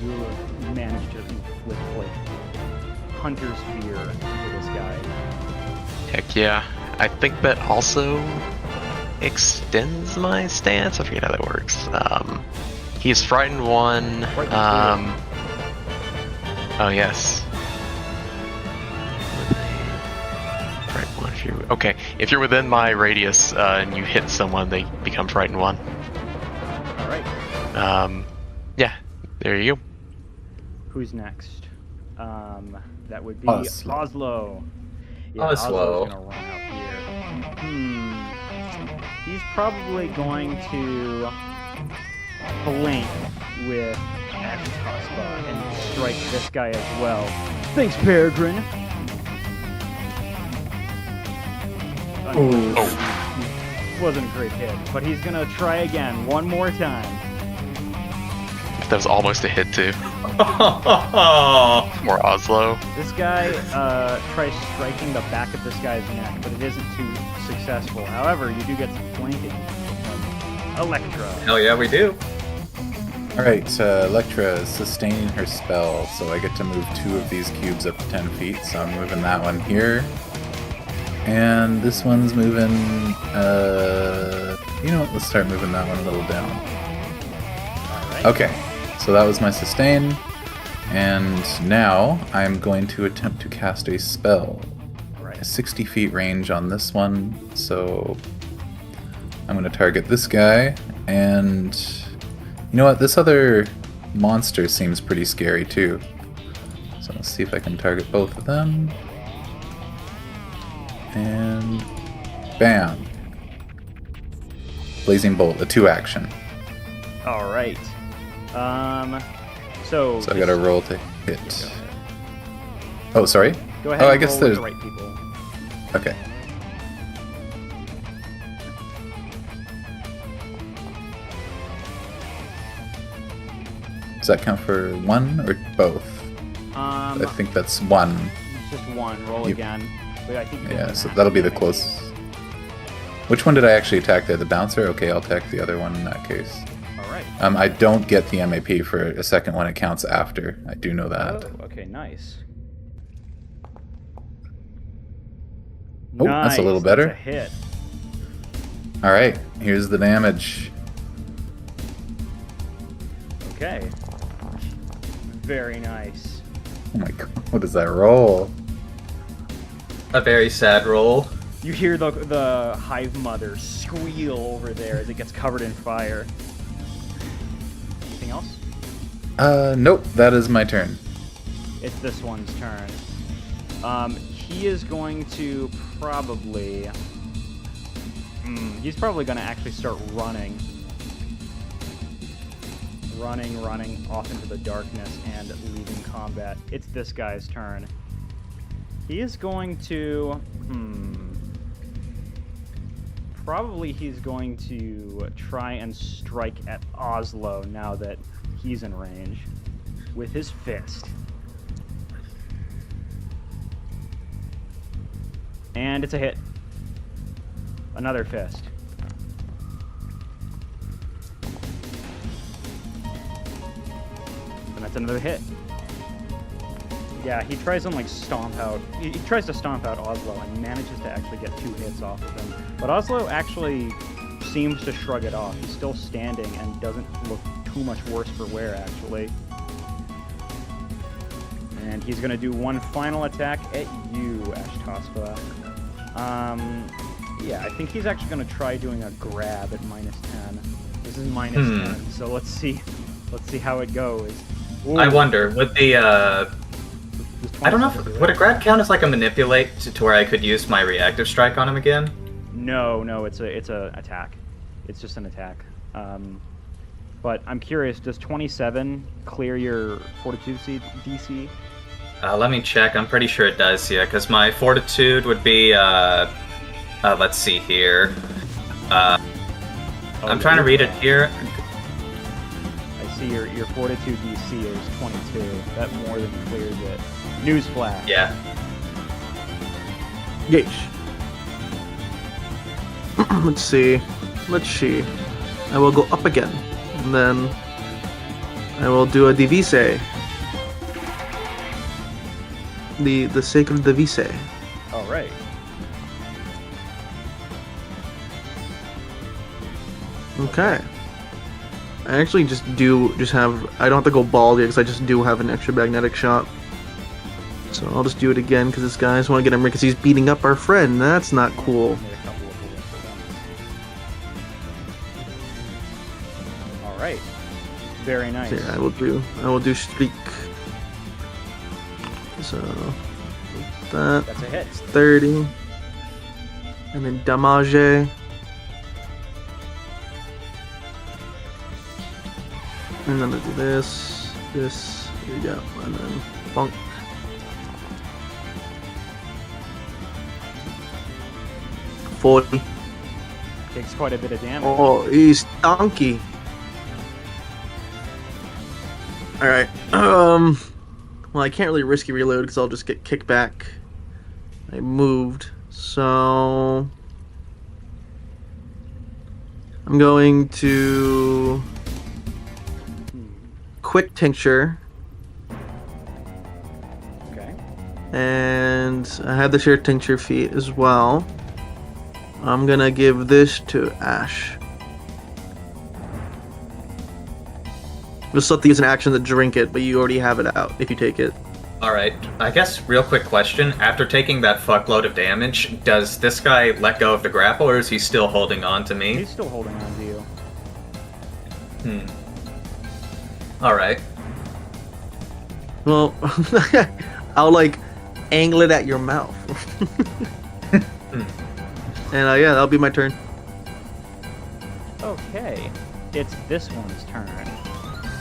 Speaker 3: You have managed to inflict, like, hunter's fear to this guy.
Speaker 1: Heck yeah. I think that also extends my stance. I forget how that works. He's frightened 1. Oh, yes. Frightened 1 if you're... Okay, if you're within my radius and you hit someone, they become frightened 1.
Speaker 3: Alright.
Speaker 1: Yeah, there you go.
Speaker 3: Who's next? That would be
Speaker 4: Oslo.
Speaker 3: Oslo. Yeah,
Speaker 2: Oslo.
Speaker 3: Oslo's gonna run out here. He's probably going to blink with Ashtaspa and strike this guy as well. Thanks, Peregrine. Wasn't a great hit, but he's gonna try again one more time.
Speaker 1: That was almost a hit too. More Oslo.
Speaker 3: This guy tries striking the back of this guy's neck, but it isn't too successful. However, you do get some flanking from Electra.
Speaker 2: Hell yeah, we do.
Speaker 4: Alright, Electra is sustaining her spell, so I get to move 2 of these cubes up to 10 feet, so I'm moving that one here. And this one's moving, you know what, let's start moving that one a little down.
Speaker 3: Alright.
Speaker 4: Okay, so that was my sustain, and now I'm going to attempt to cast a spell.
Speaker 3: Right.
Speaker 4: A 60 feet range on this one, so I'm going to target this guy, and you know what, this other monster seems pretty scary too. So let's see if I can target both of them. And bam! Blazing Bolt, a 2 action.
Speaker 3: Alright. So
Speaker 4: So I gotta roll to hit. Oh, sorry?
Speaker 3: Go ahead
Speaker 4: Oh, I
Speaker 3: and
Speaker 4: guess
Speaker 3: roll
Speaker 4: there's...
Speaker 3: with the right people.
Speaker 4: Okay. Does that count for 1 or both? I think that's 1.
Speaker 3: Just one. Roll again. But I think you
Speaker 4: Yeah,
Speaker 3: get
Speaker 4: so
Speaker 3: an
Speaker 4: that'll be the
Speaker 3: action,
Speaker 4: closest. Which one did I actually attack there? The bouncer? Okay, I'll attack the other one in that case.
Speaker 3: Alright.
Speaker 4: I don't get the MAP for a second one. It counts after. I do know that.
Speaker 3: Oh, okay, nice.
Speaker 4: Oh, that's a little better.
Speaker 3: That's a hit.
Speaker 4: Alright, here's the damage.
Speaker 3: Okay. Very nice.
Speaker 4: Oh my god, what is that roll?
Speaker 2: A very sad roll.
Speaker 3: You hear the hive mother squeal over there as it gets covered in fire. Anything else?
Speaker 4: Nope, that is my turn.
Speaker 3: It's this one's turn. He is going to probably... he's probably going to actually start running. Running off into the darkness and leaving combat. It's this guy's turn. He is going to... Probably he's going to try and strike at Oslo now that he's in range with his fist. And it's a hit. Another fist. And that's another hit. Yeah, he tries and like stomp out. He tries to stomp out Oslo and manages to actually get 2 hits off of him. But Oslo actually seems to shrug it off. He's still standing and doesn't look too much worse for wear, actually. And he's gonna do one final attack at you, Ashtaspa. Yeah, I think he's actually gonna try doing a grab at -10. This is -10, so let's see how it goes. Ooh.
Speaker 2: I wonder, would the I don't know would a grab count as like a manipulate to where I could use my reactive strike on him again?
Speaker 3: No, it's a attack. It's just an attack. But I'm curious, does 27 clear your Fortitude DC?
Speaker 2: Let me check. I'm pretty sure it does, yeah, because my Fortitude would be, let's see here. I'm trying to read it here.
Speaker 3: I see your Fortitude DC is 22. That more than clears it. Newsflash.
Speaker 2: Yeah.
Speaker 5: Yeesh. Let's see. I will go up again. And then I will do a divise. The sacred divise.
Speaker 3: All right.
Speaker 5: Okay. I actually I don't have to go bald yet because I just do have an extra magnetic shot. So I'll just do it again because this guy, I just want to get him because he's beating up our friend. That's not cool.
Speaker 3: All right. Very nice.
Speaker 5: Yeah, I will do streak. So that's
Speaker 3: a hit.
Speaker 5: 30. And then damage. And then I do this, here you go, and then bonk. $40.
Speaker 3: Takes quite a bit of damage.
Speaker 5: Oh, he's donkey. Alright, well, I can't really risky reload because I'll just get kicked back. I moved, so I'm going to quick tincture.
Speaker 3: Okay.
Speaker 5: And I have the shared tincture feat as well. I'm gonna give this to Ash. You'll still have to use an action to drink it, but you already have it out if you take it.
Speaker 2: Alright, I guess real quick question. After taking that fuckload of damage, does this guy let go of the grapple or is he still holding on to me?
Speaker 3: He's still holding on to you.
Speaker 2: Alright.
Speaker 5: Well, I'll like angle it at your mouth. And yeah, that'll be my turn.
Speaker 3: Okay. It's this one's turn.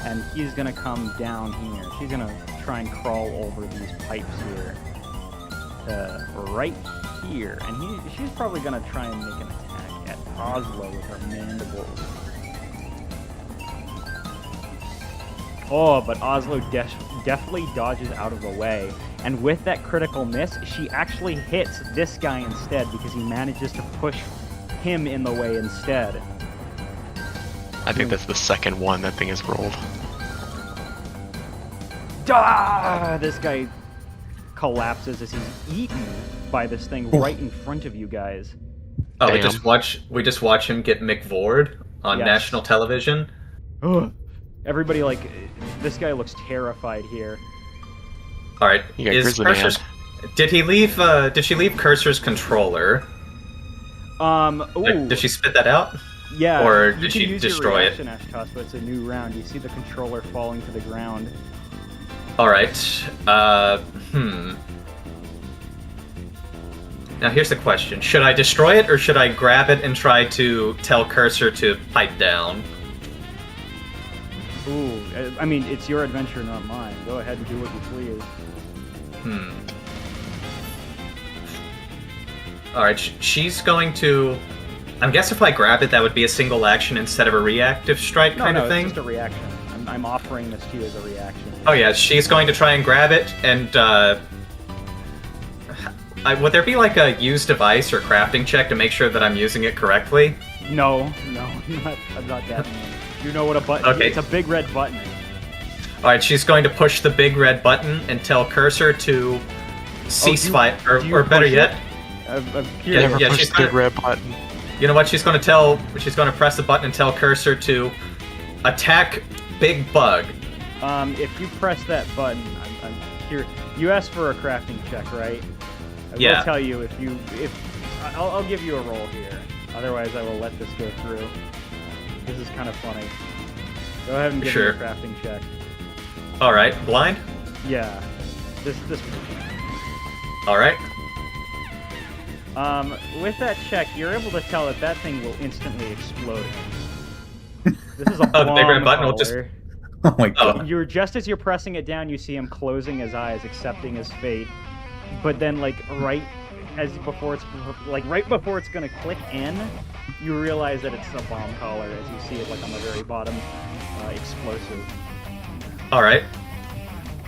Speaker 3: And he's gonna come down here. She's gonna try and crawl over these pipes here. Right here. And she's probably gonna try and make an attack at Oslo with her mandibles. Oh, but Oslo definitely dodges out of the way. And with that critical miss, she actually hits this guy instead because he manages to push him in the way instead.
Speaker 1: I think that's the second one that thing has rolled.
Speaker 3: This guy collapses as he's eaten by this thing right in front of you guys.
Speaker 2: Oh,
Speaker 1: Damn.
Speaker 2: we just watch him get McVored on
Speaker 3: Yes.
Speaker 2: national television.
Speaker 3: Everybody, like, this guy looks terrified here.
Speaker 2: Alright,
Speaker 1: You got
Speaker 2: is
Speaker 1: Grizzly
Speaker 2: Cursor's... Did she leave Cursor's controller?
Speaker 3: Ooh.
Speaker 2: Like, did she spit that out?
Speaker 3: Yeah.
Speaker 2: Or
Speaker 3: you
Speaker 2: did
Speaker 3: can
Speaker 2: she
Speaker 3: use
Speaker 2: destroy
Speaker 3: your
Speaker 2: it?
Speaker 3: reaction, Ashtos, but it's a new round. You see the controller falling to the ground.
Speaker 2: Alright, Now here's the question. Should I destroy it, or should I grab it and try to tell Cursor to pipe down?
Speaker 3: Ooh. I mean, it's your adventure, not mine. Go ahead and do what you please.
Speaker 2: Alright, she's going to... I guess if I grabbed it, that would be a single action instead of a reactive strike kind of thing?
Speaker 3: It's just a reaction. I'm offering this to you as a reaction.
Speaker 2: Oh yeah, she's going to try and grab it, and would there be like a use device or crafting check to make sure that I'm using it correctly?
Speaker 3: No, I'm not that mean. You know what a button?
Speaker 2: Okay.
Speaker 3: It's a big red button.
Speaker 2: All right, she's going to push the big red button and tell Cursor to cease fight,
Speaker 3: do you
Speaker 2: or better
Speaker 3: push
Speaker 2: yet,
Speaker 3: it? I'm
Speaker 1: You never
Speaker 2: yeah,
Speaker 1: push
Speaker 2: she's
Speaker 1: the big
Speaker 2: gonna-
Speaker 1: red button.
Speaker 2: you know what? She's going to press the button and tell Cursor to attack Big Bug.
Speaker 3: If you press that button, I'm here. You asked for a crafting check, right? I
Speaker 2: Yeah.
Speaker 3: will tell you I'll give you a roll here. Otherwise, I will let this go through. This is kind of funny. Go ahead and give
Speaker 2: Sure.
Speaker 3: me a crafting check.
Speaker 2: All right, blind.
Speaker 3: Yeah. This.
Speaker 2: All right.
Speaker 3: With that check, you're able to tell that thing will instantly explode. This is a
Speaker 2: Oh, the big red
Speaker 3: bomb
Speaker 2: button will just-
Speaker 3: collar.
Speaker 4: Oh my god.
Speaker 3: You're just as you're pressing it down, you see him closing his eyes, accepting his fate. But then, like right before it's gonna click in, you realize that it's a bomb collar as you see it like on the very bottom, explosive.
Speaker 2: All right.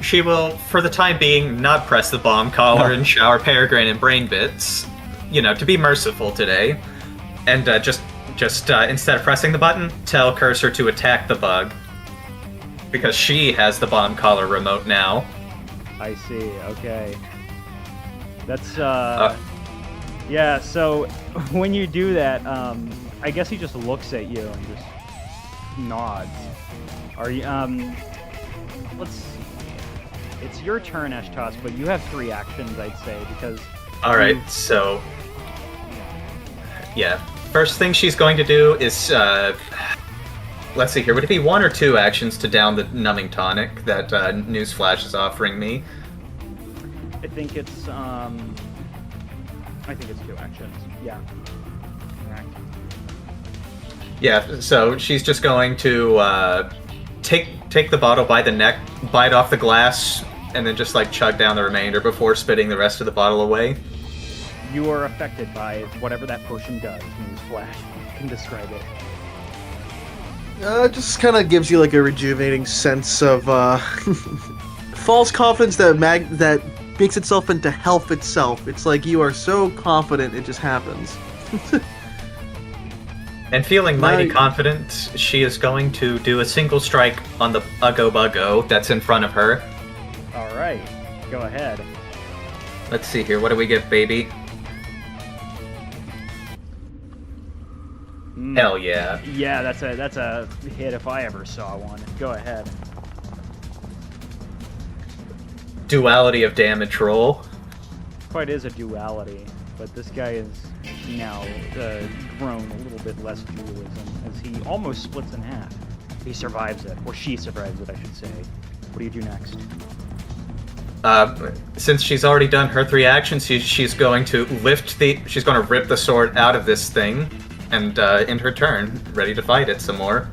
Speaker 2: She will, for the time being, not press the bomb collar and shower Peregrine in brain bits. You know, to be merciful today, and just instead of pressing the button, tell Cursor to attack the bug because she has the bomb collar remote now.
Speaker 3: I see. Okay. That's yeah. So when you do that, I guess he just looks at you and just nods. Are you let's see. It's your turn, Eshtos, but you have 3 actions, I'd say, because
Speaker 2: All right, so yeah, first thing she's going to do is let's see here. Would it be 1 or 2 actions to down the numbing tonic that Newsflash is offering me?
Speaker 3: I think it's 2 actions. Yeah. Right.
Speaker 2: Yeah, so she's just going to take the bottle by the neck, bite off the glass, and then just like chug down the remainder before spitting the rest of the bottle away.
Speaker 3: You are affected by whatever that potion does. Newsflash can describe it.
Speaker 5: It just kind of gives you like a rejuvenating sense of false confidence that makes itself into health itself. It's like you are so confident it just happens.
Speaker 2: And feeling mighty
Speaker 5: Nice.
Speaker 2: confident, she is going to do a single strike on the Uggo Buggo that's in front of her.
Speaker 3: All right, go ahead.
Speaker 2: Let's see here. What do we get, baby? Hell yeah.
Speaker 3: Yeah, that's a hit if I ever saw one. Go ahead.
Speaker 2: Duality of damage roll.
Speaker 3: Quite is a duality, but this guy is now grown a little bit less dualism as he almost splits in half. He survives it, or she survives it, I should say. What do you do next?
Speaker 2: Since she's already done her 3 actions, she's going to she's going to rip the sword out of this thing, and end her turn, ready to fight it some more.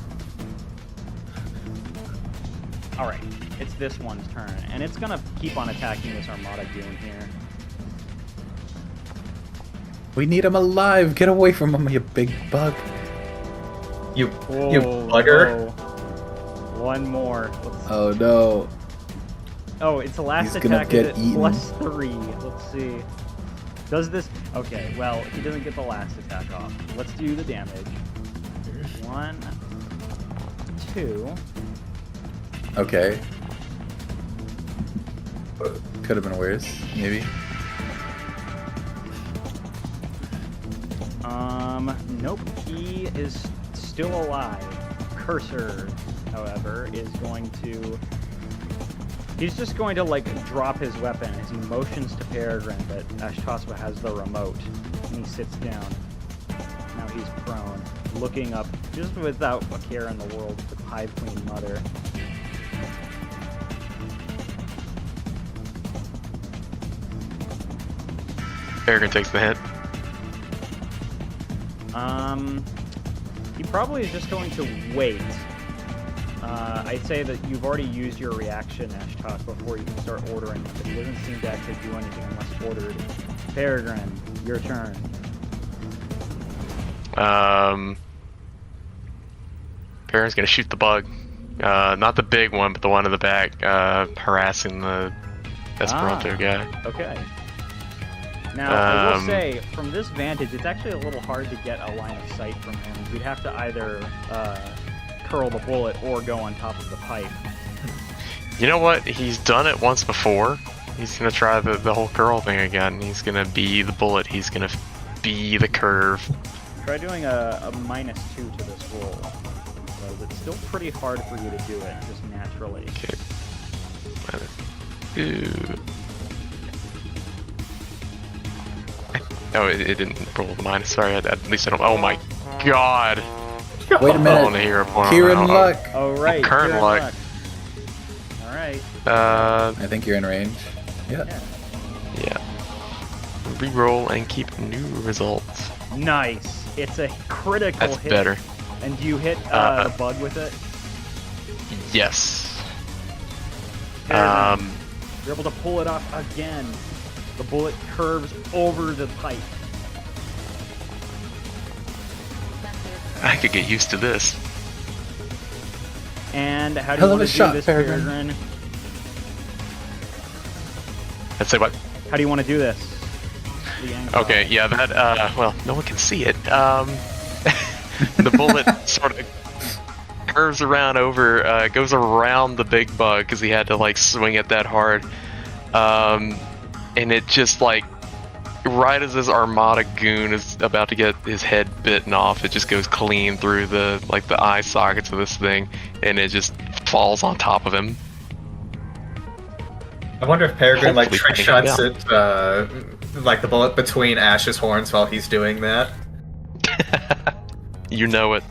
Speaker 3: All right, it's this one's turn, and it's gonna keep on attacking this Armada goon here.
Speaker 4: We need him alive. Get away from him, you big bug.
Speaker 2: You
Speaker 3: Whoa,
Speaker 2: bugger.
Speaker 3: whoa. One more.
Speaker 4: Oh no.
Speaker 3: Oh, it's the last
Speaker 4: He's gonna
Speaker 3: attack.
Speaker 4: get
Speaker 3: Is it
Speaker 4: eaten.
Speaker 3: +3? Let's see. Does this? Okay, well, he doesn't get the last attack off. Let's do the damage. 1, 2.
Speaker 4: Okay. Could have been worse, maybe.
Speaker 3: Nope. He is still alive. Cursor, however, is going to. He's just going to like drop his weapon as he motions to Peregrine, but Ashtospa has the remote, and he sits down. Now he's prone, looking up, just without a care in the world, to the Hive Queen Mother.
Speaker 1: Peregrine takes the hit.
Speaker 3: He probably is just going to wait. I'd say that you've already used your reaction, Ashtos, before you can start ordering him, but he doesn't seem to actually do anything unless ordered. Peregrine, your turn.
Speaker 1: Peregrine's gonna shoot the bug. Not the big one, but the one in the back, harassing the Esperanto guy.
Speaker 3: Okay. Now, I will say, from this vantage, it's actually a little hard to get a line of sight from him. You'd have to either curl the bullet or go on top of the pipe.
Speaker 1: You know what? He's done it once before. He's gonna try the whole curl thing again. He's gonna be the bullet. He's gonna be the curve.
Speaker 3: Try doing a -2 to this roll, because it's still pretty hard for you to do it, just naturally.
Speaker 1: Okay. Ooh. Oh, it didn't roll the minus. Sorry, at least I don't. Oh my god!
Speaker 4: Wait a
Speaker 1: I
Speaker 4: minute.
Speaker 1: want to hear a point.
Speaker 4: Kieran luck.
Speaker 3: Oh, right.
Speaker 1: Current
Speaker 3: Kieran
Speaker 1: luck.
Speaker 3: Alright.
Speaker 4: I think you're in range. Yeah.
Speaker 1: Yeah. Reroll and keep new results.
Speaker 3: Nice. It's a critical
Speaker 1: That's
Speaker 3: hit.
Speaker 1: better.
Speaker 3: And do you hit the bug with it?
Speaker 1: Yes.
Speaker 3: You're able to pull it off again. The bullet curves over the pipe.
Speaker 1: I could get used to this.
Speaker 3: And how do
Speaker 4: Hell
Speaker 3: you
Speaker 4: of
Speaker 3: want
Speaker 4: a
Speaker 3: to do
Speaker 4: shot,
Speaker 3: this,
Speaker 4: Peregrine.
Speaker 3: Peregrine?
Speaker 1: I'd say what?
Speaker 3: How do you want to do this? The angle.
Speaker 1: Okay, yeah, that, well, no one can see it. The bullet sort of curves around over, goes around the big bug, because he had to, like, swing it that hard. And it just, like, right as this Armada goon is about to get his head bitten off, it just goes clean through the, like, the eye sockets of this thing, and it just falls on top of him.
Speaker 2: I wonder if Peregrine like
Speaker 1: Hopefully
Speaker 2: trick
Speaker 1: pinning
Speaker 2: shots
Speaker 1: him
Speaker 2: it, like the bullet between Ash's horns while he's doing that.
Speaker 1: You know it.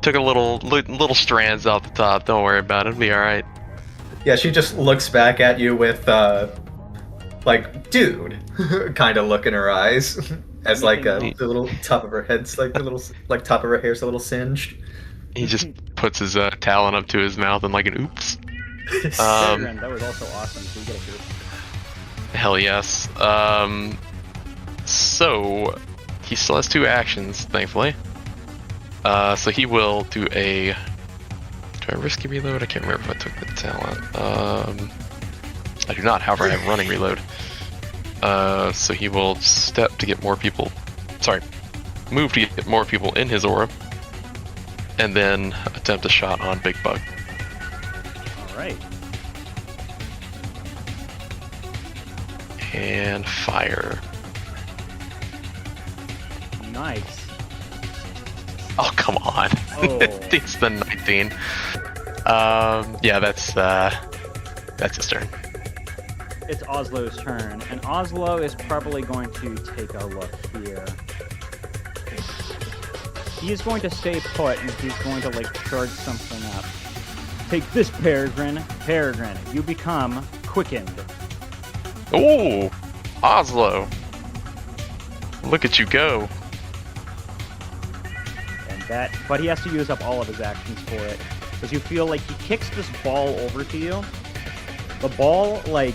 Speaker 1: Took a little strands off the top. Don't worry about it. It'll be all right.
Speaker 2: Yeah, she just looks back at you with like, dude, kind of look in her eyes, as like the little top of her head's like the little like top of her hair's a little singed.
Speaker 1: He just puts his talon up to his mouth and like an oops.
Speaker 3: Peregrine, that was also awesome. So you get a group.
Speaker 1: Hell yes. So he still has 2 actions, thankfully. So he will do a. Do I risky reload? I can't remember if I took the talent. I do not, however, I have running reload. So he will step to get more people. Sorry, move to get more people in his aura, and then attempt a shot on Big Bug.
Speaker 3: Alright.
Speaker 1: And fire.
Speaker 3: Nice.
Speaker 1: Oh, come on.
Speaker 3: Oh.
Speaker 1: It's the 19. Yeah, that's his turn.
Speaker 3: It's Oslo's turn, and Oslo is probably going to take a look here. He is going to stay put, and he's going to, like, charge something up. Take this, Peregrine. Peregrine, you become quickened.
Speaker 1: Ooh, Oslo. Look at you go.
Speaker 3: And that, but he has to use up all of his actions for it. Because you feel like he kicks this ball over to you. The ball, like,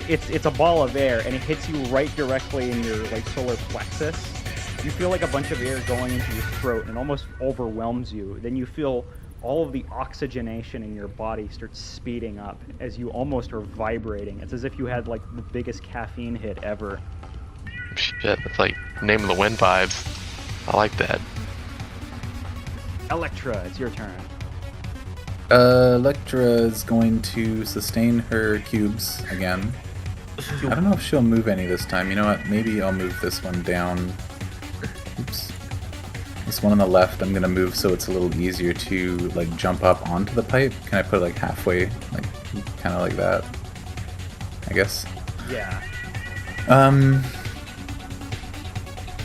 Speaker 3: it's a ball of air, and it hits you right directly in your, like, solar plexus. You feel like a bunch of air going into your throat, and it almost overwhelms you. Then you feel all of the oxygenation in your body starts speeding up as you almost are vibrating. It's as if you had, like, the biggest caffeine hit ever.
Speaker 1: Shit, that's like Name of the Wind vibes. I like that.
Speaker 3: Electra, it's your turn.
Speaker 4: Electra is going to sustain her cubes again. I don't know if she'll move any this time. You know what? Maybe I'll move this one down. Oops. This one on the left, I'm gonna move so it's a little easier to like jump up onto the pipe. Can I put it like halfway, like kind of like that? I guess.
Speaker 3: Yeah.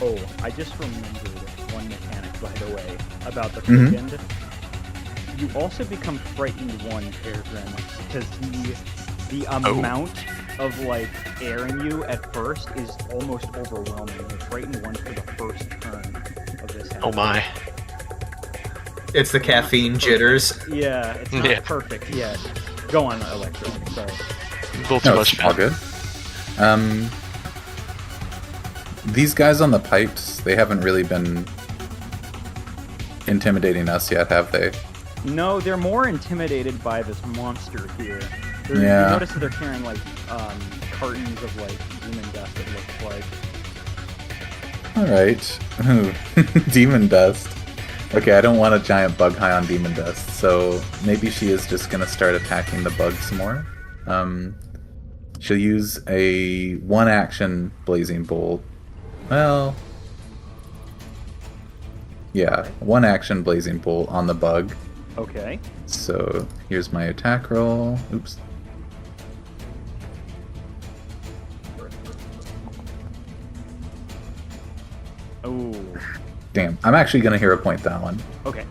Speaker 3: Oh, I just remembered one mechanic, by the way, about the quickened. You also become frightened 1, Peregrine, because the amount of like air in you at first is almost overwhelming. You're frightened 1 for the first turn of this.
Speaker 1: Oh my.
Speaker 2: It's the caffeine jitters.
Speaker 3: Yeah, it's not perfect yet. Go on, Electro. Sorry.
Speaker 1: A little too
Speaker 4: No,
Speaker 1: much.
Speaker 4: it's all good. These guys on the pipes, they haven't really been intimidating us yet, have they?
Speaker 3: No, they're more intimidated by this monster here. You
Speaker 4: Yeah.
Speaker 3: notice that they're carrying like cartons of like demon dust. It looks like.
Speaker 4: All right. Ooh, demon dust. Okay, I don't want a giant bug high on demon dust, so maybe she is just gonna start attacking the bugs more. She'll use a one-action blazing bolt. Well, yeah, one-action blazing bolt on the bug.
Speaker 3: Okay.
Speaker 4: So here's my attack roll. Oops.
Speaker 3: Oh.
Speaker 4: Damn, I'm actually gonna hero point that one.
Speaker 3: Okay.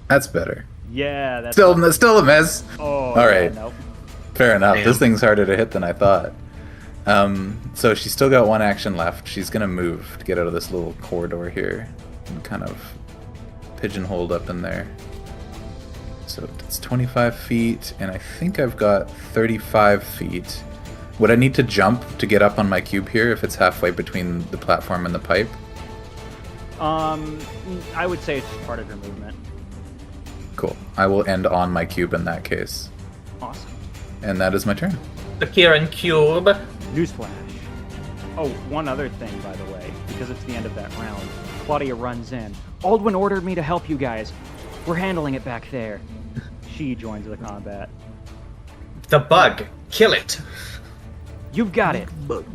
Speaker 4: That's better.
Speaker 3: Yeah, that's
Speaker 4: Still a miss.
Speaker 3: Oh.
Speaker 4: All right.
Speaker 3: Yeah, nope.
Speaker 4: Fair enough.
Speaker 1: Damn.
Speaker 4: This thing's harder to hit than I thought. So she's still got one action left. She's gonna move to get out of this little corridor here and kind of pigeonholed up in there. So it's 25 feet, and I think I've got 35 feet. Would I need to jump to get up on my cube here if it's halfway between the platform and the pipe?
Speaker 3: I would say it's just part of your movement.
Speaker 4: Cool. I will end on my cube in that case.
Speaker 3: Awesome.
Speaker 4: And that is my turn.
Speaker 2: The Kieran Cube.
Speaker 3: Newsflash. Oh, one other thing, by the way, because it's the end of that round. Claudia runs in. Aldwin ordered me to help you guys. We're handling it back there. She joins the combat.
Speaker 2: The bug. Kill it.
Speaker 3: You've got it.
Speaker 5: Bug.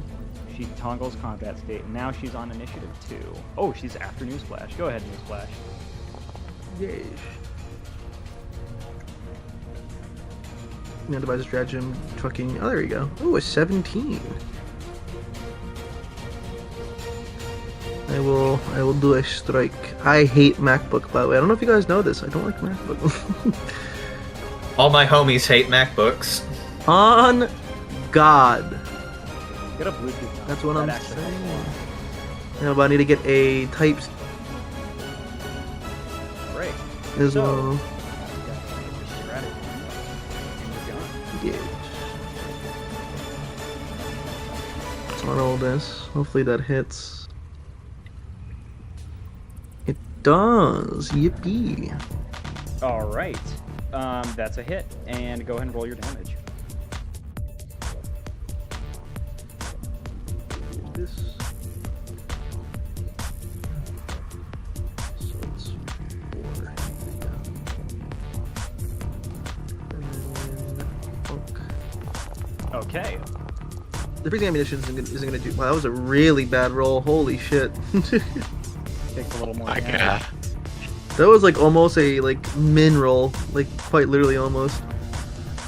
Speaker 3: She toggles combat state, and now she's on initiative 2. Oh, she's after Newsflash. Go ahead, Newsflash.
Speaker 5: Yes. Now devise a stratagem. Fucking. Oh, there you go. Oh, a 17. I will do a strike. I hate MacBook, by the way. I don't know if you guys know this. I don't like MacBook.
Speaker 2: All my homies hate MacBooks.
Speaker 5: On God.
Speaker 3: Get a Bluetooth on.
Speaker 5: That's what
Speaker 3: That
Speaker 5: I'm
Speaker 3: actually
Speaker 5: saying.
Speaker 3: helps
Speaker 5: Yeah, but I need to get a type
Speaker 3: a lot. Great.
Speaker 5: as
Speaker 3: So-
Speaker 5: well.
Speaker 3: Get your strategy. You're gone.
Speaker 5: Yeah. So I'll roll this. Hopefully that hits. It does. Yippee.
Speaker 3: All right. That's a hit, and go ahead and roll your damage.
Speaker 5: This. So it's 4. And then funk.
Speaker 3: Okay.
Speaker 5: The freezing ammunition isn't gonna do. Wow, that was a really bad roll. Holy shit.
Speaker 3: Takes a little more
Speaker 1: My
Speaker 3: damage.
Speaker 1: God.
Speaker 5: That was like almost a like min roll, like quite literally almost.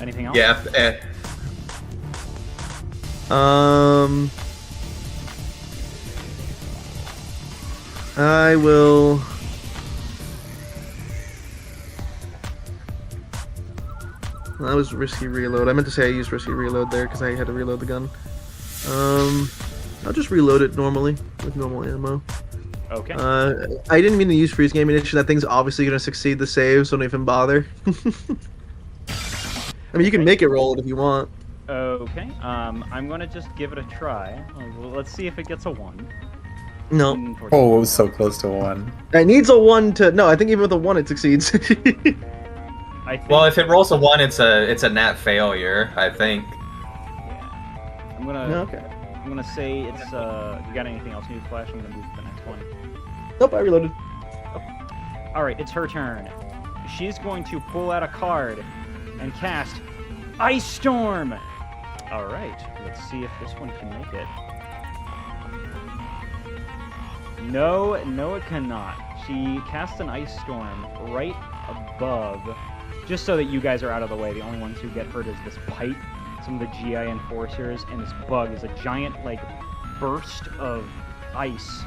Speaker 3: Anything else?
Speaker 2: Yeah.
Speaker 5: I will. That was risky reload. I meant to say I used risky reload there because I had to reload the gun. I'll just reload it normally with normal ammo.
Speaker 3: Okay.
Speaker 5: I didn't mean to use freezing ammunition. That thing's obviously gonna succeed the save, so don't even bother. I mean, you can make it roll it if you want.
Speaker 3: Okay. I'm gonna just give it a try. Let's see if it gets a 1.
Speaker 5: No,
Speaker 4: Oh, it was so close to a 1.
Speaker 5: it needs a 1 to. No, I think even with a 1 it succeeds.
Speaker 3: I think,
Speaker 2: Well, if it rolls a 1, it's a nat failure, I think.
Speaker 3: yeah. I'm gonna.
Speaker 5: Okay.
Speaker 3: I'm gonna say it's. You got anything else, Newsflash? I'm gonna move to the next one.
Speaker 5: Nope, I reloaded.
Speaker 3: All right, it's her turn. She's going to pull out a card and cast Ice Storm. All right, let's see if this one can make it. No, it cannot. She casts an Ice Storm right above, just so that you guys are out of the way. The only ones who get hurt is this pipe, some of the GI enforcers, and this bug is a giant, like, burst of ice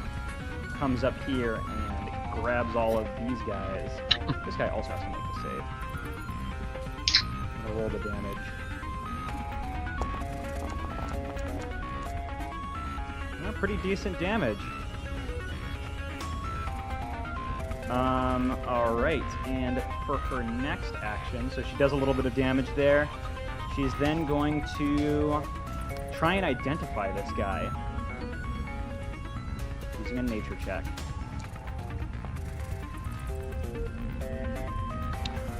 Speaker 3: comes up here and grabs all of these guys. This guy also has to make a save. I'm gonna roll the damage. Pretty decent damage. Alright, and for her next action, so she does a little bit of damage there. She's then going to try and identify this guy using a nature check.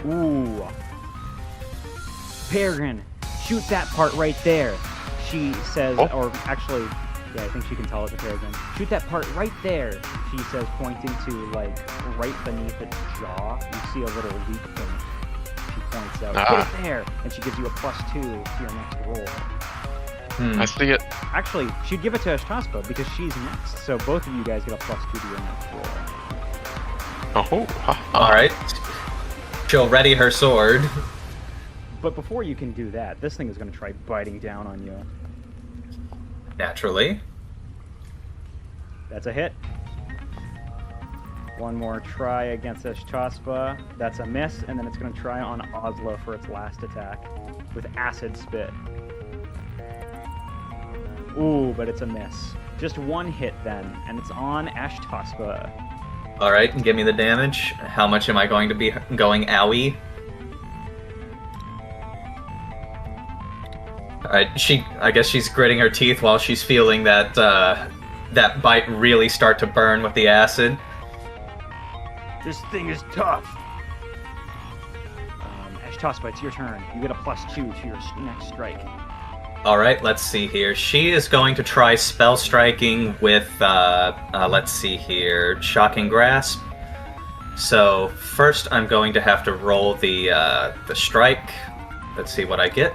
Speaker 3: Ooh. Peregrine, shoot that part right there. She says,
Speaker 1: Oh.
Speaker 3: or actually, yeah, I think she can tell it's a peregrine. Shoot that part right there, she says, pointing to, like, right beneath its jaw. You see a little weak point. She points out,
Speaker 1: Ah.
Speaker 3: get it there! And she gives you a +2 to your next roll.
Speaker 2: Hmm.
Speaker 1: I see it.
Speaker 3: Actually, she'd give it to Ashtaspa because she's next, so both of you guys get a +2 to your next roll.
Speaker 1: Oh,
Speaker 2: All right. She'll ready her sword.
Speaker 3: But before you can do that, this thing is going to try biting down on you.
Speaker 2: Naturally.
Speaker 3: That's a hit. One more try against Ashtaspa. That's a miss, and then it's going to try on Oslo for its last attack with Acid Spit. Ooh, but it's a miss. Just one hit then, and it's on Ashtaspa.
Speaker 2: All right, give me the damage. How much am I going to be going owie? All right, I guess she's gritting her teeth while she's feeling that that bite really start to burn with the acid.
Speaker 3: This thing is tough. Ashtaspa, it's your turn. You get a +2 to your next strike.
Speaker 2: All right, let's see here. She is going to try spell striking with, let's see here, Shocking Grasp. So first, I'm going to have to roll the strike. Let's see what I get.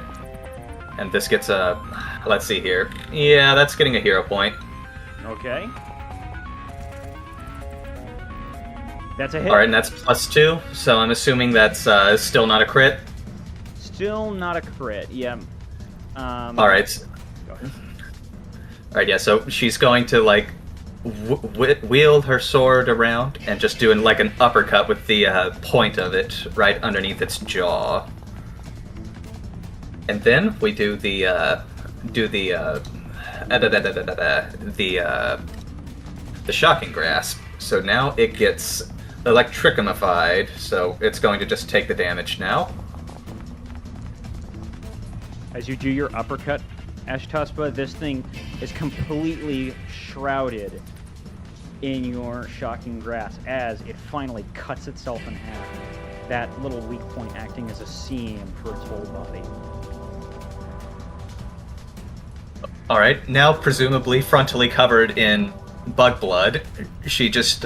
Speaker 2: And this gets a, let's see here. Yeah, that's getting a hero point.
Speaker 3: Okay. That's a hit.
Speaker 2: All right, and that's +2. So I'm assuming that's still not a crit.
Speaker 3: Still not a crit. Yeah.
Speaker 2: All right.
Speaker 3: Go ahead.
Speaker 2: All right, yeah. So she's going to like wield her sword around and just doing like an uppercut with the point of it right underneath its jaw. And then we do the Shocking Grasp. So now it gets electricumified. So it's going to just take the damage now.
Speaker 3: As you do your uppercut, Ashtaspa, this thing is completely shrouded in your Shocking Grasp as it finally cuts itself in half. That little weak point acting as a seam for its whole body.
Speaker 2: All right, now presumably frontally covered in bug blood, she just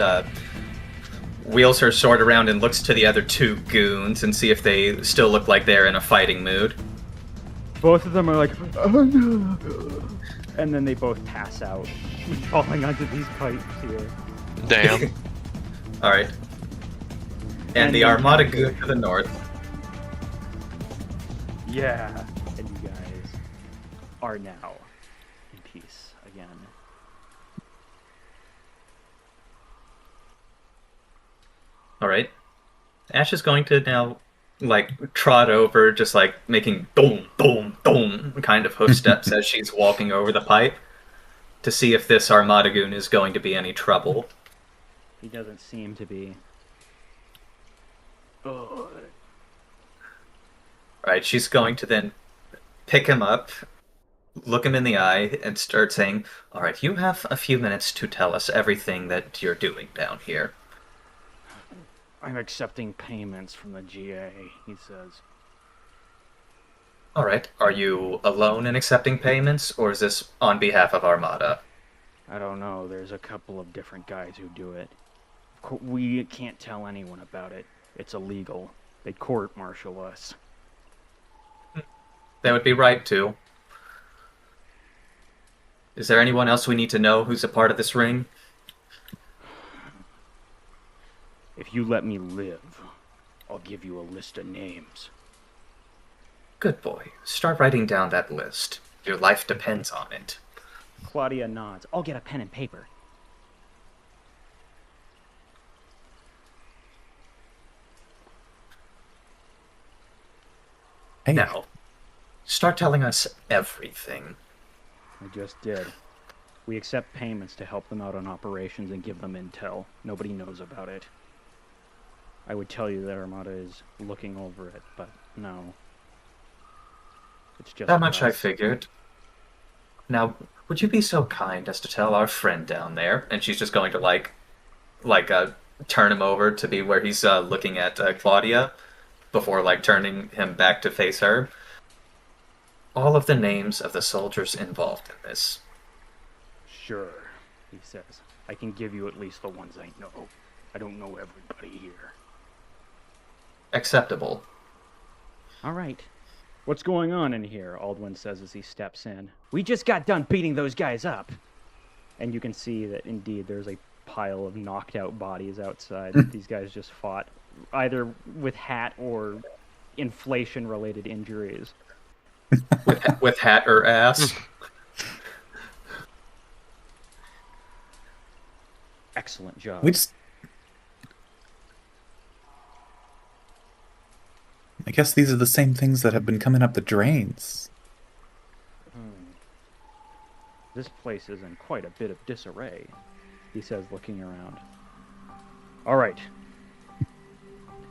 Speaker 2: wheels her sword around and looks to the other two goons and see if they still look like they're in a fighting mood.
Speaker 3: Both of them are like, oh, no. And then they both pass out, falling onto these pipes here.
Speaker 1: damn.
Speaker 2: All right. And
Speaker 3: And
Speaker 2: the
Speaker 3: the
Speaker 2: Armada
Speaker 3: encounter.
Speaker 2: goon to the north.
Speaker 3: Yeah, and you guys are now in peace again.
Speaker 2: All right. Ash is going to now, like, trot over, just like making boom, boom, boom kind of hoof steps as she's walking over the pipe to see if this Armada goon is going to be any trouble.
Speaker 3: He doesn't seem to be.
Speaker 2: All right, she's going to then pick him up, look him in the eye, and start saying, "All right, you have a few minutes to tell us everything that you're doing down here."
Speaker 3: I'm accepting payments from the GA, he says.
Speaker 2: All right, are you alone in accepting payments, or is this on behalf of Armada?
Speaker 3: I don't know, there's a couple of different guys who do it. We can't tell anyone about it. It's illegal. They'd court-martial us.
Speaker 2: They would be right to. Is there anyone else we need to know who's a part of this ring?
Speaker 3: If you let me live, I'll give you a list of names.
Speaker 2: Good boy. Start writing down that list. Your life depends on it.
Speaker 3: Claudia nods. I'll get a pen and paper.
Speaker 4: Hey,
Speaker 2: Now, start telling us everything.
Speaker 3: I just did. We accept payments to help them out on operations and give them intel. Nobody knows about it. I would tell you that Armada is looking over it, but no. It's just
Speaker 2: That much I
Speaker 3: us.
Speaker 2: figured. Now, would you be so kind as to tell our friend down there? And she's just going to turn him over to be where he's looking at Claudia. before like turning him back to face her. All of the names of the soldiers involved in this.
Speaker 3: Sure, he says. I can give you at least the ones I know. I don't know everybody here.
Speaker 2: Acceptable.
Speaker 3: All right. What's going on in here? Aldwin says as he steps in. We just got done beating those guys up. And you can see that indeed there's a pile of knocked out bodies outside that these guys just fought, either with hat or inflation related injuries.
Speaker 2: With hat or ass.
Speaker 3: Excellent job.
Speaker 4: I guess these are the same things that have been coming up the drains.
Speaker 3: This place is in quite a bit of disarray, he says, looking around. All right.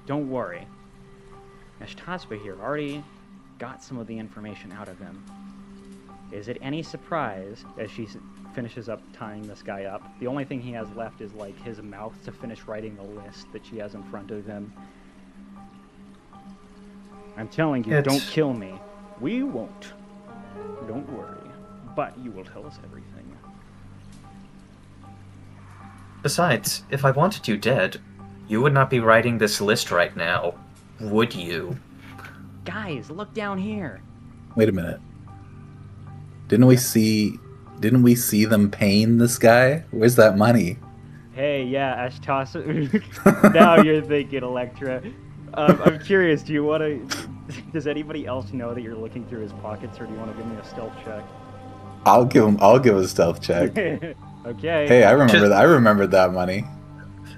Speaker 3: Don't worry. Ashtaspa here already got some of the information out of him. Is it any surprise, as she finishes up tying this guy up, the only thing he has left is, like, his mouth to finish writing the list that she has in front of him. I'm telling you, don't kill me. We won't. Don't worry. But you will tell us everything.
Speaker 2: Besides, if I wanted you dead, you would not be writing this list right now, would you?
Speaker 3: Guys, look down here.
Speaker 4: Wait a minute. Didn't we see them paying this guy? Where's that money?
Speaker 3: Hey, yeah, Ashtasa. Now you're thinking, Electra. I'm curious, does anybody else know that you're looking through his pockets, or do you want to give me a stealth check?
Speaker 4: I'll give a stealth check.
Speaker 3: Okay.
Speaker 4: Hey, I remembered that money.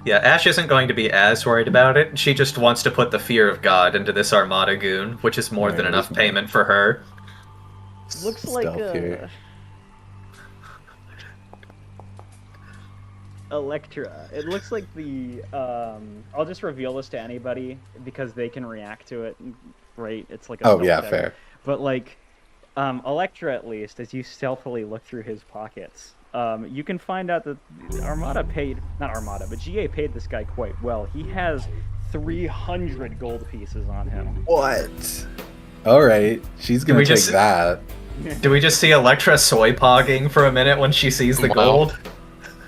Speaker 2: Yeah, Ash isn't going to be as worried about it. She just wants to put the fear of God into this Armada goon, which is more than enough payment for her.
Speaker 3: Looks like
Speaker 4: here.
Speaker 3: Electra. It looks like the I'll just reveal this to anybody because they can react to it, right? It's like a
Speaker 4: oh yeah,
Speaker 3: check.
Speaker 4: fair.
Speaker 3: But like Electra, at least, as you stealthily look through his pockets, you can find out that GA paid this guy quite well. He has 300 gold pieces on him.
Speaker 4: What? Alright, she's gonna take that.
Speaker 2: Do we just see Electra soy pogging for a minute when she sees the gold?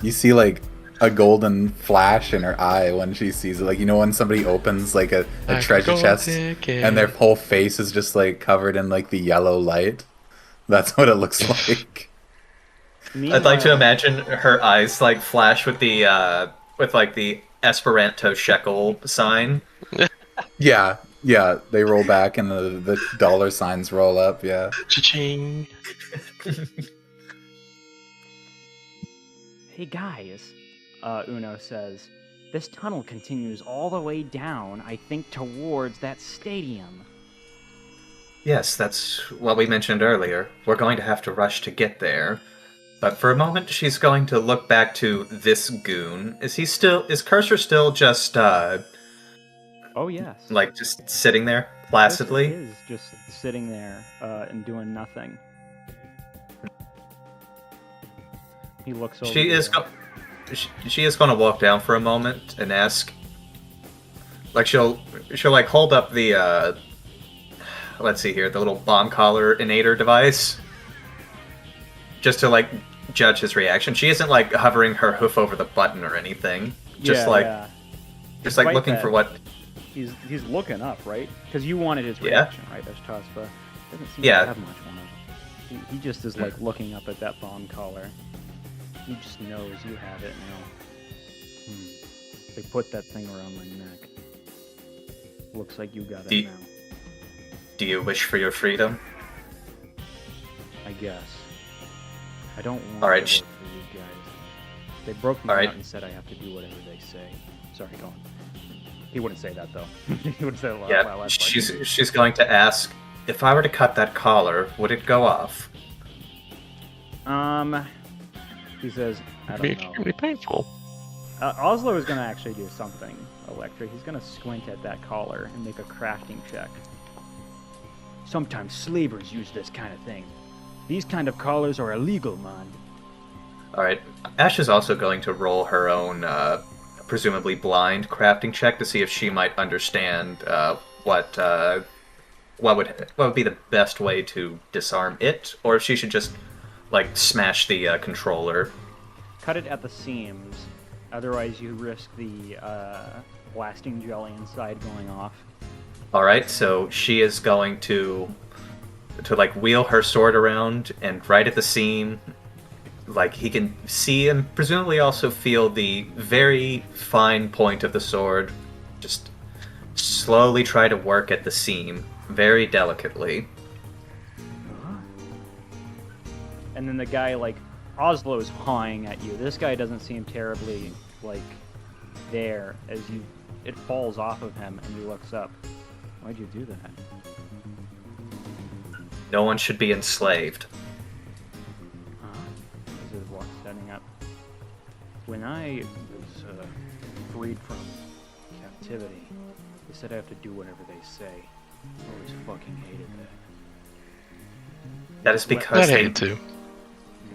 Speaker 4: You see like a golden flash in her eye when she sees it. Like, you know when somebody opens like a treasure chest and their whole face is just like covered in like the yellow light? That's what it looks like.
Speaker 2: I'd like to imagine her eyes like flash with the Esperanto shekel sign.
Speaker 4: Yeah, they roll back and the dollar signs roll up, yeah.
Speaker 1: Cha-ching.
Speaker 3: Hey guys, Uno says, this tunnel continues all the way down, I think, towards that stadium.
Speaker 2: Yes, that's what we mentioned earlier. We're going to have to rush to get there. But for a moment, she's going to look back to this goon. Is Cursor still just,
Speaker 3: Oh, yes.
Speaker 2: like, just sitting there, placidly?
Speaker 3: Cursor is just sitting there, and doing nothing. He looks over.
Speaker 2: She is going to walk down for a moment and ask. Like she'll like hold up the let's see here, the little bomb collar inator device, just to like judge his reaction. She isn't like hovering her hoof over the button or anything. Just just like looking for what.
Speaker 3: He's looking up, right? Because you wanted his reaction, right? Ashtaspa doesn't seem to have much one of it. He just is like looking up at that bomb collar. He just knows you have it now. They put that thing around my neck. Looks like you got it now.
Speaker 2: Do you wish for your freedom?
Speaker 3: I guess. I don't want
Speaker 2: All right.
Speaker 3: to work for you guys. They broke me out and said I have to do whatever they say. Sorry, go on. He wouldn't say that though. He would say, "Wow,
Speaker 2: she's going to ask, if I were to cut that collar, would it go off?"
Speaker 3: He says, I don't know.
Speaker 1: It's extremely painful.
Speaker 3: Oslo is going to actually do something, Electra. He's going to squint at that collar and make a crafting check. Sometimes slavers use this kind of thing. These kind of collars are illegal, man.
Speaker 2: Alright, Ash is also going to roll her own, presumably blind crafting check to see if she might understand what would be the best way to disarm it, or if she should just like smash the controller.
Speaker 3: Cut it at the seams. Otherwise, you risk the blasting jelly inside going off.
Speaker 2: All right, so she is going to like wheel her sword around, and right at the seam, like he can see and presumably also feel the very fine point of the sword, just slowly try to work at the seam, very delicately.
Speaker 3: And then the guy, like, Oslo's pawing at you. This guy doesn't seem terribly, like, there as it falls off of him and he looks up. Why'd you do that?
Speaker 2: No one should be enslaved.
Speaker 3: This is what's setting up. When I was freed from captivity, they said I have to do whatever they say. I always fucking hated that.
Speaker 2: That is
Speaker 1: I
Speaker 2: because
Speaker 1: hate it too.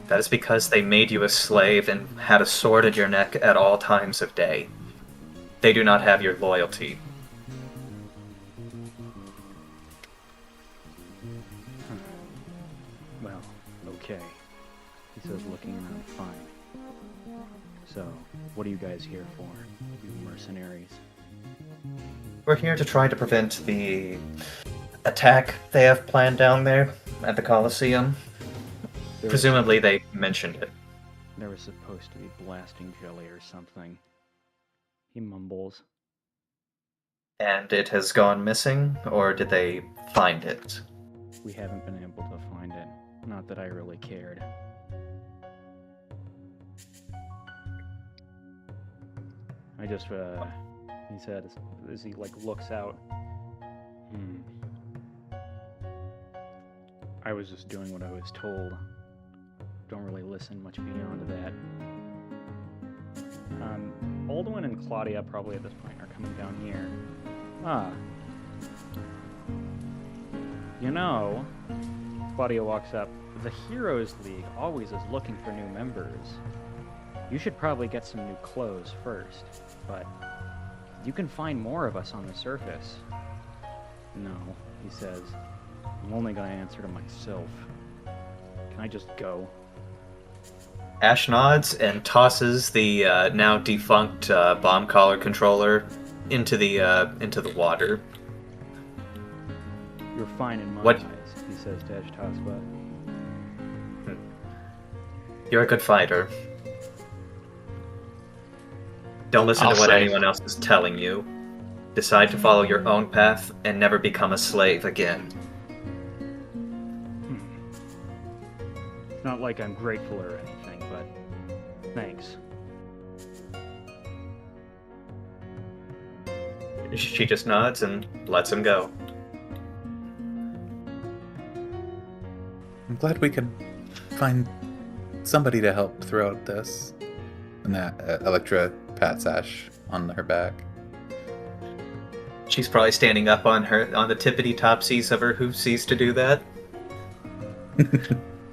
Speaker 2: that is because they made you a slave and had a sword at your neck at all times of day. They do not have your loyalty.
Speaker 3: Well, okay. He says looking around fine. So, what are you guys here for? You mercenaries.
Speaker 2: We're here to try to prevent the attack they have planned down there at the Colosseum. Presumably they mentioned it.
Speaker 3: There was supposed to be blasting jelly or something. He mumbles.
Speaker 2: And it has gone missing, or did they find it?
Speaker 3: We haven't been able to find it. Not that I really cared. I just, he said, as he, like, looks out. I was just doing what I was told. Don't really listen much beyond that. Baldwin and Claudia probably at this point are coming down here. You know, Claudia walks up. The Heroes League always is looking for new members. You should probably get some new clothes first, but you can find more of us on the surface. No, he says. I'm only gonna answer to myself. Can I just go?
Speaker 2: Ash nods and tosses the now defunct bomb collar controller into the water.
Speaker 3: You're fine in my
Speaker 2: What?
Speaker 3: eyes, he says to Ashtaspa.
Speaker 2: You're a good fighter. Don't listen
Speaker 1: I'll
Speaker 2: to what
Speaker 1: say.
Speaker 2: anyone else is telling you. Decide to follow your own path and never become a slave again.
Speaker 3: It's not like I'm grateful or anything, but thanks.
Speaker 2: She just nods and lets him go.
Speaker 4: I'm glad we could find somebody to help throughout this. And that Electra pats Ash on her back.
Speaker 2: She's probably standing up on the tippity topsies of her hoofsies to do that.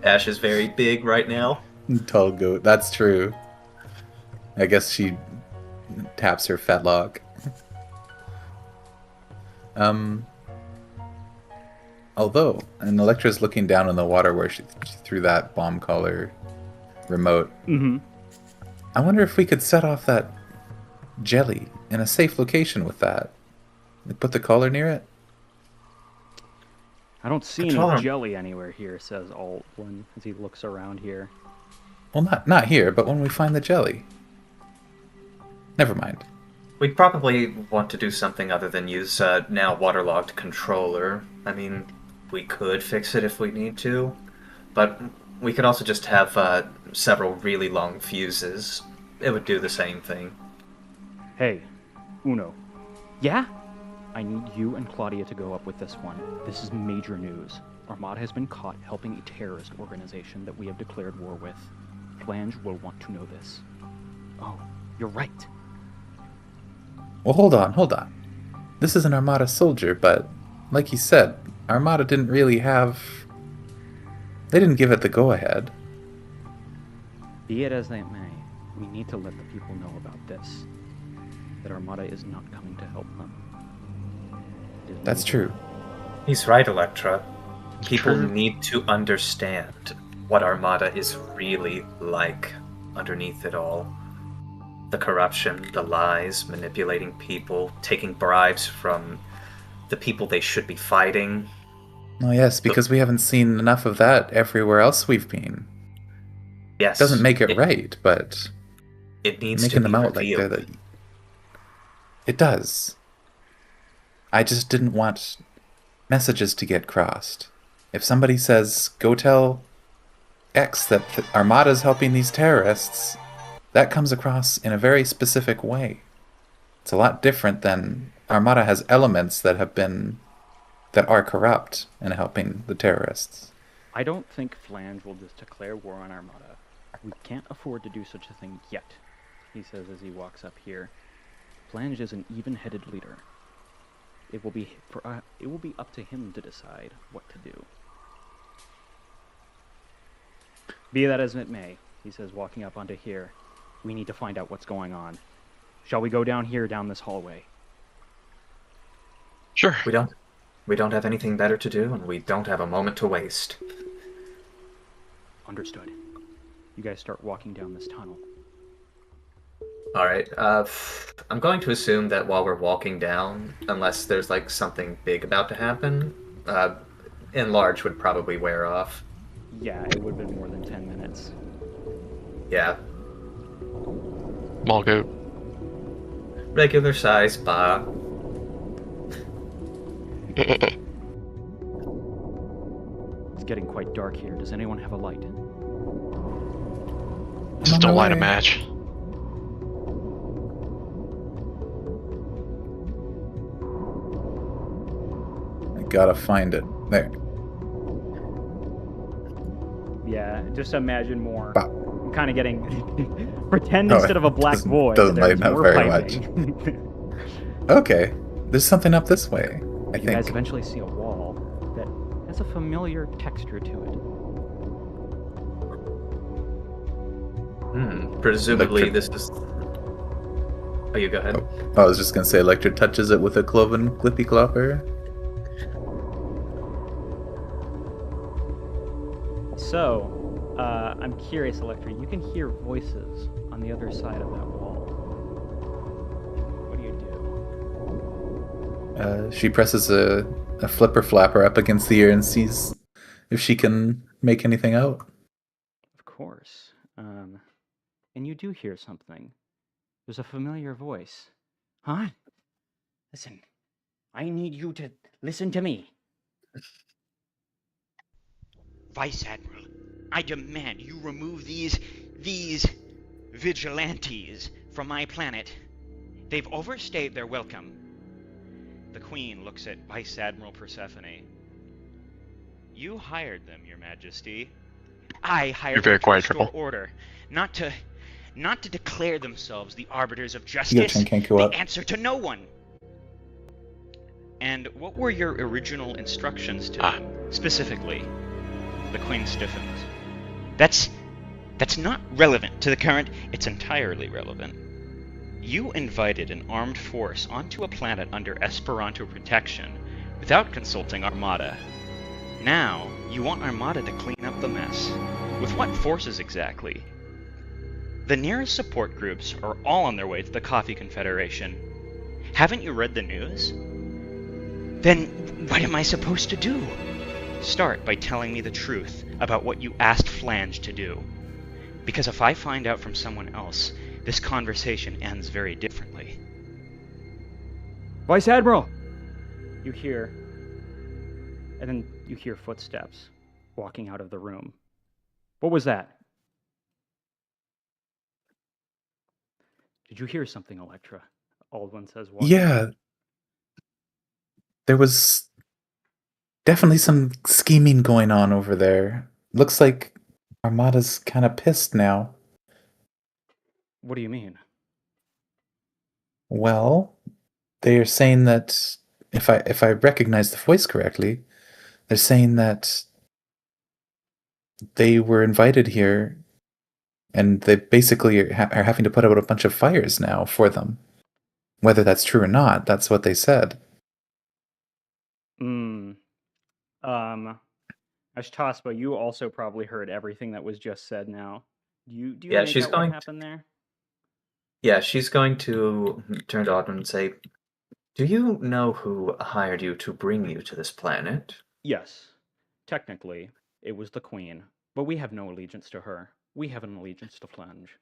Speaker 2: Ash is very big right now.
Speaker 4: Tall goat. That's true. I guess she taps her fetlock. Although, and Electra's looking down in the water where she threw that bomb collar remote.
Speaker 3: Mm-hmm.
Speaker 4: I wonder if we could set off that jelly in a safe location with that. Like put the collar near it?
Speaker 3: I don't see
Speaker 2: Controller.
Speaker 3: any jelly anywhere here, says Altwin as he looks around here.
Speaker 4: Well, not here, but when we find the jelly. Never mind.
Speaker 2: We'd probably want to do something other than use now waterlogged controller. I mean, we could fix it if we need to, but we could also just have several really long fuses. It would do the same thing.
Speaker 3: Hey, Uno. Yeah? I need you and Claudia to go up with this one. This is major news. Armada has been caught helping a terrorist organization that we have declared war with. Flange will want to know this. Oh, you're right.
Speaker 4: Well, hold on. This is an Armada soldier, but like he said, Armada didn't really have... They didn't give it the go-ahead.
Speaker 3: Be it as they may, we need to let the people know about this. That Armada is not coming to help them.
Speaker 4: That's true.
Speaker 2: He's right, Electra. People
Speaker 1: True.
Speaker 2: need to understand what Armada is really like underneath it all. The corruption, the lies, manipulating people, taking bribes from the people they should be fighting.
Speaker 4: Oh yes, because we haven't seen enough of that everywhere else we've been.
Speaker 2: Yes.
Speaker 4: Doesn't make it right, but
Speaker 2: It needs
Speaker 4: making
Speaker 2: to be
Speaker 4: them out like
Speaker 2: revealed.
Speaker 4: they're the... It does. I just didn't want messages to get crossed. If somebody says, go tell X that Armada's helping these terrorists, that comes across in a very specific way. It's a lot different than Armada has elements that are corrupt and helping the terrorists.
Speaker 3: I don't think Flange will just declare war on Armada. We can't afford to do such a thing yet, he says as he walks up here. Flange is an even-headed leader. It will be up to him to decide what to do. Be that as it may, he says, walking up onto here, we need to find out what's going on. Shall we go down here, down this hallway?
Speaker 1: Sure.
Speaker 2: We don't have anything better to do, and we don't have a moment to waste.
Speaker 3: Understood. You guys start walking down this tunnel.
Speaker 2: Alright, I'm going to assume that while we're walking down, unless there's like something big about to happen, enlarge would probably wear off.
Speaker 3: Yeah, it would have been more than 10 minutes.
Speaker 2: Yeah.
Speaker 1: Small goat.
Speaker 2: Regular size spa.
Speaker 3: It's getting quite dark here. Does anyone have a light?
Speaker 1: Just
Speaker 4: On
Speaker 1: don't
Speaker 4: my
Speaker 1: light a
Speaker 4: way.
Speaker 1: match.
Speaker 4: I gotta find it. There.
Speaker 3: Yeah, just imagine more.
Speaker 4: Bah.
Speaker 3: I'm kind of getting... Pretend
Speaker 4: Oh,
Speaker 3: instead of a black void,
Speaker 4: doesn't
Speaker 3: there's
Speaker 4: lighten up
Speaker 3: more
Speaker 4: very
Speaker 3: piping.
Speaker 4: Okay. There's something up this way, I
Speaker 3: You guys
Speaker 4: think.
Speaker 3: eventually see a wall that has a familiar texture to it.
Speaker 2: Presumably
Speaker 4: Electric-
Speaker 2: this is... Oh, you go ahead.
Speaker 4: I was just gonna say Electra touches it with a cloven clippy clopper.
Speaker 3: So, I'm curious, Electra, you can hear voices on the other side of that wall. What do you do?
Speaker 4: She presses a flipper flapper up against the ear and sees if she can make anything out.
Speaker 3: Of course. And you do hear something. There's a familiar voice. Huh? Listen, I need you to listen to me.
Speaker 6: Vice Admiral, I demand you remove these vigilantes from my planet. They've overstayed their welcome. The Queen looks at Vice Admiral Persephone. You hired them, Your Majesty. I hired
Speaker 1: You're very
Speaker 6: them to
Speaker 1: quiet,
Speaker 6: restore
Speaker 1: Triple.
Speaker 6: order, not to declare themselves the arbiters of
Speaker 4: Yo,
Speaker 6: justice.
Speaker 4: Chen can't go
Speaker 6: They
Speaker 4: up.
Speaker 6: answer to no one. And what were your original instructions to them, specifically? The Queen stiffens. That's not relevant to the current. It's entirely relevant. You invited an armed force onto a planet under Esperanto protection without consulting Armada. Now, you want Armada to clean up the mess. With what forces exactly? The nearest support groups are all on their way to the Coffee Confederation. Haven't you read the news? Then what am I supposed to do? Start by telling me the truth about what you asked Flange to do. Because if I find out from someone else, this conversation ends very differently.
Speaker 3: Vice Admiral! You hear, and then you hear footsteps walking out of the room. What was that? Did you hear something, Electra? Aldwin says, walking
Speaker 4: Yeah. There was definitely some scheming going on over there. Looks like Armada's kind of pissed now.
Speaker 3: What do you mean?
Speaker 4: Well, they're saying that if I recognize the voice correctly, they're saying that they were invited here and they basically are having to put out a bunch of fires now for them. Whether that's true or not, that's what they said.
Speaker 3: Ashtaspa, you also probably heard everything that was just said now. Do you
Speaker 2: Yeah,
Speaker 3: make out what happened there?
Speaker 2: she's going to turn to Autumn and say, "Do you know who hired you to bring you to this planet?"
Speaker 3: Yes. Technically, it was the Queen, but we have no allegiance to her. We have an allegiance to Flange.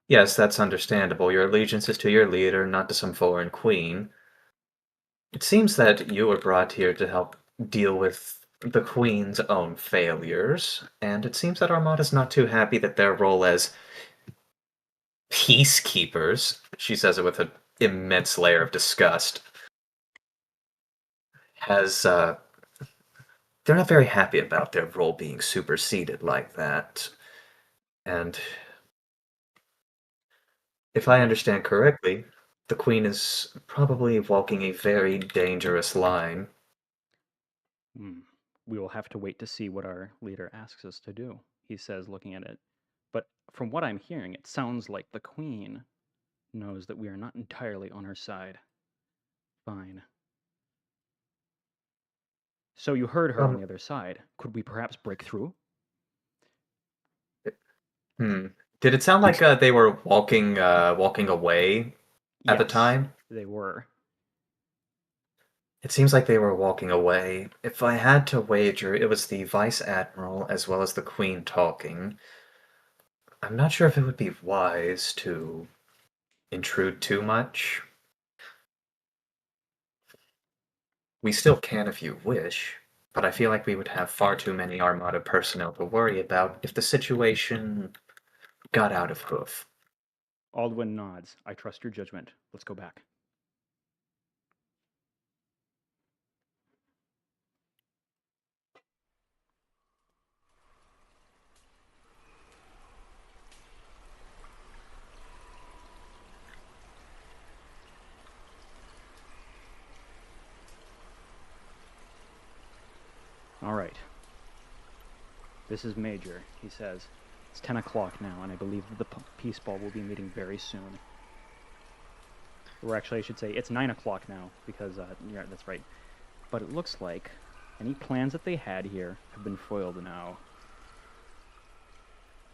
Speaker 2: Yes, that's understandable. Your allegiance is to your leader, not to some foreign queen. It seems that you were brought here to help deal with the Queen's own failures, and it seems that Armada's not too happy that their role as peacekeepers, she says it with an immense layer of disgust, has, they're not very happy about their role being superseded like that. And if I understand correctly, the Queen is probably walking a very dangerous line.
Speaker 3: We will have to wait to see what our leader asks us to do, he says, looking at it. But from what I'm hearing, it sounds like the Queen knows that we are not entirely on her side. Fine. So you heard her on the other side. Could we perhaps break through?
Speaker 2: Did it sound like they were walking away at the
Speaker 3: Yes,
Speaker 2: time?
Speaker 3: they were.
Speaker 2: It seems like they were walking away. If I had to wager, it was the Vice Admiral as well as the Queen talking. I'm not sure if it would be wise to intrude too much. We still can if you wish, but I feel like we would have far too many Armada personnel to worry about if the situation got out of hoof.
Speaker 3: Aldwin nods. I trust your judgment. Let's go back. All right. This is Major, he says. It's 10 o'clock now, and I believe that the Peace Ball will be meeting very soon. Or actually, I should say it's 9 o'clock now, because, yeah, that's right. But it looks like any plans that they had here have been foiled now.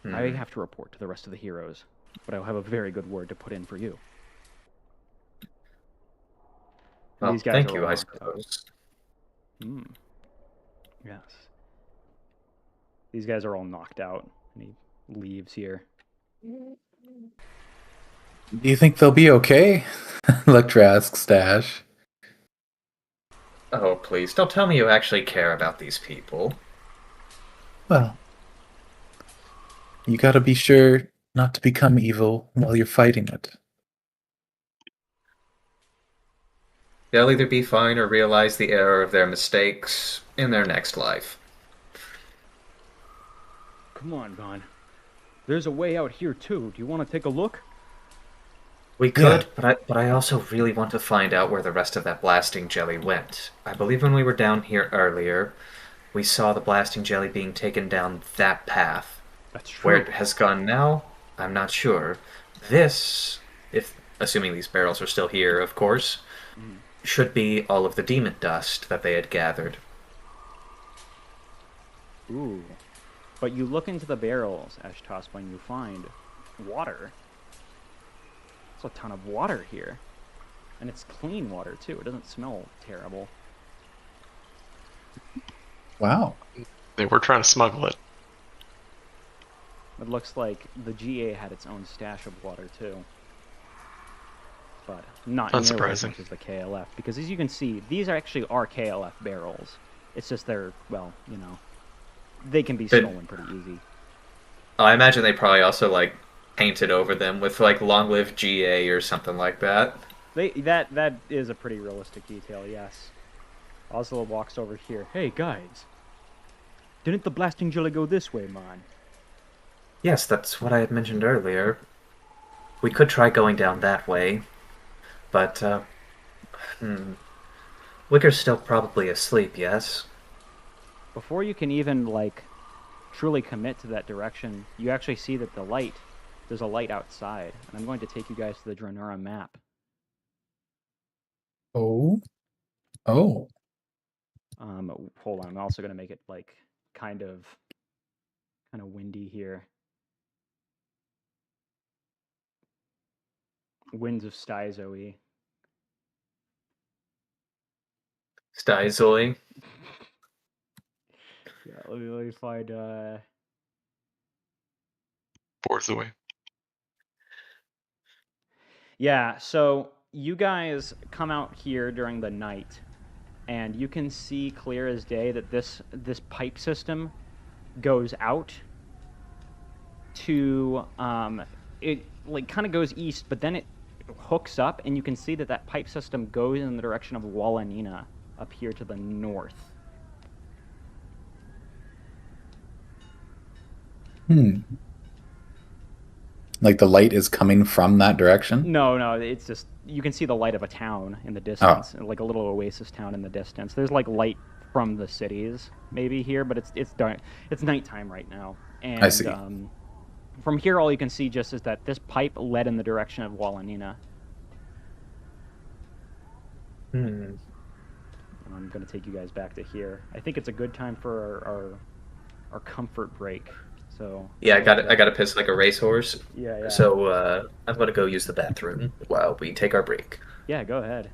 Speaker 3: I have to report to the rest of the heroes, but I'll have a very good word to put in for you.
Speaker 2: Well,
Speaker 3: These guys
Speaker 2: thank
Speaker 3: are
Speaker 2: you,
Speaker 3: all
Speaker 2: I
Speaker 3: knocked out.
Speaker 2: suppose.
Speaker 3: Yes. These guys are all knocked out, and he leaves here.
Speaker 4: Do you think they'll be okay? Electra asks Dash.
Speaker 2: Oh, please, don't tell me you actually care about these people.
Speaker 4: Well, you gotta be sure not to become evil while you're fighting it.
Speaker 2: They'll either be fine or realize the error of their mistakes in their next life.
Speaker 3: Come on, Vaughn. There's a way out here, too. Do you want to take a look?
Speaker 2: We could, but I also really want to find out where the rest of that blasting jelly went. I believe when we were down here earlier, we saw the blasting jelly being taken down that path.
Speaker 3: That's true.
Speaker 2: Where it has gone now, I'm not sure. This, if assuming these barrels are still here, of course, should be all of the demon dust that they had gathered.
Speaker 3: Ooh. But you look into the barrels, Ashtaspa, and you find water. There's a ton of water here. And it's clean water, too. It doesn't smell terrible.
Speaker 4: Wow.
Speaker 1: They were trying to smuggle it.
Speaker 3: It looks like the GA had its own stash of water, too. But not nearly as
Speaker 1: Unsurprising.
Speaker 3: much as the KLF. Because as you can see, these are actually KLF barrels. It's just they're, well, you know, they can be stolen pretty easy.
Speaker 2: I imagine they probably also, like, painted over them with, like, Long Live GA or something like that.
Speaker 3: That is a pretty realistic detail, yes. Oslo walks over here. Hey, guys. Didn't the blasting jelly go this way, man?
Speaker 2: Yes, that's what I had mentioned earlier. We could try going down that way, but, Wicker's still probably asleep, yes?
Speaker 3: Before you can even, like, truly commit to that direction, you actually see that there's a light outside, and I'm going to take you guys to the Dranura map.
Speaker 4: Oh. Oh.
Speaker 3: Hold on, I'm also gonna make it like kind of windy here. Winds of Styzoe.
Speaker 2: Stizoi.
Speaker 3: Yeah, let me find.
Speaker 1: Boards away.
Speaker 3: Yeah, so you guys come out here during the night, and you can see clear as day that this pipe system goes out to it like kind of goes east, but then it hooks up, and you can see that that pipe system goes in the direction of Wallenina up here to the north.
Speaker 4: Like the light is coming from that direction?
Speaker 3: No, it's just you can see the light of a town in the distance, like a little oasis town in the distance. There's like light from the cities maybe here, but it's dark. It's nighttime right now, and
Speaker 4: I see.
Speaker 3: From here, all you can see just is that this pipe led in the direction of Wallenina.
Speaker 2: Hmm.
Speaker 3: I'm gonna take you guys back to here. I think it's a good time for our comfort break. So
Speaker 2: Yeah, I got to piss like a racehorse.
Speaker 3: Yeah.
Speaker 2: So I'm gonna go use the bathroom while we take our break.
Speaker 3: Yeah, go ahead.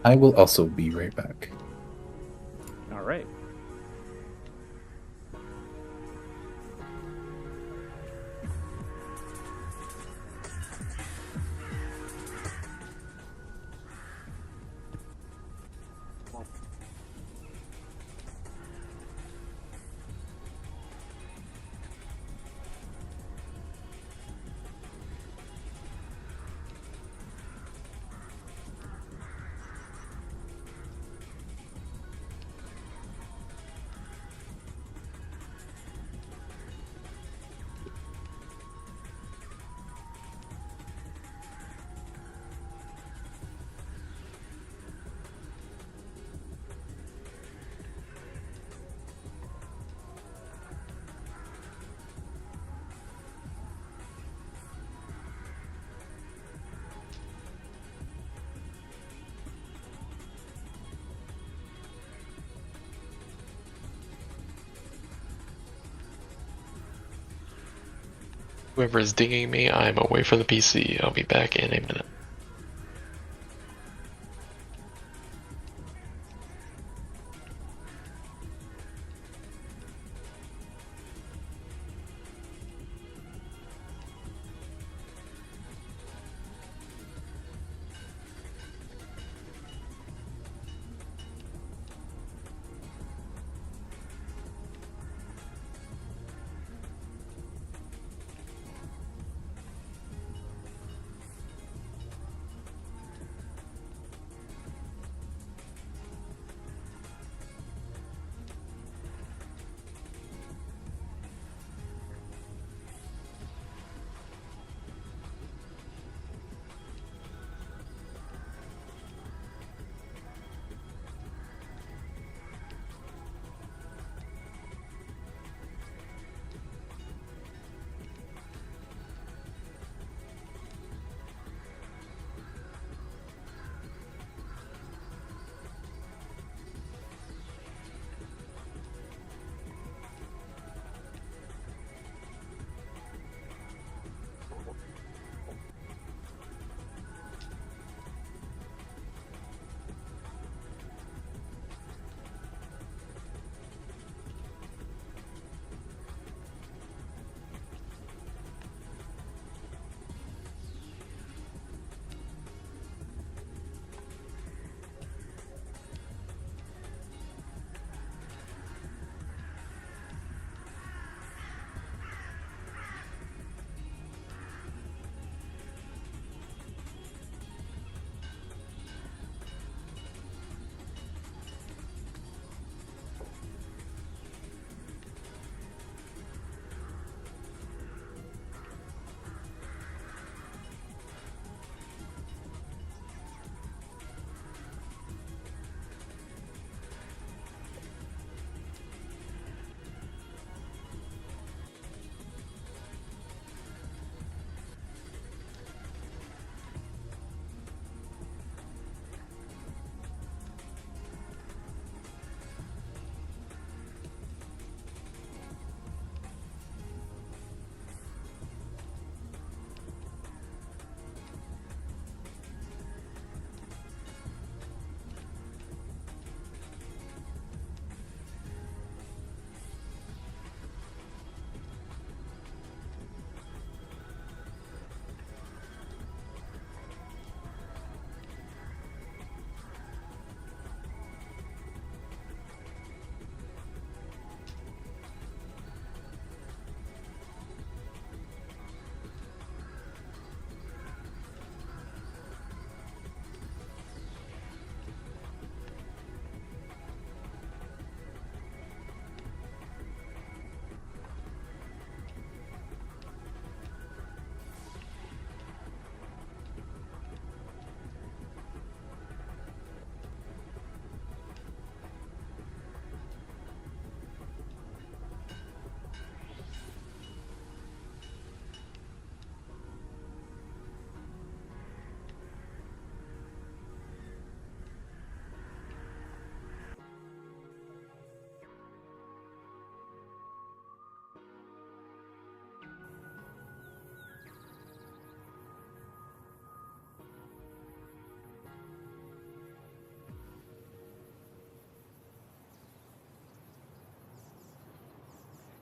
Speaker 4: I will also be right back.
Speaker 3: All right.
Speaker 1: Whoever is dinging me, I'm away from the PC. I'll be back in a minute.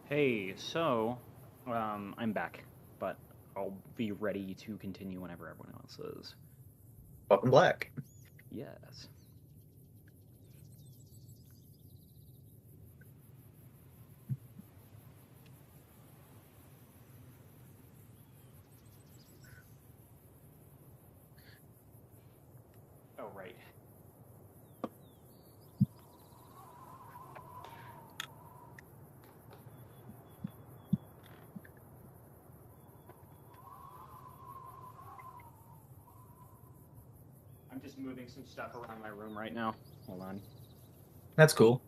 Speaker 3: Hey, so, I'm back, but I'll be ready to continue whenever everyone else is.
Speaker 2: Welcome Black.
Speaker 3: Yes. Oh, right. I'm just moving some stuff around my room right now. Hold on.
Speaker 2: That's cool.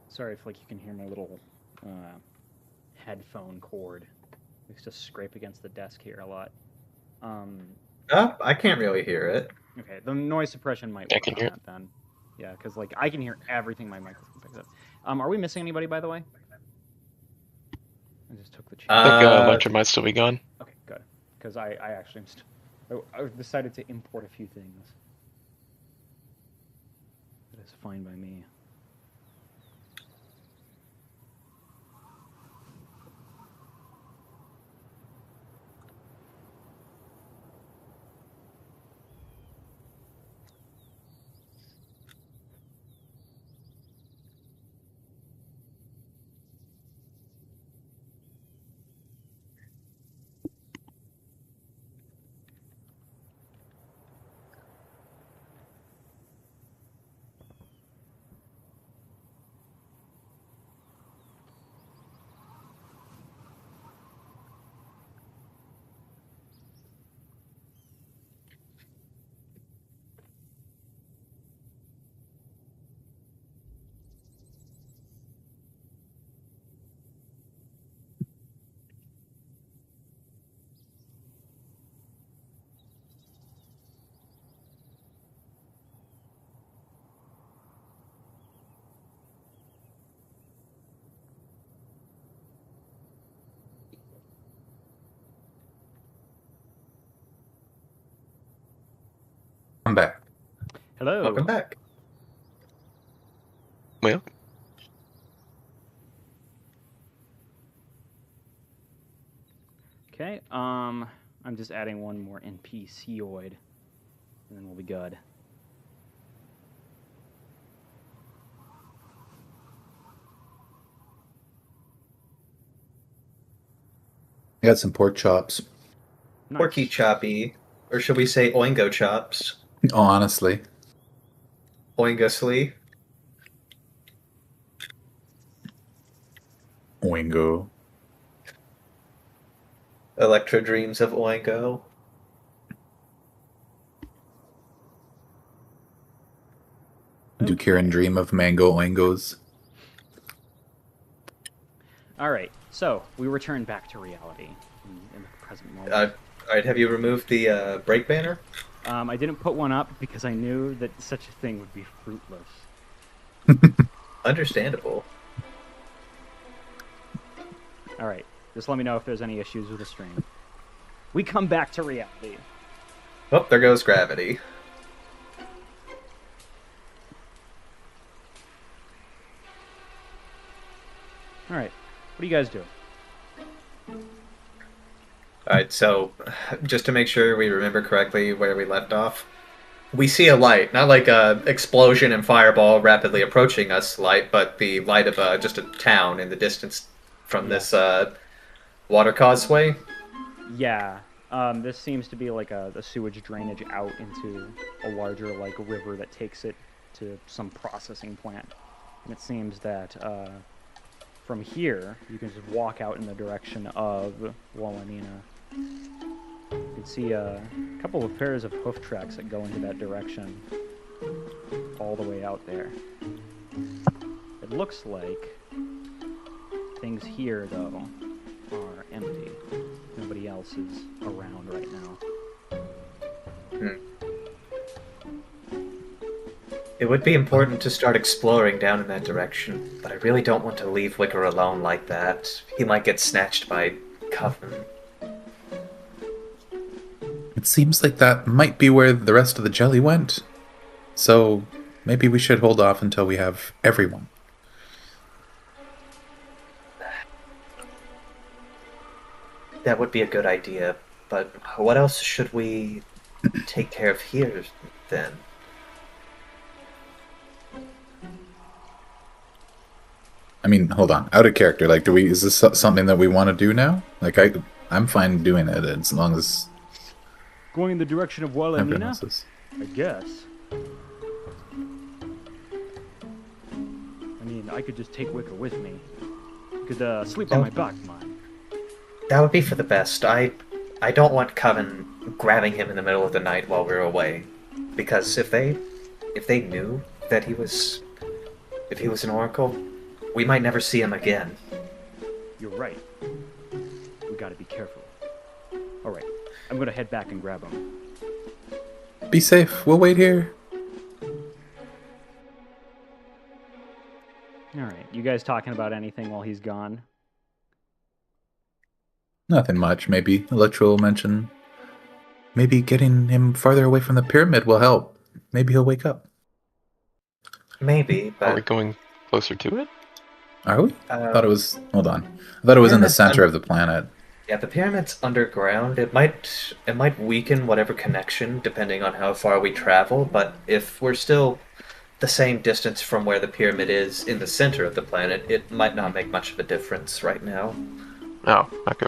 Speaker 3: Sorry if like you can hear my little headphone cord. I used to scrape against the desk here a lot.
Speaker 2: I can't really hear it.
Speaker 3: Okay, the noise suppression might
Speaker 1: I
Speaker 3: work
Speaker 1: can
Speaker 3: on
Speaker 1: hear
Speaker 3: that then. Yeah, because like I can hear everything my microphone picks up. Are we missing anybody, by the way? I just took the chair.
Speaker 1: I think Lecter might still be gone.
Speaker 3: Okay, good. Because I actually I decided to import a few things. That is fine by me.
Speaker 4: I'm back.
Speaker 3: Hello.
Speaker 2: Welcome back.
Speaker 1: Well,
Speaker 3: Okay. I'm just adding one more NPCoid, and then we'll be good.
Speaker 4: I got some pork chops.
Speaker 3: Nice.
Speaker 2: Porky choppy, or should we say oingo chops?
Speaker 4: Oh, honestly.
Speaker 2: Oingosly.
Speaker 4: Wingo.
Speaker 2: Electro dreams of Oingo.
Speaker 4: Do Kieran dream of mango oingos?
Speaker 3: All right. So we return back to reality in the present moment.
Speaker 2: Alright, have you removed the break banner?
Speaker 3: I didn't put one up because I knew that such a thing would be fruitless.
Speaker 2: Understandable.
Speaker 3: All right. Just let me know if there's any issues with the stream. We come back to reality.
Speaker 2: Oh, there goes gravity.
Speaker 3: All right. What do you guys do?
Speaker 2: Alright, so just to make sure we remember correctly where we left off, we see a light, not like a explosion and fireball rapidly approaching us light, but the light of just a town in the distance from this water causeway.
Speaker 3: Yeah. This seems to be like the sewage drainage out into a larger like river that takes it to some processing plant. And it seems that from here you can just walk out in the direction of Wallenina. You can see a couple of pairs of hoof tracks that go into that direction all the way out there. It looks like things here though are empty. Nobody else is around right now.
Speaker 2: It would be important to start exploring down in that direction, but I really don't want to leave Wicker alone like that. He might get snatched by Coven.
Speaker 4: It seems like that might be where the rest of the jelly went. So maybe we should hold off until we have everyone.
Speaker 2: That would be a good idea, but what else should we take care of here then?
Speaker 4: I mean, hold on. Out of character. Like, is this something that we want to do now? Like, I'm fine doing it as long as
Speaker 3: Going in the direction of
Speaker 4: everyone
Speaker 3: Wallenina?
Speaker 4: else is.
Speaker 3: I guess. I mean, I could just take Wicker with me. You could sleep on my back, man.
Speaker 2: That would be for the best. I don't want Coven grabbing him in the middle of the night while we're away, because if they knew that he was an oracle, we might never see him again.
Speaker 3: You're right. We gotta be careful. Alright, I'm gonna head back and grab him.
Speaker 4: Be safe. We'll wait here.
Speaker 3: Alright, you guys talking about anything while he's gone?
Speaker 4: Nothing much. Maybe Electro will mention. Maybe getting him farther away from the pyramid will help. Maybe he'll wake up.
Speaker 2: Maybe, but
Speaker 1: Are we going closer to it?
Speaker 4: Are we? I thought it was. Hold on. I thought it was in the
Speaker 2: Pyramid's
Speaker 4: center of the planet.
Speaker 2: yeah, the pyramid's underground. It might weaken whatever connection depending on how far we travel, but if we're still the same distance from where the pyramid is in the center of the planet, it might not make much of a difference right now.
Speaker 1: Oh, okay.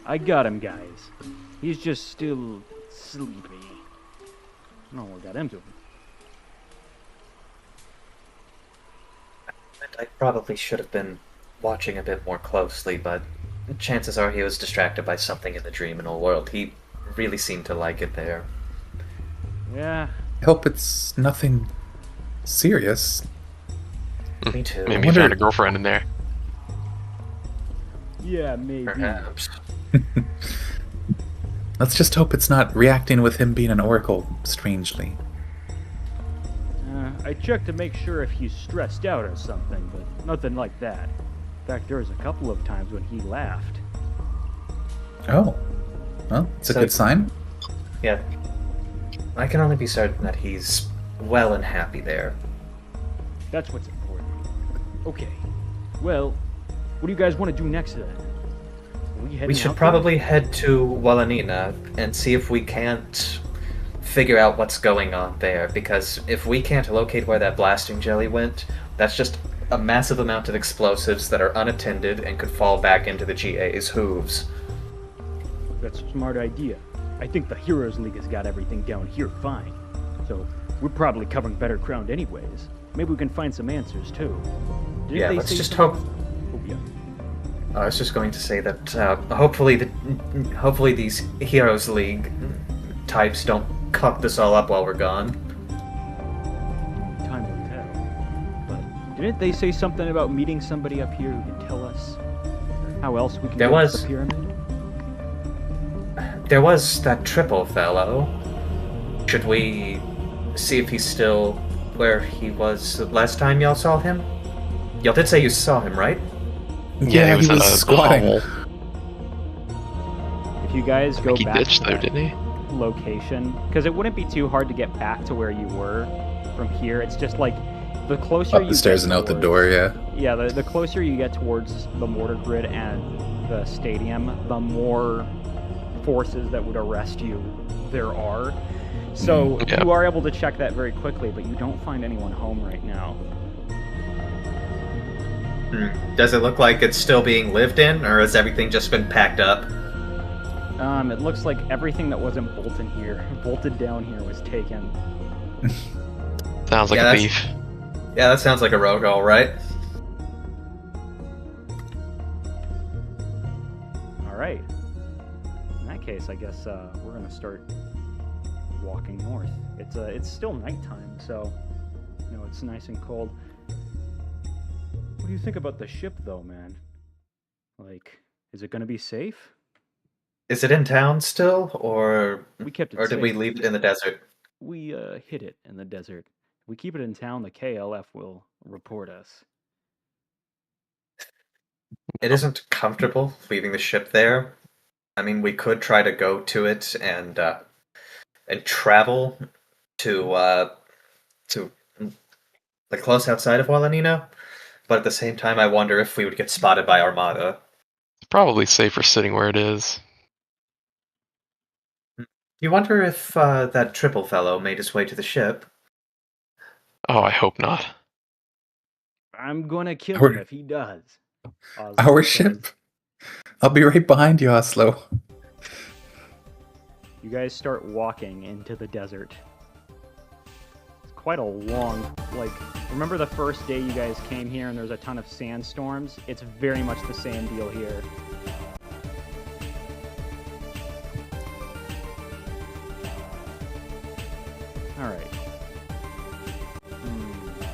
Speaker 3: I got him, guys. He's just still sleepy. I don't know what got into him.
Speaker 2: I probably should have been watching a bit more closely, but chances are he was distracted by something in the dreaminal world. He really seemed to like it there.
Speaker 3: Yeah,
Speaker 4: I hope it's nothing serious.
Speaker 2: Me too.
Speaker 1: Maybe he
Speaker 4: wonder-
Speaker 1: found a girlfriend in there.
Speaker 3: yeah, maybe.
Speaker 2: Perhaps.
Speaker 4: Let's just hope it's not reacting with him being an oracle strangely.
Speaker 3: I checked to make sure if he's stressed out or something, but nothing like that. In fact, there was a couple of times when he laughed.
Speaker 4: Oh. Well, it's a
Speaker 2: So-
Speaker 4: good sign.
Speaker 2: Yeah. I can only be certain that he's well and happy there.
Speaker 3: That's what's important. Okay. Well, what do you guys want to do next then?
Speaker 2: We should probably head to Walanina and see if we can't figure out what's going on there, because if we can't locate where that blasting jelly went, that's just a massive amount of explosives that are unattended and could fall back into the GA's hooves.
Speaker 3: That's a smart idea. I think the Heroes League has got everything down here fine. So we're probably covering better ground anyways. Maybe we can find some answers too.
Speaker 2: Yeah, let's just hope.
Speaker 3: Oh, yeah.
Speaker 2: I was just going to say that hopefully these Heroes League types don't cuck this all up while we're gone.
Speaker 3: Time will tell. But didn't they say something about meeting somebody up here who can tell us how else we can get to the pyramid?
Speaker 2: There was that triple fellow. Should we see if he's still where he was the last time y'all saw him? Y'all did say you saw him, right?
Speaker 4: Yeah, he was squatting.
Speaker 3: If you guys go
Speaker 1: He
Speaker 3: back
Speaker 1: ditched
Speaker 3: to
Speaker 1: though,
Speaker 3: that
Speaker 1: didn't he?
Speaker 3: location, because it wouldn't be too hard to get back to where you were from here. It's just like the closer
Speaker 4: Up
Speaker 3: you
Speaker 4: the stairs
Speaker 3: get
Speaker 4: and out the
Speaker 3: towards-
Speaker 4: door, yeah.
Speaker 3: Yeah, the closer you get towards the mortar grid and the stadium, the more forces that would arrest you there are. So
Speaker 1: Yeah.
Speaker 3: you are able to check that very quickly, but you don't find anyone home right now.
Speaker 2: Does it look like it's still being lived in, or has everything just been packed up?
Speaker 3: It looks like everything that wasn't bolted down here was taken.
Speaker 1: Sounds like
Speaker 2: Yeah,
Speaker 1: a
Speaker 2: that's-
Speaker 1: thief.
Speaker 2: Yeah, that sounds like a rogue, all right.
Speaker 3: All right. In that case, I guess we're gonna start walking north. It's still nighttime, so you know it's nice and cold. What do you think about the ship, though, man? Like, is it gonna be safe?
Speaker 2: Is it in town still, or
Speaker 3: We kept it
Speaker 2: did we
Speaker 3: safe.
Speaker 2: leave it in the desert?
Speaker 3: We hid it in the desert. If we keep it in town, the KLF will report us.
Speaker 2: It isn't comfortable leaving the ship there. I mean, we could try to go to it and travel to like close outside of Walanina, but at the same time, I wonder if we would get spotted by Armada.
Speaker 1: It's probably safer sitting where it is.
Speaker 2: You wonder if that triple fellow made his way to the ship?
Speaker 1: Oh, I hope not.
Speaker 3: I'm gonna kill
Speaker 4: Our-
Speaker 3: him if he does. Oslo
Speaker 4: Our
Speaker 3: says.
Speaker 4: ship? I'll be right behind you, Oslo.
Speaker 3: You guys start walking into the desert. It's quite a long, like, remember the first day you guys came here and there's a ton of sandstorms? It's very much the same deal here. Alright.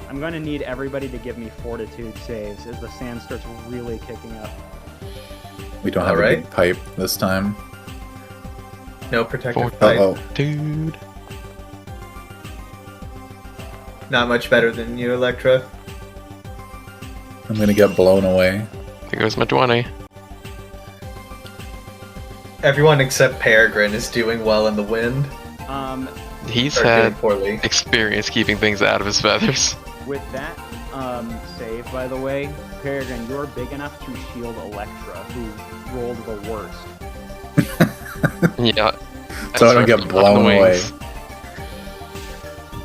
Speaker 3: I'm gonna need everybody to give me fortitude saves as the sand starts really kicking up.
Speaker 4: We don't have a
Speaker 2: Alright.
Speaker 4: big pipe this time.
Speaker 2: No protective
Speaker 1: For-
Speaker 2: pipe.
Speaker 4: Uh-oh.
Speaker 1: Dude.
Speaker 2: Not much better than you, Electra.
Speaker 4: I'm gonna get blown away.
Speaker 1: There goes my 20.
Speaker 2: Everyone except Peregrine is doing well in the wind.
Speaker 1: He's
Speaker 2: Or doing
Speaker 1: had
Speaker 2: poorly.
Speaker 1: experience keeping things out of his feathers.
Speaker 3: With that save, by the way, Peregrine, you're big enough to shield Electra, who rolled the worst.
Speaker 1: Yeah.
Speaker 4: So I don't
Speaker 1: started
Speaker 4: get
Speaker 1: flapping
Speaker 4: blown
Speaker 1: the
Speaker 4: away.
Speaker 1: wings.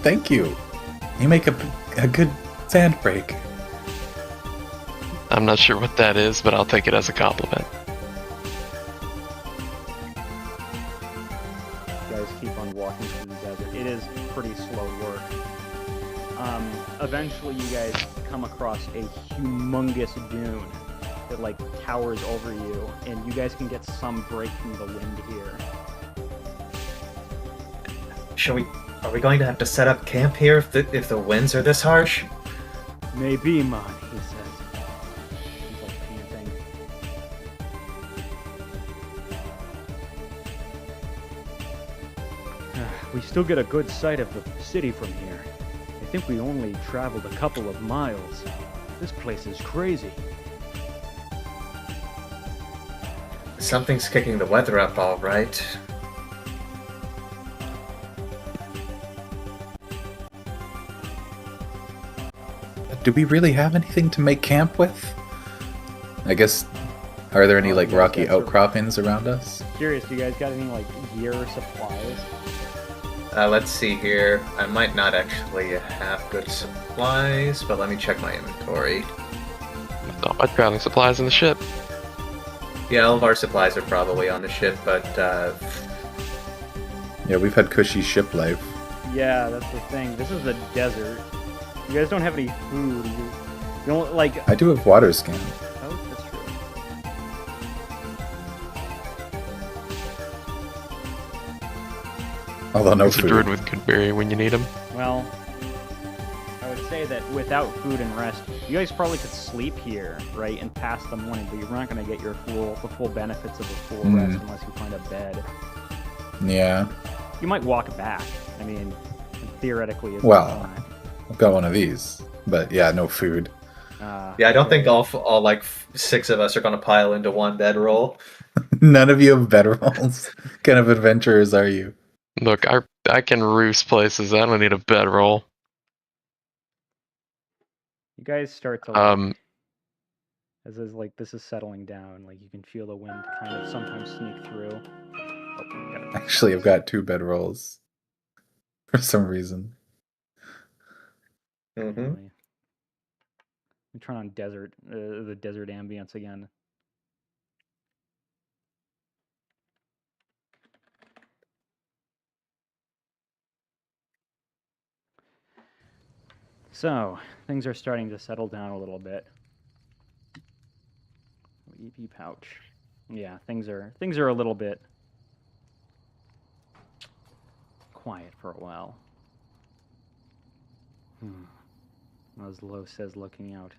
Speaker 4: Thank you. You make a good sand break.
Speaker 1: I'm not sure what that is, but I'll take it as a compliment.
Speaker 3: You guys keep on walking through the desert. It is pretty slow work. Eventually, you guys come across a humongous dune that like towers over you, and you guys can get some break from the wind here.
Speaker 2: Are we going to have to set up camp here if the winds are this harsh?
Speaker 3: Maybe, man, he says. He's like panting. We still get a good sight of the city from here. I think we only traveled a couple of miles. This place is crazy.
Speaker 2: Something's kicking the weather up, all right.
Speaker 4: Do we really have anything to make camp with? I guess Are there any
Speaker 3: Oh,
Speaker 4: like
Speaker 3: you guys
Speaker 4: rocky
Speaker 3: got some-
Speaker 4: outcroppings around us?
Speaker 3: Curious, do you guys got any like gear or supplies?
Speaker 2: Let's see here. I might not actually have good supplies, but let me check my inventory.
Speaker 1: All my traveling supplies in the ship.
Speaker 2: Yeah, all of our supplies are probably on the ship, but
Speaker 4: Yeah, we've had cushy ship life.
Speaker 3: Yeah, that's the thing. This is the desert. You guys don't have any food. You don't like.
Speaker 4: I do have water scan.
Speaker 3: Oh, that's true.
Speaker 4: Although no
Speaker 1: There's a druid
Speaker 4: food.
Speaker 1: with good berry when you need him.
Speaker 3: Well, I would say that without food and rest, you guys probably could sleep here, right, and pass the morning, but you're not going to get the full benefits of a full rest unless you find a bed.
Speaker 4: Yeah.
Speaker 3: You might walk back. I mean, theoretically, it's
Speaker 4: Well.
Speaker 3: fine.
Speaker 4: I've got one of these. But yeah, no food.
Speaker 2: yeah, I don't think all like 6 of us are gonna pile into one bedroll.
Speaker 4: None of you have bedrolls. What kind of adventurers are you?
Speaker 1: Look, I can roost places. I don't need a bedroll.
Speaker 3: You guys start to like, as this is settling down, like you can feel the wind kind of sometimes sneak through. Oh, got it.
Speaker 4: Actually, I've got 2 bedrolls. For some reason.
Speaker 2: Mm-hmm.
Speaker 3: Let me turn on the desert ambience again. So, things are starting to settle down a little bit. EP pouch. Yeah, things are a little bit quiet for a while. Oslo says, looking out.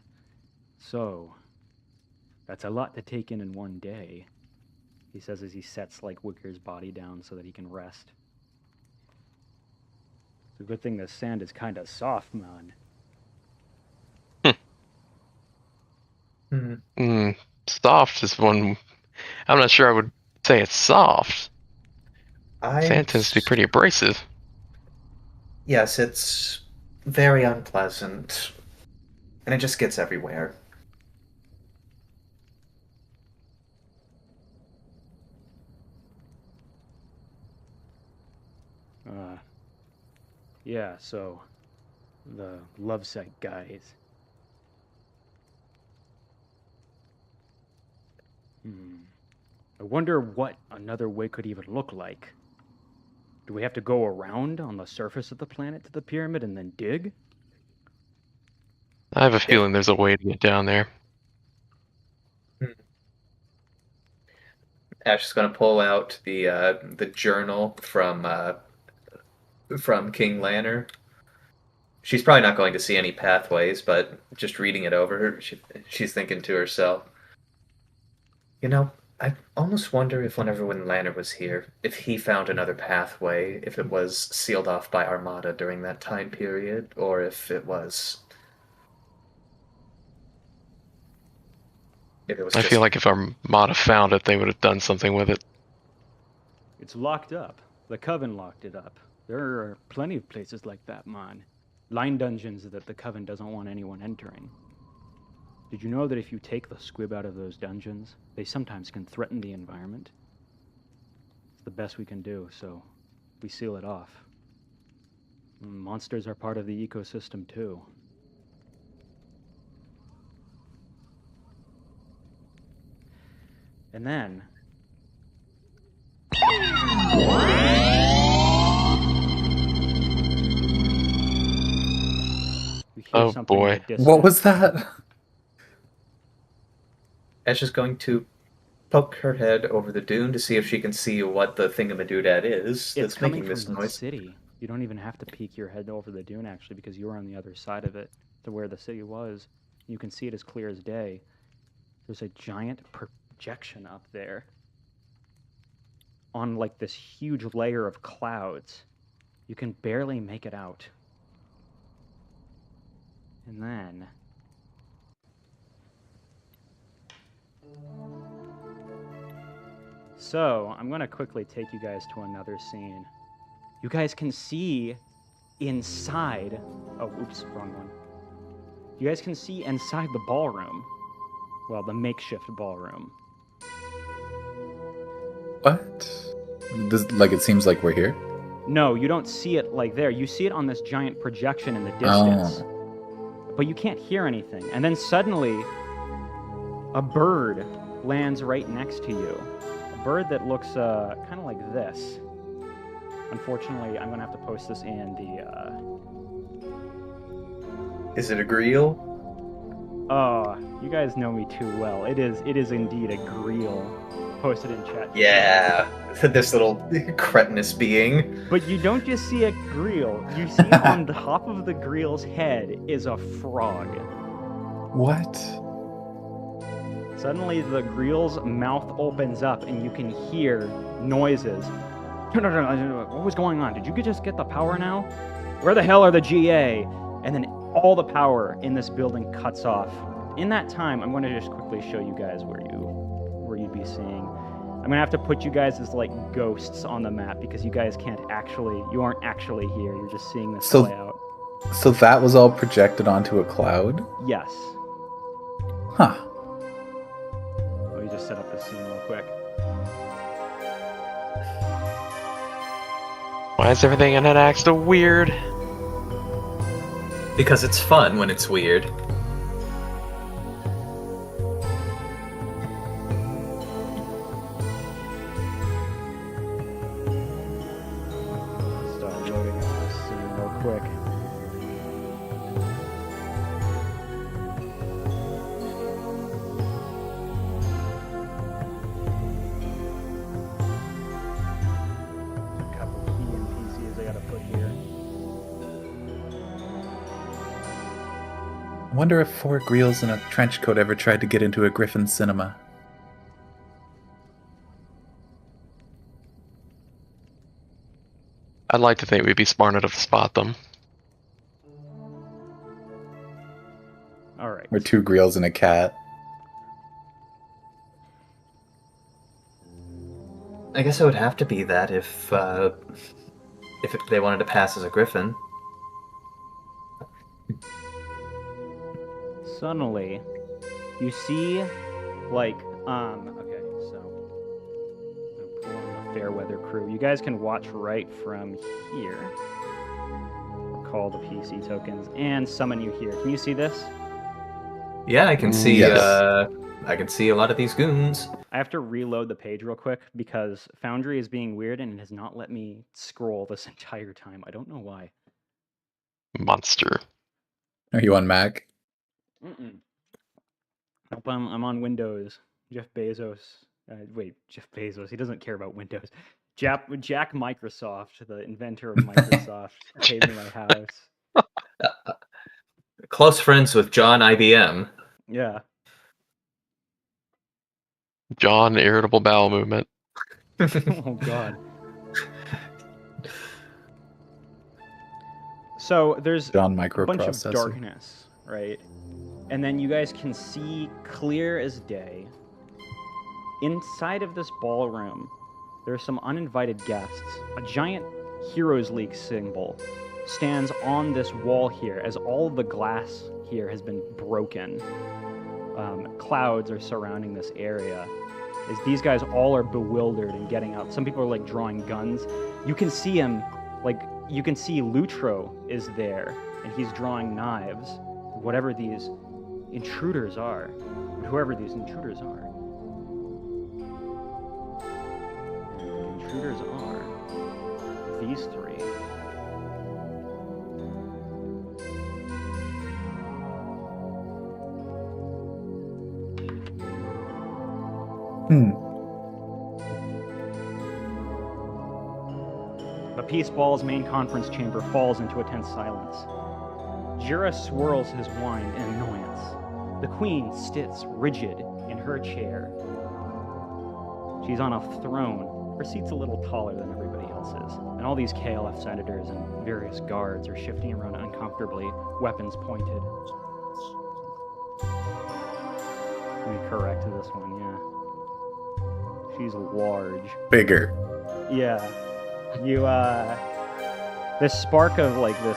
Speaker 3: So, that's a lot to take in one day, he says as he sets Wicker's body down so that he can rest. It's a good thing the sand is kind of soft, man.
Speaker 1: Soft is one. I'm not sure I would say it's soft. Sand tends to be pretty abrasive.
Speaker 2: Yes, it's very unpleasant, and it just gets everywhere.
Speaker 3: Yeah, so the lovesick guys. I wonder what another way could even look like. Do we have to go around on the surface of the planet to the pyramid and then dig?
Speaker 1: I have a feeling there's a way to get down there.
Speaker 2: Ash is going to pull out the journal from King Lanner. She's probably not going to see any pathways, but just reading it over, she's thinking to herself, you know, I almost wonder if when Lanner was here, if he found another pathway, if it was sealed off by Armada during that time period, or if it was...
Speaker 1: I feel like if Armada found it, they would have done something with it.
Speaker 3: It's locked up. The Coven locked it up. There are plenty of places like that, man. Line dungeons that the Coven doesn't want anyone entering. Did you know that if you take the squib out of those dungeons, they sometimes can threaten the environment? It's the best we can do, so we seal it off. Monsters are part of the ecosystem, too. And then... we hear
Speaker 1: Oh,
Speaker 3: something in
Speaker 1: boy.
Speaker 3: the distance.
Speaker 4: What was that?
Speaker 2: Ash is going to poke her head over the dune to see if she can see what the thingamadoodad is
Speaker 3: It's
Speaker 2: that's
Speaker 3: coming
Speaker 2: making
Speaker 3: from
Speaker 2: this
Speaker 3: the
Speaker 2: noise.
Speaker 3: city. You don't even have to peek your head over the dune, actually, because you're on the other side of it, to where the city was. You can see it as clear as day. There's a giant projection up there on this huge layer of clouds. You can barely make it out. And then... So, I'm going to quickly take you guys to another scene. You guys can see inside... Oh, oops, wrong one. You guys can see inside the ballroom. Well, the makeshift ballroom.
Speaker 4: What? Like it seems like we're here.
Speaker 3: No, you don't see it like there. You see it on this giant projection in the distance. But you can't hear anything. And then suddenly, a bird lands right next to you. A bird that looks kind of like this. Unfortunately, I'm going to have to post this in the...
Speaker 2: Is it a grill?
Speaker 3: Oh, you guys know me too well. It is indeed a grill. Posted in chat.
Speaker 2: Yeah, this little cretinous being.
Speaker 3: But you don't just see a grill. You see on the top of the grill's head is a frog.
Speaker 4: What?
Speaker 3: Suddenly the grill's mouth opens up and you can hear noises. No. What was going on? Did you just get the power now? Where the hell are the GA? And then all the power in this building cuts off. In that time, I'm going to just quickly show you guys where you'd be seeing. I'm gonna have to put you guys as like ghosts on the map because you guys you aren't actually here. You're just seeing this play out.
Speaker 4: So that was all projected onto a cloud?
Speaker 3: Yes.
Speaker 4: Huh.
Speaker 3: Let me just set up this scene real quick.
Speaker 1: Why is everything in Hanaq so weird?
Speaker 2: Because it's fun when it's weird.
Speaker 3: Start loading up this scene real quick. A couple key NPCs I gotta put here.
Speaker 4: I wonder if 4 grills in a trench coat ever tried to get into a Griffin cinema.
Speaker 1: I'd like to think we'd be smart enough to spot them.
Speaker 3: All right.
Speaker 4: Or 2 grills and a cat.
Speaker 2: I guess it would have to be that if they wanted to pass as a griffin.
Speaker 3: Suddenly, you see, like, okay, so, I'm gonna pull on the Fairweather crew. You guys can watch right from here. Call the PC tokens and summon you here. Can you see this?
Speaker 2: Yeah, I can see.
Speaker 4: Yes.
Speaker 2: I can see a lot of these goons.
Speaker 3: I have to reload the page real quick because Foundry is being weird and it has not let me scroll this entire time. I don't know why.
Speaker 1: Monster.
Speaker 4: Are you on Mac?
Speaker 3: Nope, I'm on Windows. Jeff Bezos. Jeff Bezos. He doesn't care about Windows. Jack Microsoft, the inventor of Microsoft, pays me my house.
Speaker 2: Close friends with John IBM.
Speaker 3: Yeah.
Speaker 1: John, irritable bowel movement.
Speaker 3: Oh God. So there's
Speaker 4: John
Speaker 3: a bunch of
Speaker 4: microprocessor.
Speaker 3: darkness, right? And then you guys can see clear as day. Inside of this ballroom, there are some uninvited guests. A giant Heroes League symbol stands on this wall here as all of the glass here has been broken. Clouds are surrounding this area. As these guys all are bewildered and getting out. Some people are like drawing guns. You can see him, like, you can see Lutro is there and he's drawing knives. Whatever these intruders are, whoever these intruders are. And the intruders are these 3. The Peace Ball's main conference chamber falls into a tense silence. Jura swirls his wine in annoyance. The queen sits rigid in her chair. She's on a throne. Her seat's a little taller than everybody else's. And all these KLF senators and various guards are shifting around uncomfortably, weapons pointed. Let me correct this one, yeah. She's large.
Speaker 4: Bigger.
Speaker 3: Yeah. You, this spark of, like, the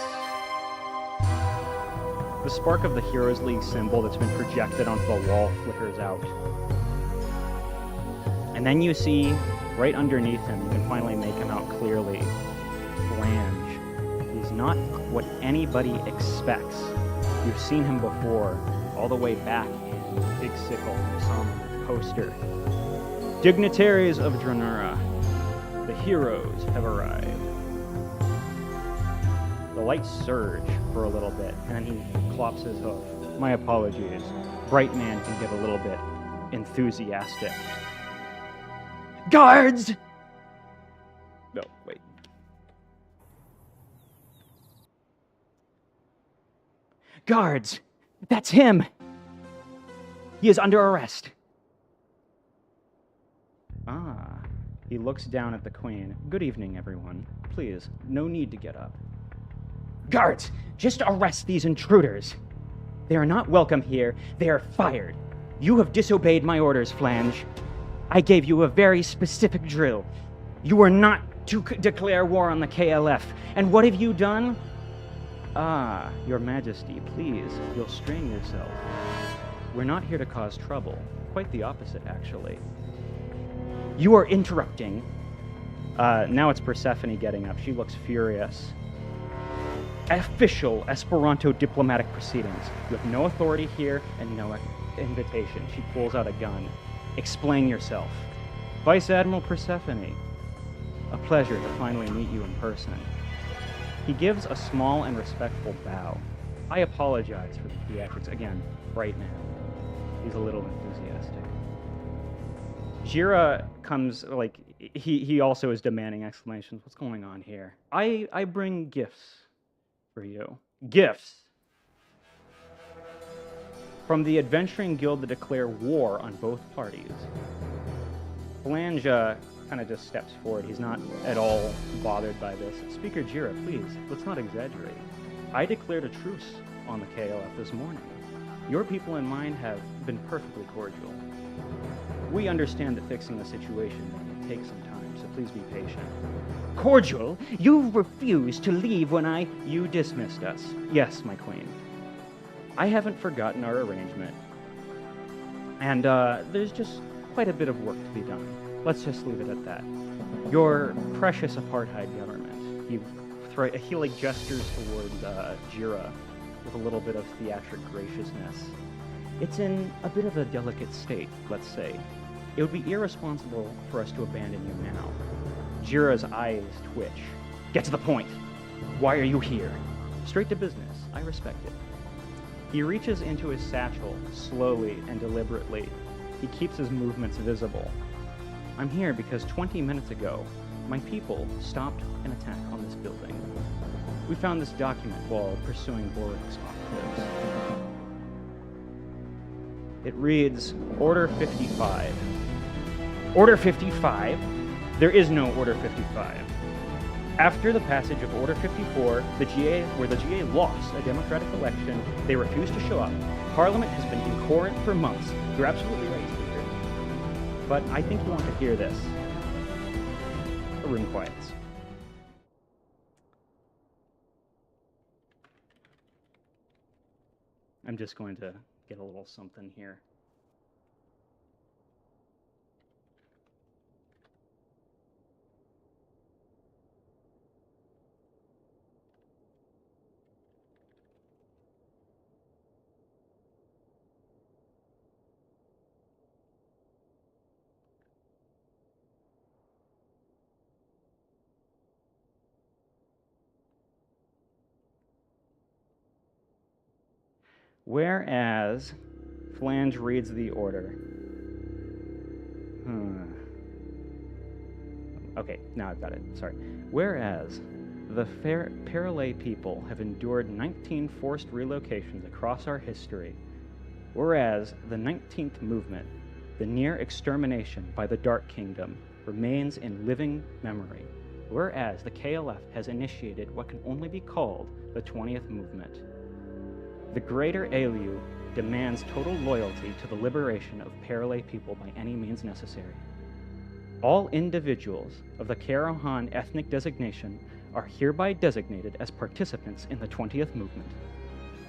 Speaker 3: spark of the Heroes League symbol that's been projected onto the wall flickers out. And then you see Right underneath him, you can finally make him out clearly. Flange. He's not what anybody expects. You've seen him before, all the way back in Big Sickle, you saw him on the poster. Dignitaries of Dranura, the heroes have arrived. The lights surge for a little bit, and then he clops his hoof. My apologies. Bright Man can get a little bit enthusiastic. Guards! No, wait. Guards! That's him! He is under arrest. Ah. He looks down at the Queen. Good evening, everyone. Please, no need to get up. Guards! Just arrest these intruders! They are not welcome here. They are fired. You have disobeyed my orders, Flange. I gave you a very specific drill. You were not to declare war on the KLF. And what have you done? Ah, Your Majesty, please, you'll strain yourself. We're not here to cause trouble. Quite the opposite, actually. You are interrupting. Now it's Persephone getting up. She looks furious. Official Esperanto diplomatic proceedings. You have no authority here and no invitation. She pulls out a gun. Explain yourself. Vice Admiral Persephone. A pleasure to finally meet you in person. He gives a small and respectful bow. I apologize for the theatrics. Again, Bright Man. He's a little enthusiastic. Jira comes, like, he also is demanding explanations. What's going on here? I bring gifts for you. Gifts! From the Adventuring Guild to declare war on both parties. Flange kind of just steps forward. He's not at all bothered by this. Speaker Jira, please, let's not exaggerate. I declared a truce on the KLF this morning. Your people and mine have been perfectly cordial. We understand that fixing the situation may take some time, so please be patient. Cordial? You refused to leave when You dismissed us. Yes, my queen. I haven't forgotten our arrangement. And, there's just quite a bit of work to be done. Let's just leave it at that. Your precious apartheid government. He like gestures toward Jira with a little bit of theatric graciousness. It's in a bit of a delicate state, let's say. It would be irresponsible for us to abandon you now. Jira's eyes twitch. Get to the point. Why are you here? Straight to business. I respect it. He reaches into his satchel slowly and deliberately. He keeps his movements visible. I'm here because 20 minutes ago, my people stopped an attack on this building. We found this document while pursuing Borek's operatives. It reads, Order 55. Order 55? There is no Order 55. After the passage of Order 54, where the GA lost a democratic election, they refused to show up. Parliament has been incoherent for months. You're absolutely right, Speaker. But I think you want to hear this. The room quiets. I'm just going to get a little something here. Whereas Flange reads the order. Okay, now I've got it. Sorry. Whereas the Paralay people have endured 19 forced relocations across our history, whereas the 19th movement, the near extermination by the Dark Kingdom, remains in living memory, whereas the KLF has initiated what can only be called the 20th movement. The Greater Ailu demands total loyalty to the liberation of Paralay people by any means necessary. All individuals of the Karahan ethnic designation are hereby designated as participants in the 20th movement.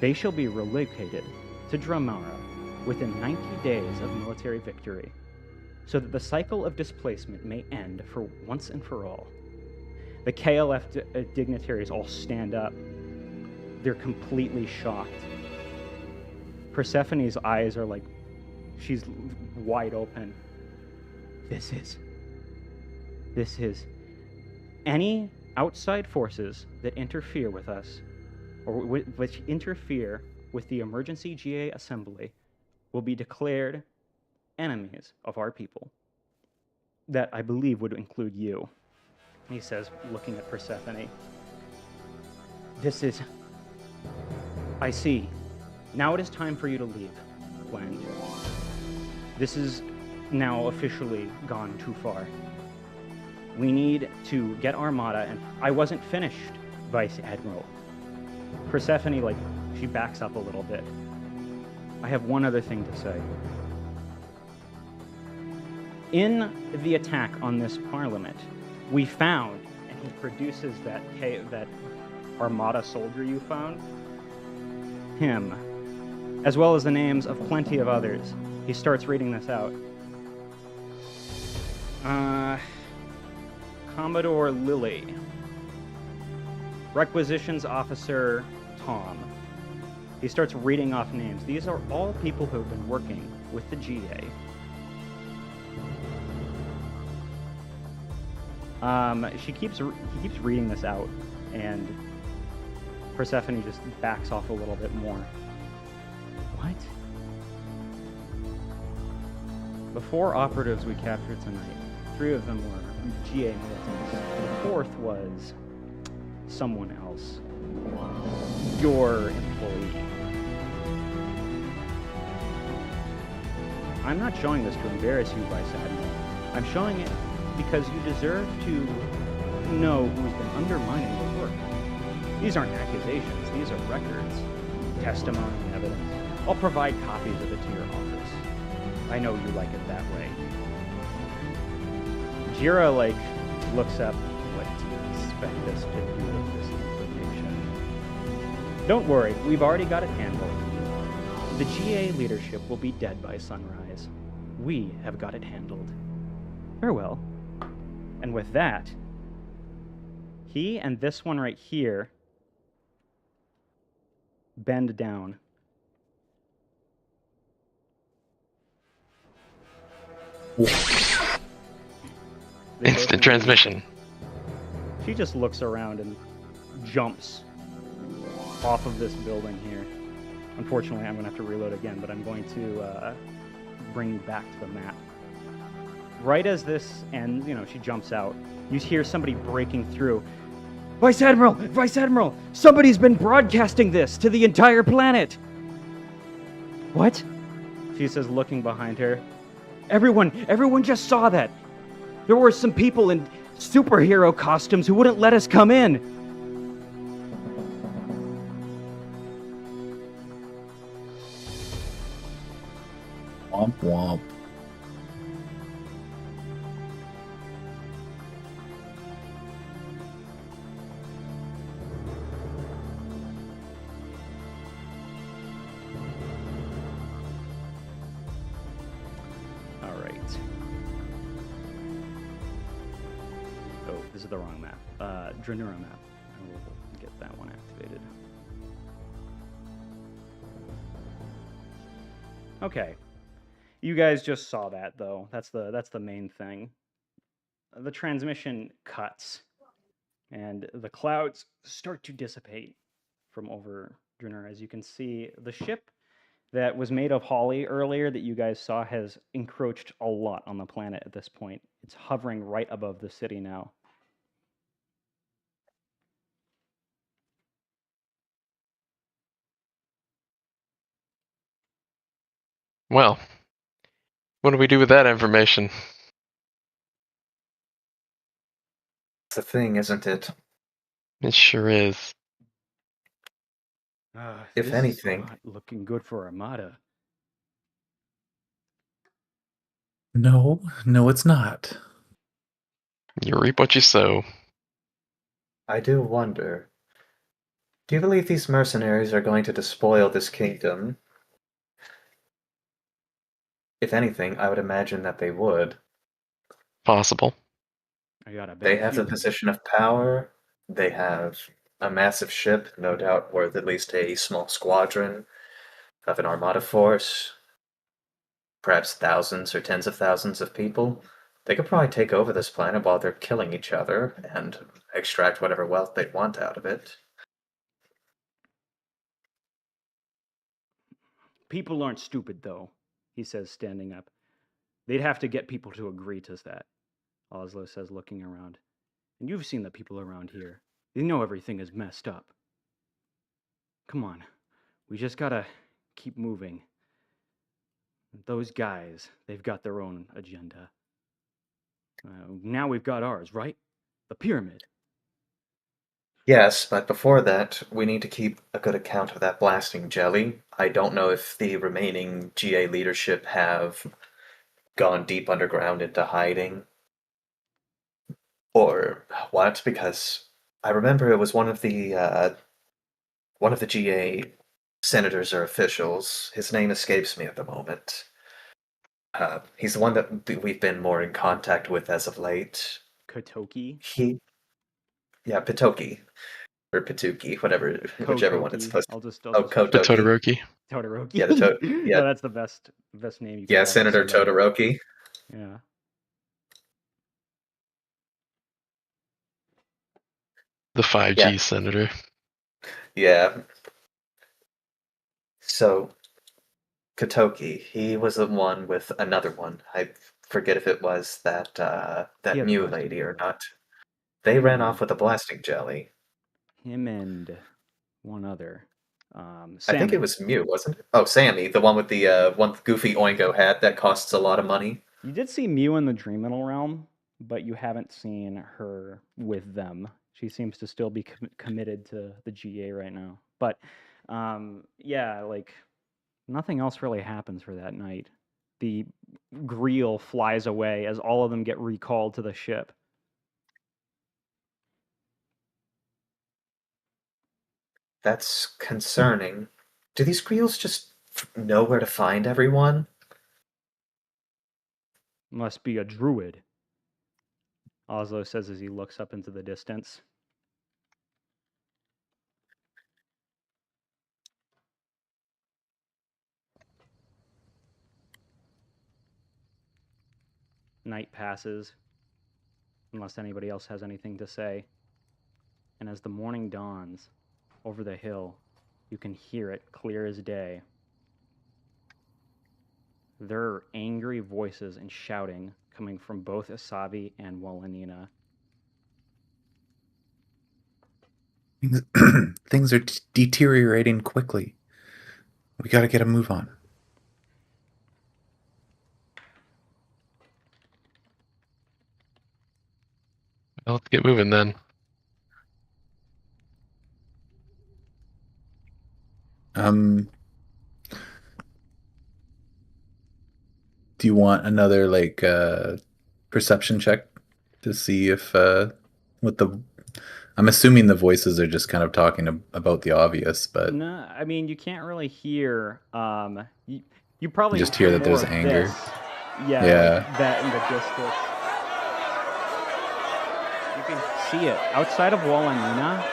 Speaker 3: They shall be relocated to Dranura within 90 days of military victory. so that the cycle of displacement may end for once and for all. The KLF dignitaries all stand up. They're completely shocked. Persephone's eyes are like, she's wide open. This is any outside forces that interfere with us, or which interfere with the emergency GA assembly, will be declared enemies of our people. That, I believe, would include you, he says, looking at Persephone. This is... I see. Now it is time for you to leave, Land. This is now officially gone too far. We need to get Armada, and I wasn't finished, Vice Admiral. Persephone, like, she backs up a little bit. I have one other thing to say. In the attack on this parliament, we found, and he produces that Armada soldier you found, him, as well as the names of plenty of others. He starts reading this out. Commodore Lilly. Requisitions Officer Tom. He starts reading off names. These are all people who have been working with the GA. He keeps reading this out, and Persephone just backs off a little bit more. What? The 4 operatives we captured tonight, 3 of them were GA militants. The 4th was someone else. Your employee. I'm not showing this to embarrass you, Vice Admiral. I'm showing it because you deserve to know who's been undermining your work. These aren't accusations, these are records, testimony, and evidence. I'll provide copies of it to your office. I know you like it that way. Jira, like, looks up. What do you expect us to do with this information? Don't worry, we've already got it handled. The GA leadership will be dead by sunrise. We have got it handled. Farewell. And with that, he and this one right here bend down.
Speaker 1: Instant transmission.
Speaker 3: She just looks around and jumps off of this building here. Unfortunately, I'm going to have to reload again, but I'm going to bring you back to the map. Right as this ends, she jumps out. You hear somebody breaking through. Vice Admiral! Vice Admiral! Somebody's been broadcasting this to the entire planet! What? She says, looking behind her. Everyone just saw that. There were some people in superhero costumes who wouldn't let us come in.
Speaker 4: Womp womp.
Speaker 3: All right. Oh, this is the wrong map. Dranura map. I will get that one activated. Okay. You guys just saw that, though. That's the main thing. The transmission cuts, and the clouds start to dissipate from over Dranura. As you can see, the ship that was made of holly earlier that you guys saw has encroached a lot on the planet at this point. It's hovering right above the city now.
Speaker 1: Well, what do we do with that information?
Speaker 2: It's a thing, isn't it?
Speaker 1: It sure is.
Speaker 2: If
Speaker 3: This
Speaker 2: anything.
Speaker 3: is not looking good for Armada.
Speaker 4: No, it's not.
Speaker 1: You reap what you sow.
Speaker 2: I do wonder. Do you believe these mercenaries are going to despoil this kingdom? If anything, I would imagine that they would.
Speaker 1: Possible.
Speaker 3: I got a
Speaker 2: They
Speaker 3: bad
Speaker 2: have the
Speaker 3: feeling.
Speaker 2: position of power. They have a massive ship, no doubt worth at least a small squadron of an armada force, perhaps thousands or tens of thousands of people. They could probably take over this planet while they're killing each other and extract whatever wealth they want out of it.
Speaker 3: People aren't stupid, though, he says, standing up. They'd have to get people to agree to that, Oslo says, looking around. And you've seen the people around here. They know everything is messed up. Come on. We just gotta keep moving. Those guys, they've got their own agenda. Now we've got ours, right? The pyramid.
Speaker 2: Yes, but before that, we need to keep a good account of that blasting jelly. I don't know if the remaining GA leadership have gone deep underground into hiding or what, because I remember it was one of the GA senators or officials. His name escapes me at the moment. He's the one that we've been more in contact with as of late.
Speaker 3: Kotoki?
Speaker 2: He, yeah, Pitoki or Pituki, whatever, whichever one it's
Speaker 3: Kotoki.
Speaker 2: supposed to.
Speaker 3: I'll just
Speaker 2: Oh,
Speaker 1: But
Speaker 2: Kotoki.
Speaker 1: Todoroki.
Speaker 3: Todoroki.
Speaker 2: Yeah,
Speaker 3: No, that's the best name you could
Speaker 2: yeah,
Speaker 3: ever
Speaker 2: Senator
Speaker 3: say.
Speaker 2: Todoroki.
Speaker 3: Yeah.
Speaker 1: The 5G
Speaker 2: Yeah,
Speaker 1: senator.
Speaker 2: yeah. So Kotoki, he was the one with another one. I forget if it was
Speaker 3: He
Speaker 2: that
Speaker 3: had the
Speaker 2: Mew
Speaker 3: blasting
Speaker 2: lady or
Speaker 3: jelly.
Speaker 2: not. They ran
Speaker 3: Hmm.
Speaker 2: off with a blasting jelly.
Speaker 3: Him and one other.
Speaker 2: I think it
Speaker 3: Sammy.
Speaker 2: was Mew, wasn't it? Oh, Sammy, the one with the one goofy Oingo hat that costs a lot of money.
Speaker 3: You did see Mew in the Dreamliminal realm, but you haven't seen her with them. She seems to still be committed to the GA right now. But yeah, like nothing else really happens for that night. The Greel flies away as all of them get recalled to the ship.
Speaker 2: That's concerning. Do these Greels just know where to find everyone?
Speaker 3: Must be a druid, Oslo says as he looks up into the distance. Night passes, unless anybody else has anything to say. And as the morning dawns over the hill, you can hear it clear as day. There are angry voices and shouting coming from both Asabi and Walanina.
Speaker 4: Things are deteriorating quickly. We gotta get a move on.
Speaker 1: Well, let's get moving then.
Speaker 4: Do you want another like perception check to see if what the? I'm assuming the voices are just kind of talking about the obvious, but
Speaker 3: No, I mean you can't really hear. You probably
Speaker 4: just hear that
Speaker 3: more
Speaker 4: there's
Speaker 3: of
Speaker 4: anger.
Speaker 3: this. Yeah,
Speaker 4: Yeah.
Speaker 3: like that in the distance. You can see it outside of Walanina.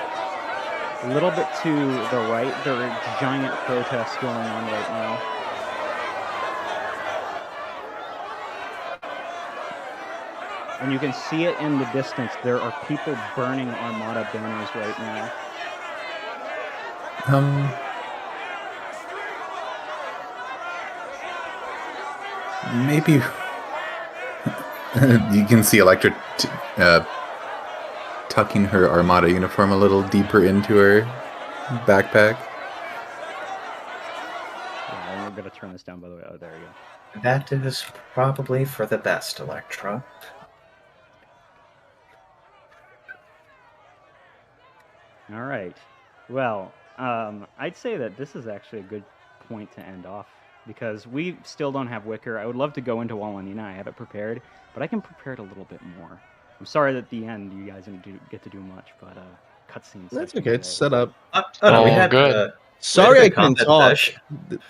Speaker 3: A little bit to the right, there are giant protests going on right now. And you can see it in the distance. There are people burning Armada banners right now.
Speaker 4: Maybe you can see Electra tucking her Armada uniform a little deeper into her backpack.
Speaker 3: Yeah, I'm gonna turn this down, by the way. Oh, there you go.
Speaker 2: That is probably for the best, Electra.
Speaker 3: All right. Well, I'd say that this is actually a good point to end off because we still don't have Wicker. I would love to go into Walanina. I have it prepared, but I can prepare it a little bit more. I'm sorry that at the end you guys didn't get to do much, but cutscenes.
Speaker 5: That's okay. It's set up.
Speaker 2: Oh no, we
Speaker 1: All
Speaker 2: had
Speaker 1: good.
Speaker 5: Sorry I
Speaker 2: With the
Speaker 5: couldn't
Speaker 2: combat
Speaker 5: talk.
Speaker 2: dash.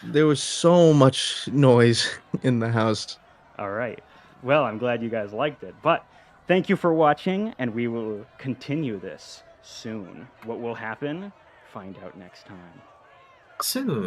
Speaker 5: There was so much noise in the house.
Speaker 3: All right. Well, I'm glad you guys liked it. But thank you for watching, and we will continue this soon. What will happen? Find out next time.
Speaker 2: Soon.